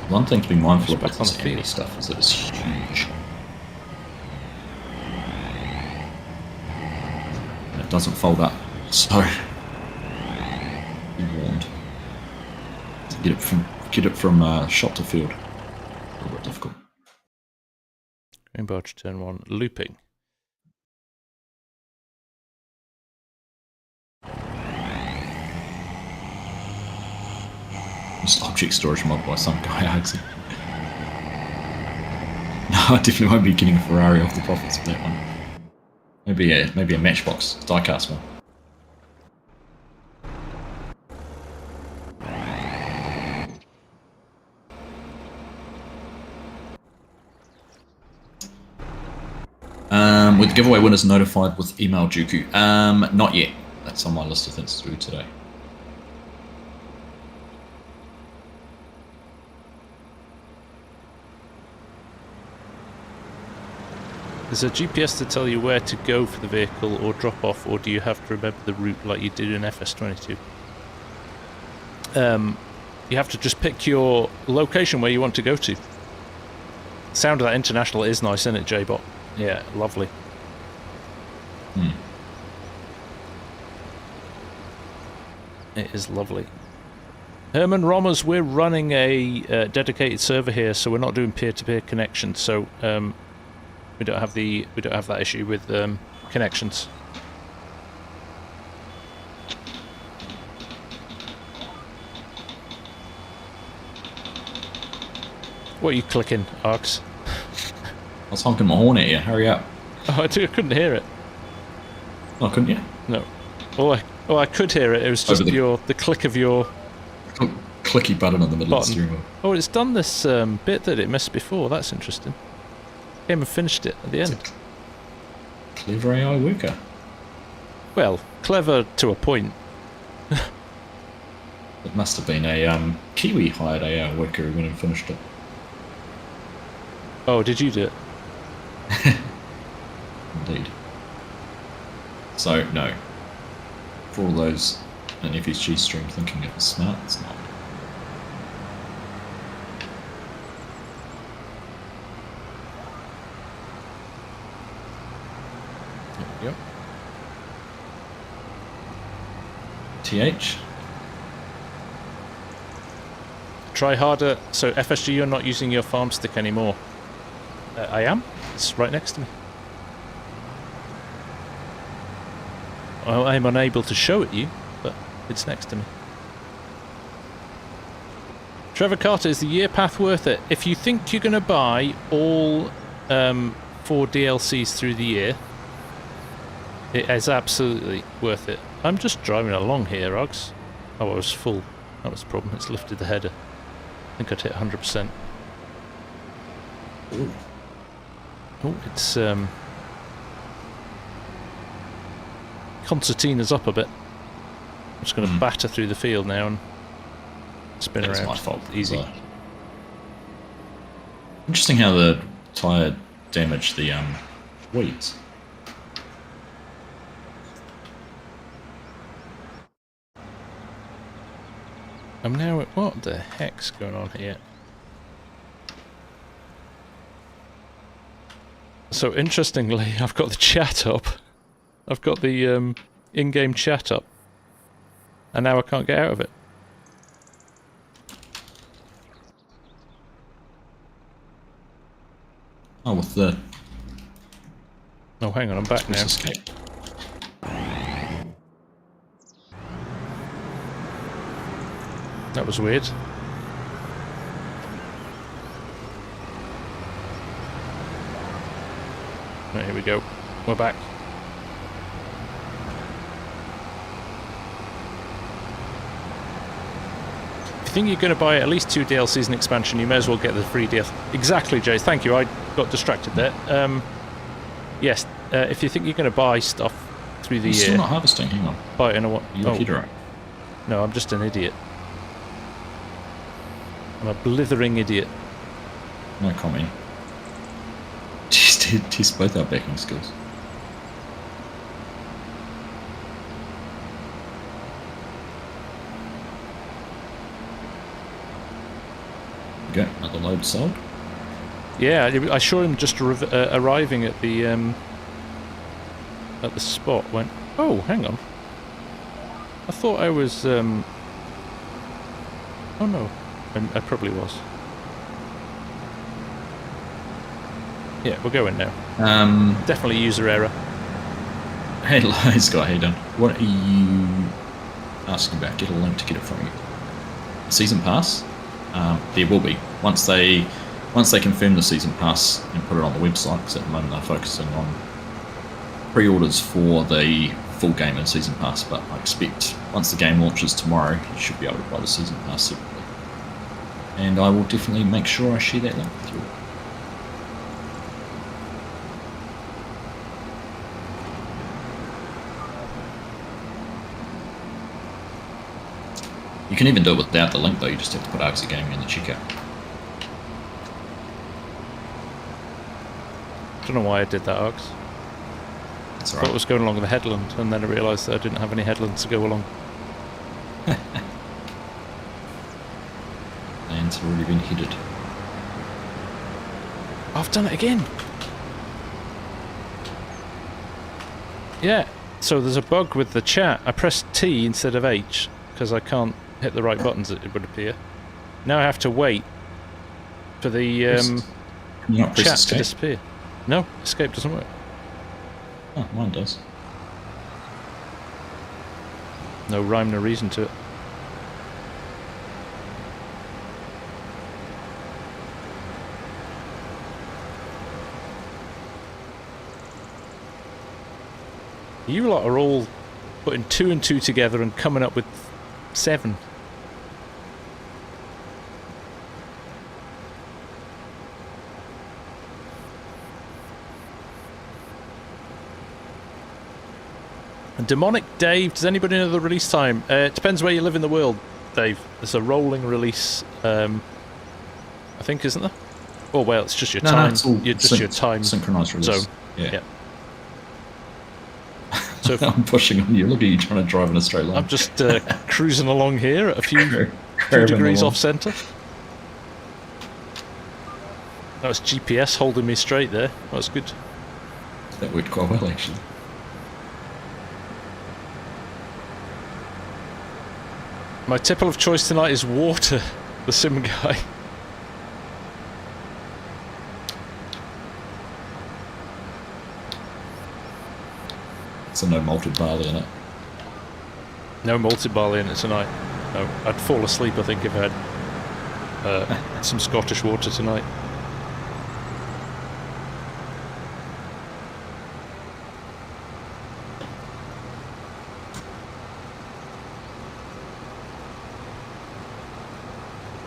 One thing to be mindful of with this Andy stuff is that it's huge. And it doesn't fold up, so be warned. To get it from shot to field, a little bit difficult. Green barge turn 1, looping. Just object storage mod by some guy, Argsy. No, I definitely won't be getting a Ferrari off the profits for that one. Maybe a Matchbox diecast one. With the giveaway winners notified with email Juku. Not yet. That's on my list of things to do today. Is a GPS to tell you where to go for the vehicle or drop off, or do you have to remember the route like you did in FS22? You have to just pick your location where you want to go to. Sound of that international is nice, isn't it, J-Bot? Yeah, lovely. It is lovely. Herman Rommers, we're running a dedicated server here, so we're not doing peer-to-peer connections. So we don't have that issue with connections. What are you clicking, Arx? I was honking my horn at you. Hurry up. Oh, I couldn't hear it. Oh, couldn't you? No. Oh, I could hear it. It was just the click of your clicky button on the middle of the steering wheel. Oh, it's done this bit that it missed before. That's interesting. Came and finished it at the end. Clever AI worker. Well, clever to a point. It must have been a Kiwi hired AI worker who went and finished it. Oh, did you do it? Indeed. So, no. For all those in FSG stream thinking it was smart, it's not. Yep. TH? Try harder. So, FSG, you're not using your farm stick anymore. I am. It's right next to me. Well, I'm unable to show it you, but it's next to me. Trevor Carter, is the year path worth it? If you think you're going to buy all 4 DLCs through the year, it is absolutely worth it. I'm just driving along here, Oggs. Oh, I was full. That was the problem. It's lifted the header. I think I'd hit 100%. Ooh. Oh, it's concertina's up a bit. I'm just going to batter through the field now and spin around. My fault. Easy. Interesting how the tyre damaged the weeds. I'm now at what the heck's going on here? So interestingly, I've got the chat up. I've got the in-game chat up, and now I can't get out of it. Oh, with the... Oh, hang on, I'm back now. Escape. That was weird. Right, here we go. We're back. If you think you're going to buy at least 2 DLCs and expansion, you may as well get the free DLC. Exactly, Jace. Thank you. I got distracted there. Yes, if you think you're going to buy stuff through the year... Still not harvesting, hang on. Buy it in a what? You're No, I'm just an idiot. I'm a blithering idiot. No comment. Just test both our backing skills. Okay, another load sold. Yeah, I saw him just arriving at the spot. Went, oh, hang on. I thought I was. Oh no, I probably was. Yeah, we're going now. Definitely user error. Hey, Lies guy, how you doing? What are you asking about? Get a link to get it from you. Season pass? There will be once they confirm the season pass and put it on the website. Because at the moment they're focusing on pre-orders for the full game and season pass. But I expect once the game launches tomorrow, you should be able to buy the season pass separately. And I will definitely make sure I share that link with you. You can even do it without the link though, you just have to put Arxie Gaming in the checkout. don't know why I did that, Arx. That's I all thought it right. was going along the headland, and then I realised that I didn't have any headlands to go along. Land's already been headed. I've done it again! Yeah, so there's a bug with the chat. I pressed T instead of H, because I can't hit the right buttons, it would appear. Now I have to wait for the Can you not press chat escape? to disappear. No, escape doesn't work. Oh, mine does. No rhyme, no reason to it. You lot are all putting 2 and 2 together and coming up with 7. And Demonic Dave, does anybody know the release time? It depends where you live in the world, Dave. There's a rolling release, I think, isn't there? Oh, well, it's just your time. No, it's all your time synchronized release. zone. Yeah. So I'm pushing on you. Look at you trying to drive in a straight line. I'm just cruising along here at a few Crabbing degrees along. off centre. That was GPS holding me straight there. That's good. That worked quite well, actually. My tipple of choice tonight is water, the sim guy. So no malted barley in it. No malted barley in it tonight. No, I'd fall asleep, I think, if I had some Scottish water tonight.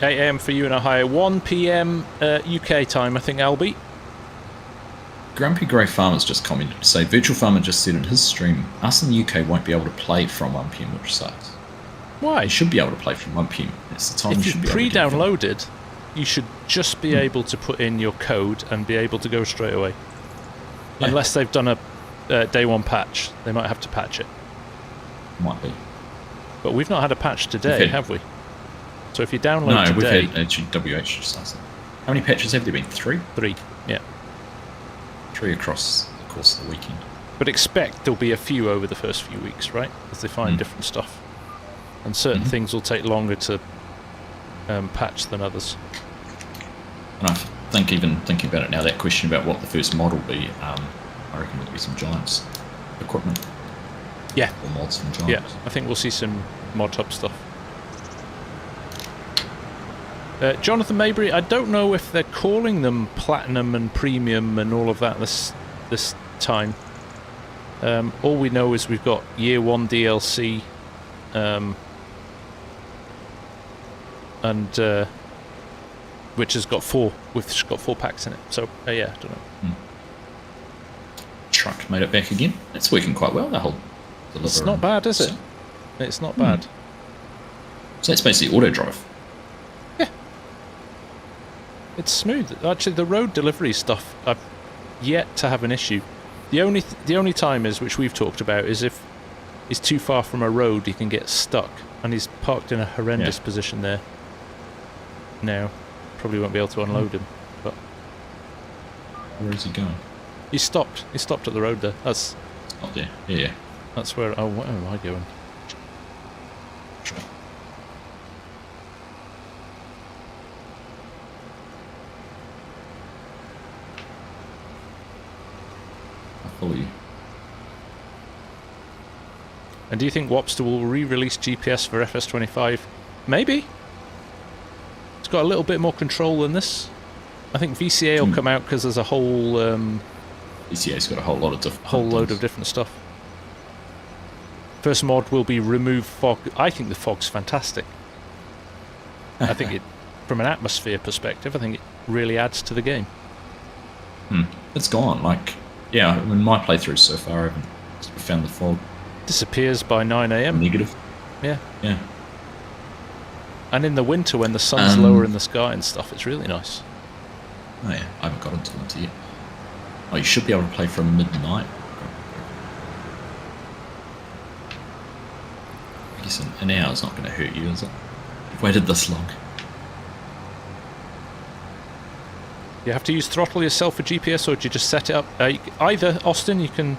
AM for you in Ohio. 1 PM UK time, I think, Albie. Grumpy Grey Farmer's just commented to say, Virtual Farmer just said in his stream, us in the UK won't be able to play from 1 PM, which sucks. Why? You should be able to play from 1 PM. It's the time If you you should be able to get from. pre-downloaded, you should just be able to put in your code and be able to go straight away. Yeah. Unless they've done a day 1 patch, they might have to patch it. Might be. But we've not had a patch today, Okay. have we? So if you download No, today, we've had actually WH just asked it. How many patches have there been? 3? 3, yeah. 3 across the course of the weekend. But expect there'll be a few over the first few weeks, right? As they find different stuff. And certain things will take longer to patch than others. And I think, even thinking about it now, that question about what the first mod will be, I reckon it'll be some Giants equipment. Yeah. Or mods from Giants. Yeah, I think we'll see some mod hub stuff. Jonathan Mabry, I don't know if they're calling them Platinum and Premium and all of that this time. All we know is we've got Year 1 DLC, and which has got 4 packs in it. So yeah, I don't know. Truck made it back again. It's working quite well. The whole deliver. It's not bad, is it? It's not bad. So that's basically auto drive. It's smooth. Actually, the road delivery stuff, I've yet to have an issue. The only time is, which we've talked about, is if he's too far from a road, he can get stuck, and he's parked in a horrendous position there. Now, probably won't be able to unload him, but Where is he going? he stopped. He stopped at the road there. That's Up there. Yeah. that's where. Oh, where am I going? Sure. I follow you. And do you think Wopster will re-release GPS for FS25? Maybe. It's got a little bit more control than this. I think VCA will come out because there's a whole VCA's got a whole lot of different load of different stuff. First mod will be remove fog. I think the fog's fantastic. I think it, from an atmosphere perspective, I think it really adds to the game. It's gone. Like, yeah, in my playthroughs so far, I haven't found the fog Disappears by 9 AM. negative. Yeah. Yeah. And in the winter when the sun's lower in the sky and stuff, it's really nice. Oh yeah, I haven't got into it yet. Oh, you should be able to play from midnight. I guess an hour's not going to hurt you, is it? You've waited this long. You have to use throttle yourself for GPS, or do you just set it up? Either, Austin, you can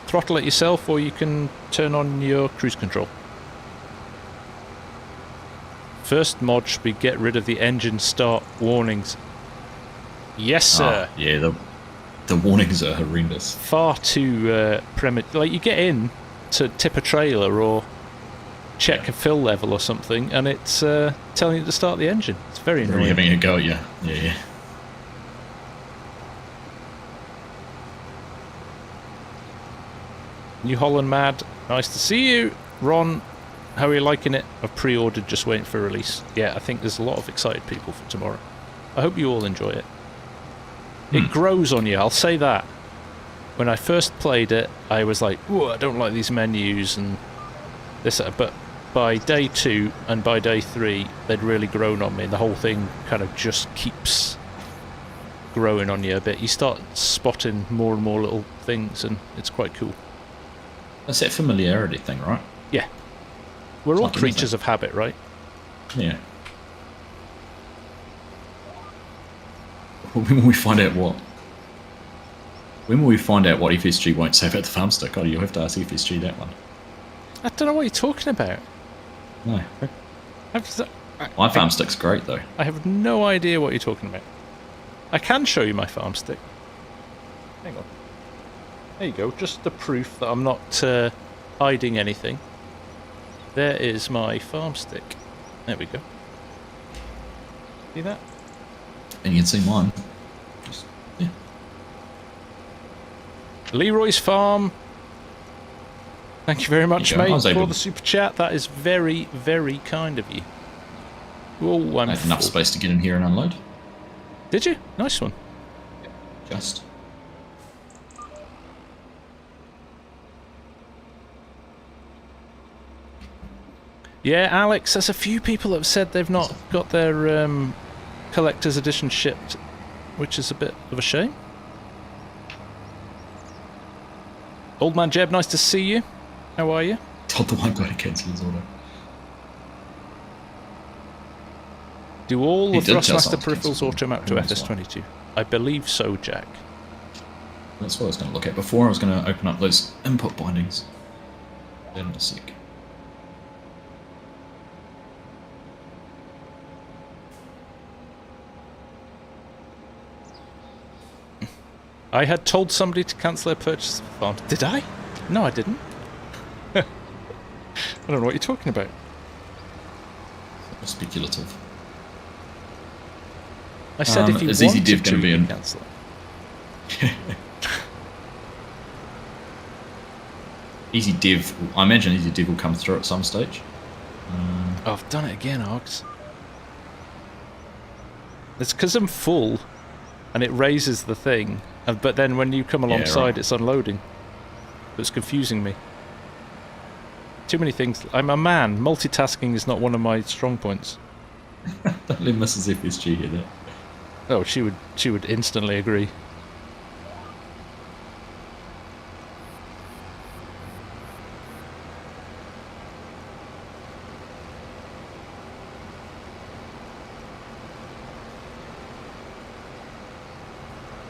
throttle it yourself, or you can turn on your cruise control. First mod should be get rid of the engine start warnings. Yes, sir. Oh, yeah, the warnings are horrendous. Far too primitive. Like, you get in to tip a trailer or check a fill level or something, and it's telling you to start the engine. It's very annoying. Really having a go at you. Yeah. New Holland Mad, nice to see you. Ron, how are you liking it? I've pre-ordered, just waiting for release. Yeah, I think there's a lot of excited people for tomorrow. I hope you all enjoy it. It grows on you, I'll say that. When I first played it, I was like, "Ooh, I don't like these menus and this," but by day 2 and by day 3, they'd really grown on me. The whole thing kind of just keeps growing on you a bit. You start spotting more and more little things, and it's quite cool. That's that familiarity thing, right? Yeah. We're all like creatures of habit, right? Yeah. When will we find out what? When will we find out what FSG won't say about the farm stick? Oh, you'll have to ask FSG that one. I don't know what you're talking about. No. My My farm stick's great, though. I have no idea what you're talking about. I can show you my farm stick. Hang on. There you go, just the proof that I'm not hiding anything. There is my farm stick. There we go. See that? And you can see mine. Just, yeah. Leroy's Farm. Thank you very much, mate, for able the super chat. That is very, very kind of you. Oh, I had enough space to get in here and unload. Did you? Nice one. Just. Yeah, Alex, there's a few people that have said they've not got their collector's edition shipped, which is a bit of a shame. Old Man Jeb, nice to see you. How are you? Told the one guy to cancel his order. Do all the Thrustmaster peripherals auto-map to FS25? I believe so, Jack. That's what I was going to look at before. I was going to open up those input bindings. In a sec. I had told somebody to cancel their purchase of the farm. Did I? No, I didn't. I don't know what you're talking about. Speculative. I said if you is wanted EasyDev to, going to be in? Cancel it. EasyDev, I imagine EasyDev will come through at some stage. Oh, I've done it again, Args. It's because I'm full, and it raises the thing, but then when you come alongside, it's unloading. It's confusing me. Too many things. I'm a man. Multitasking is not one of my strong points. Don't let Mrs. FSG hear that. Oh, she would instantly agree.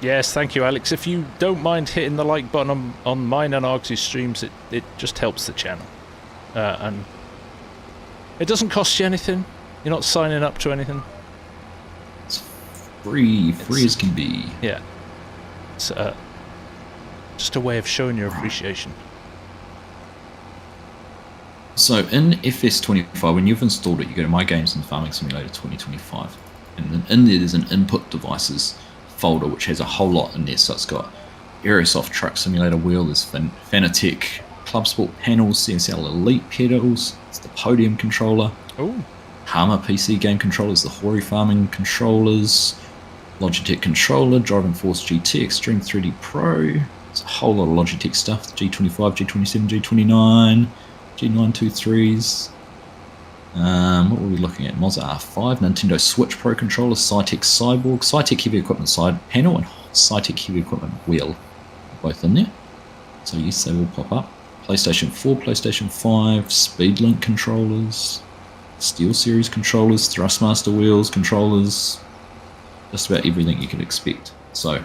Yes, thank you, Alex. If you don't mind hitting the like button on mine and Args' streams, it just helps the channel. And it doesn't cost you anything. You're not signing up to anything. It's free as can be. Yeah. It's just a way of showing your appreciation. So in FS25, when you've installed it, you go to My Games and Farming Simulator 2025. And then in there, there's an input devices folder which has a whole lot in there. So it's got Aerosoft Truck Simulator wheel, there's Fanatec Club Sport panels, CSL Elite pedals, it's the Podium controller, Hama PC game controllers, the Hori farming controllers, Logitech controller, Driving Force GT, Extreme 3D Pro. It's a whole lot of Logitech stuff. G25, G27, G29, G923s. What were we looking at? Moza R5, Nintendo Switch Pro controller, Cytec Cyborg, Cytec heavy equipment side panel, and SciTech Heavy Equipment wheel, both in there. So yes, they will pop up. PlayStation 4, PlayStation 5, Speedlink controllers, SteelSeries controllers, Thrustmaster wheels, controllers, just about everything you could expect. So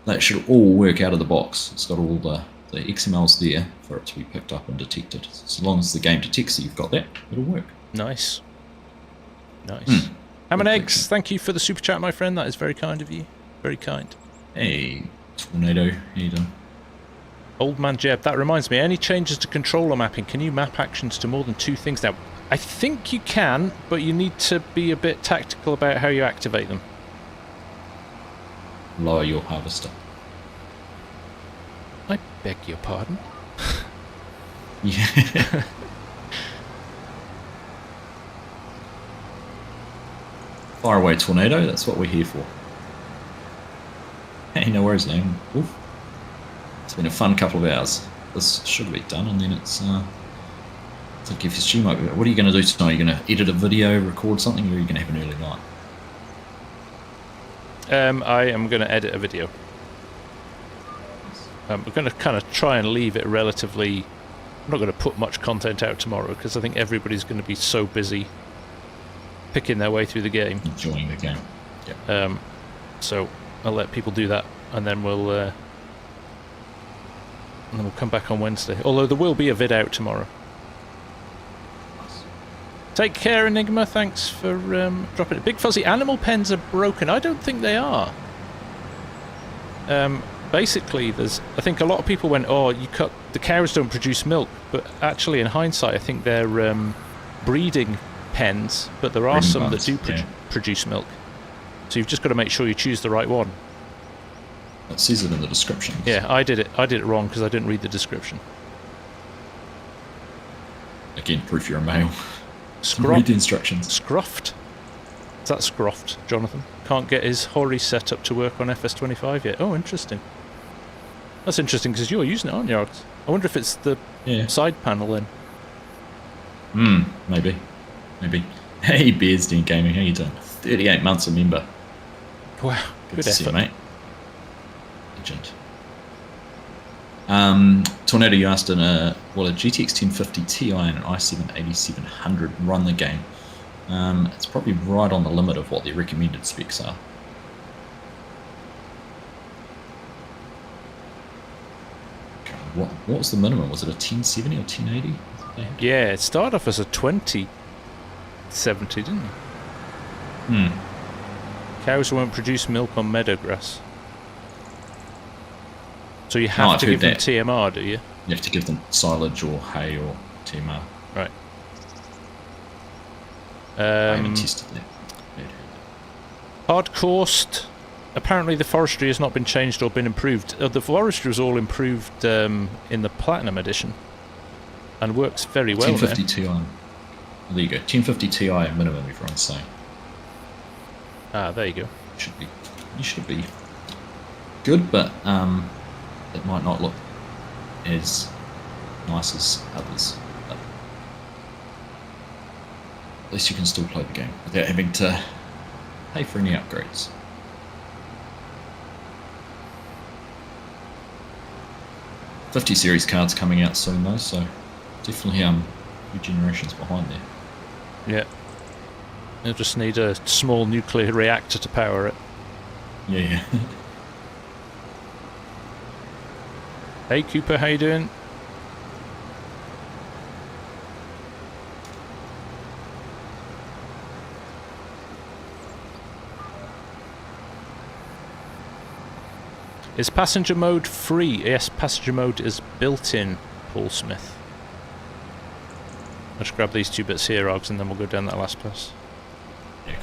that should all work out of the box. It's got all the XMLs there for it to be picked up and detected. As long as the game detects that you've got that, it'll work. Nice. Nice. Ham and Eggs, thank you for the super chat, my friend. That is very kind of you. Very kind. Hey, Tornado, how you doing? Old Man Jeb, that reminds me, any changes to controller mapping? Can you map actions to more than 2 things now? I think you can, but you need to be a bit tactical about how you activate them. Lower your harvester. I beg your pardon? Yeah. Fire away, Tornado, that's what we're here for. Hey, no worries, Liam. Oof. It's been a fun couple of hours. This should be done, and then it's like FSG might be. What are you going to do tonight? Are you going to edit a video, record something, or are you going to have an early night? I am going to edit a video. We're going to kind of try and leave it relatively... I'm not going to put much content out tomorrow, because I think everybody's going to be so busy picking their way through the game. Enjoying the game. Yeah. So I'll let people do that, and then we'll come back on Wednesday. Although there will be a vid out tomorrow. Nice. Take care, Enigma. Thanks for dropping it. Big Fuzzy, animal pens are broken. I don't think they are. Basically, I think a lot of people went, oh, the cows don't produce milk, but actually, in hindsight, I think they're breeding pens, but there are some that do produce milk. So you've just got to make sure you choose the right one. It says it in the description. Yeah, I did it wrong because I didn't read the description. Again, proof you're a male. Read the instructions. Scruffed. Is that Scruffed, Jonathan? Can't get his Hori setup to work on FS25 yet. Oh, interesting. That's interesting because you're using it, aren't you, Argus? I wonder if it's the side panel then. Maybe. Hey, Beardsden Gaming, how you doing? 38 months a member. Wow, good good to effort. see you, mate. Tornado, you asked a GTX 1050 Ti and an i7 8700 run the game. It's probably right on the limit of what the recommended specs are. What was the minimum? Was it a 1070 or 1080? Yeah, it started off as a 2070, didn't it? Cows won't produce milk on meadow grass. So you have to give them TMR, do you? You have to give them silage or hay or TMR. Right. I haven't tested that. Hard-coursed. Apparently the forestry has not been changed or been improved. The forestry was all improved in the Platinum Edition. And works very well 1050 Ti. Well, there you go. 1050 Ti minimum, everyone's saying. Ah, there you go. You should be good, but it might not look as nice as others. But at least you can still play the game without having to pay for any upgrades. '50 series cards coming out soon though, so definitely a few generations behind there. Yeah. You'll just need a small nuclear reactor to power it. Yeah. Hey Cooper, how you doing? Is passenger mode free? Yes, passenger mode is built in, Paul Smith. I'll just grab these 2 bits here, Oggs, and then we'll go down that last pass. Yeah,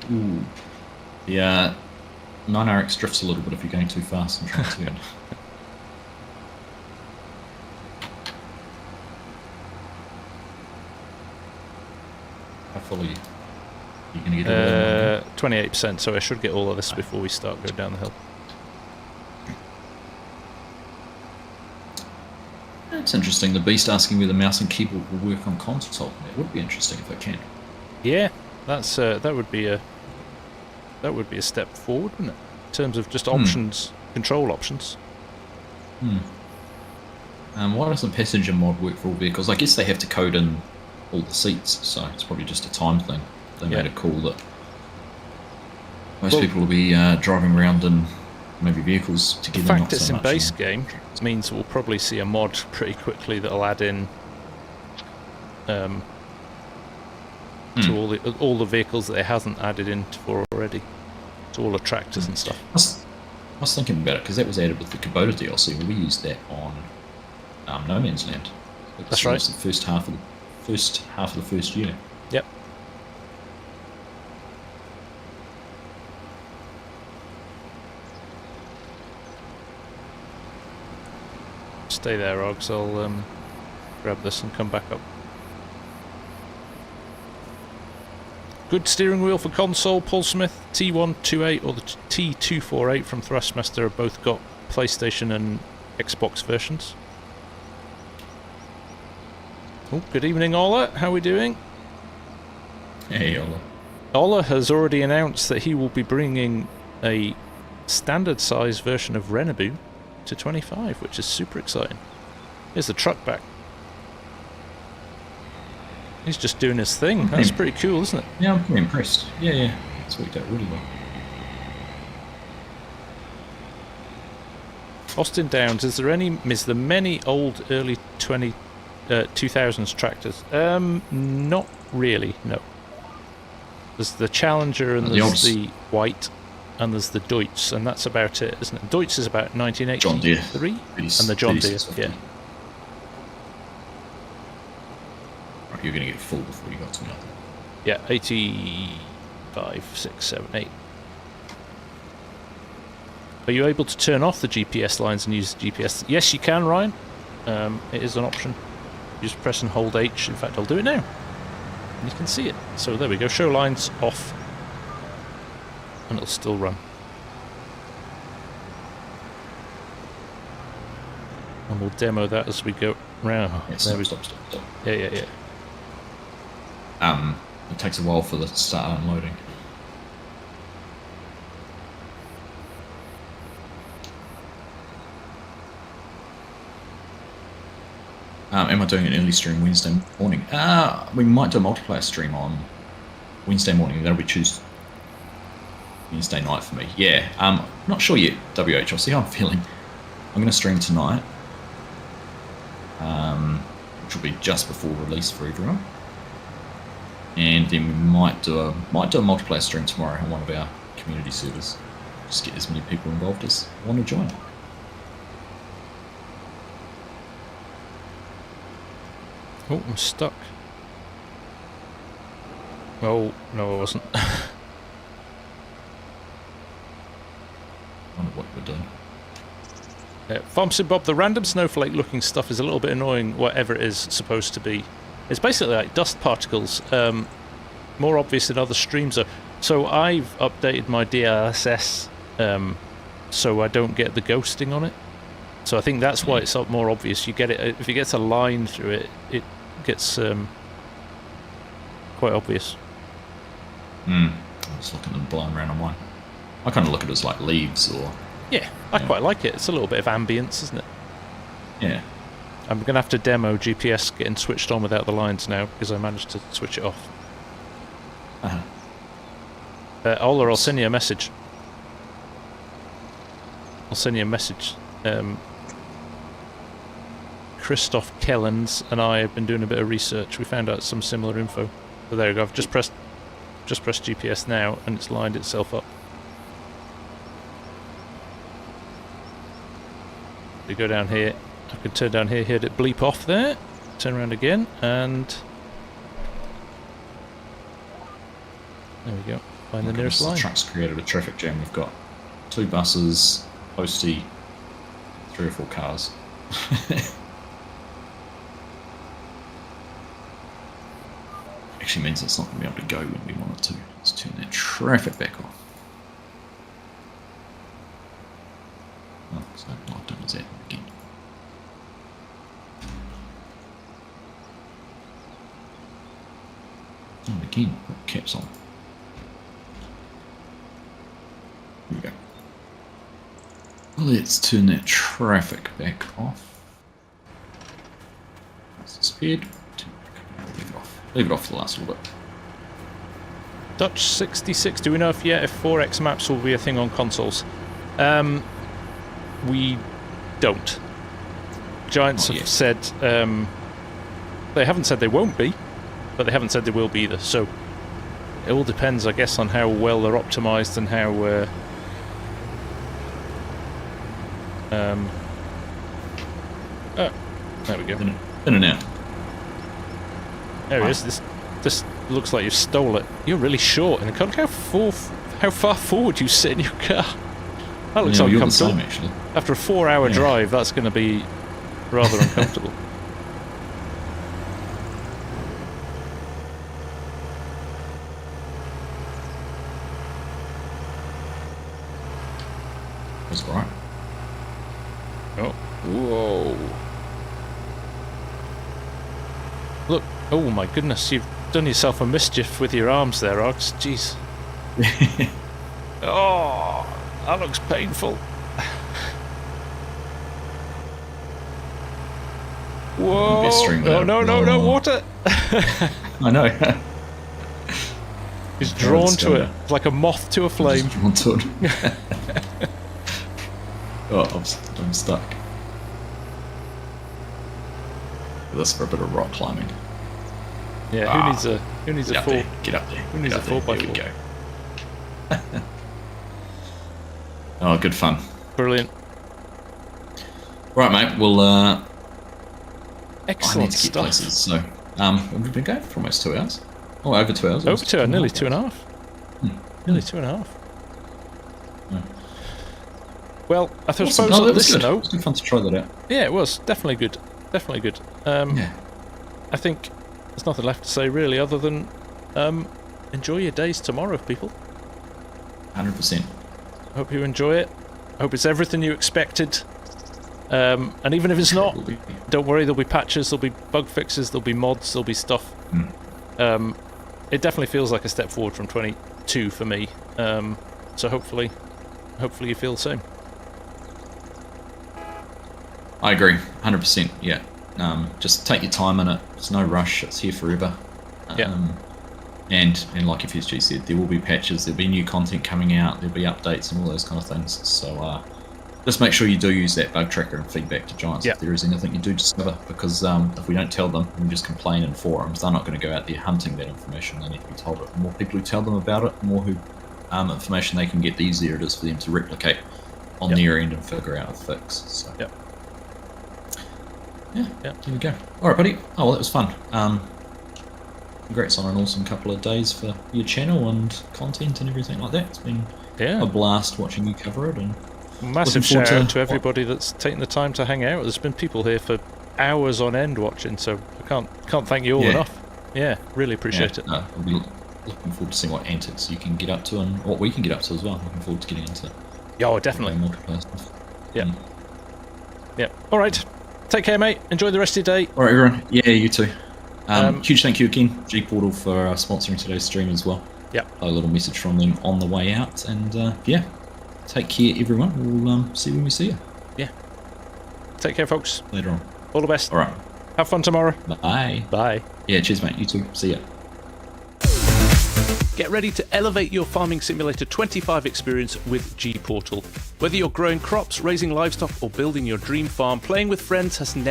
cool. Ooh. Yeah, 9RX drifts a little bit if you're going too fast and trying to turn. I follow you. You're going to get all 28%, so I should get all of this before we start going down the hill. That's interesting. The Beast asking whether mouse and keyboard will work on console. It would be interesting if it can. Yeah, that's that would be a step forward, wouldn't it? In terms of just options, control options. Why doesn't passenger mod work for all vehicles? I guess they have to code in all the seats, so it's probably just a time thing. They made it cool that most people will be driving around in maybe vehicles together. The fact it's in base game means we'll probably see a mod pretty quickly that'll add in to all the vehicles that it hasn't added in for already, to all the tractors and stuff. I was thinking about it because that was added with the Kubota DLC. We used that on No Man's Land. That's right. It was the first half of the first year. Yep. Stay there, Oggs. I'll grab this and come back up. Good steering wheel for console. Paul Smith, T128 or the T248 from Thrustmaster have both got PlayStation and Xbox versions. Oh, good evening, Ola. How are we doing? Hey, Ola. Ola has already announced that he will be bringing a standard size version of Renabu to 25, which is super exciting. Here's the truck back. He's just doing his thing. That's pretty cool, isn't it? Yeah, I'm pretty impressed. Yeah. It's worked out really well. Austin Downs, is there many old early 2000s tractors? Not really, no. There's the Challenger and there's the White and there's the Deutz, and that's about it, isn't it? Deutz is about 1983 and the John Deere, yeah. Right, you're going to get full before you got to me. Yeah, 85, 6, 7, 8. Are you able to turn off the GPS lines and use the GPS? Yes, you can, Ryan. It is an option. You just press and hold H. In fact, I'll do it now. And you can see it. So there we go. Show lines off. And it'll still run. And we'll demo that as we go round. Yeah, stop. Yeah. It takes a while for the start unloading. Am I doing an early stream Wednesday morning? We might do a multiplayer stream on Wednesday morning. That'll be Wednesday night for me. Yeah, not sure yet, WH. I'll see how I'm feeling. I'm going to stream tonight, which will be just before release for everyone. And then we might do a multiplayer stream tomorrow on one of our community servers. Just get as many people involved as want to join. Oh, I'm stuck. Oh, no I wasn't. I wonder what we're doing. Farmsim Bob, the random snowflake looking stuff is a little bit annoying, whatever it is supposed to be. It's basically like dust particles, more obvious than other streams are. So I've updated my DLSS so I don't get the ghosting on it. So I think that's why it's more obvious. You get it if it gets a line through it, it gets quite obvious. I'm just looking at them blowing around on mine. I kind of look at it as like leaves or... Yeah, I quite like it. It's a little bit of ambience, isn't it? Yeah. I'm going to have to demo GPS getting switched on without the lines now because I managed to switch it off. Ola, I'll send you a message. Christoph Kellens and I have been doing a bit of research. We found out some similar info. So there you go. I've just pressed GPS now and it's lined itself up. We go down here. I can turn down here, heard it bleep off there. Turn around again and there we go. Find the nearest line. The truck's created a traffic jam. We've got 2 buses, postie, 3 or 4 cars. Actually means it's not going to be able to go when we want it to. Let's turn that traffic back off. Oh, so lockdown is happening again. And again, put caps on. Here we go. Let's turn that traffic back off. Speed. Leave it off for the last little bit. Dutch 66. Do we know if 4X maps will be a thing on consoles? We don't. Giants have said they haven't said they won't be, but they haven't said they will be either. So it all depends, I guess, on how well they're optimized and how. Oh, there we go. In and out. There it is. This looks like you stole it. You're really short, and I can't how far forward you sit in your car. That looks uncomfortable. You're the same, actually. After a 4-hour drive, that's going to be rather uncomfortable. That's right. Oh, whoa! Look! Oh my goodness! You've done yourself a mischief with your arms there, Args. Jeez. Oh, that looks painful. Whoa! Oh, no, water! I know. He's drawn to it. It's like a moth to a flame. Drawn to it. Oh, I'm stuck. This for a bit of rock climbing. Yeah, who needs a Get up there. Who needs a 4x4? Here we go. Oh, good fun. Brilliant. Right, mate. Well, excellent I need to get stuff. places, so we've been going for almost 2 hours. Oh, over 2 hours. Over 2 hours, nearly 2.5. Nearly 2.5. Yeah. Well, I suppose on this note, it was good fun to try that out. Yeah, it was definitely good. Definitely good. Yeah. I think there's nothing left to say really, other than enjoy your days tomorrow, people. 100%. Hope you enjoy it. Hope it's everything you expected. And even if it's not, don't worry. There'll be patches. There'll be bug fixes. There'll be mods. There'll be stuff. It definitely feels like a step forward from 22 for me. So hopefully you feel the same. I agree, 100%. Yeah, just take your time in it. There's no rush. It's here forever. And like FSG said, there will be patches. There'll be new content coming out. There'll be updates and all those kind of things. So just make sure you do use that bug tracker and feedback to Giants if there is anything you do discover. Because if we don't tell them, and we just complain in forums, they're not going to go out there hunting that information. They need to be told it. The more people who tell them about it, the more information they can get, the easier it is for them to replicate on their end and figure out a fix. So. Yeah, there we go. Alright, buddy. Oh, well, that was fun. Congrats on an awesome couple of days for your channel and content and everything like that. It's been a blast watching you cover it. And massive shout out to everybody that's taken the time to hang out. There's been people here for hours on end watching, so I can't thank you all enough. Yeah, really appreciate it. I'll be looking forward to seeing what antics you can get up to and what we can get up to as well. Looking forward to getting into definitely. Multiplayer stuff. Yeah. Alright. Take care, mate. Enjoy the rest of your day. Alright, everyone. Yeah, you too. Huge thank you again, GPORTAL, for sponsoring today's stream as well. A little message from them on the way out. And take care, everyone. We'll see you when we see you. Take care, folks. Later on. All the best. Alright. Have fun tomorrow. Bye. Bye. Yeah, cheers, mate. You too. See ya. Get ready to elevate your Farming Simulator 25 experience with GPORTAL. Whether you're growing crops, raising livestock, or building your dream farm, playing with friends has never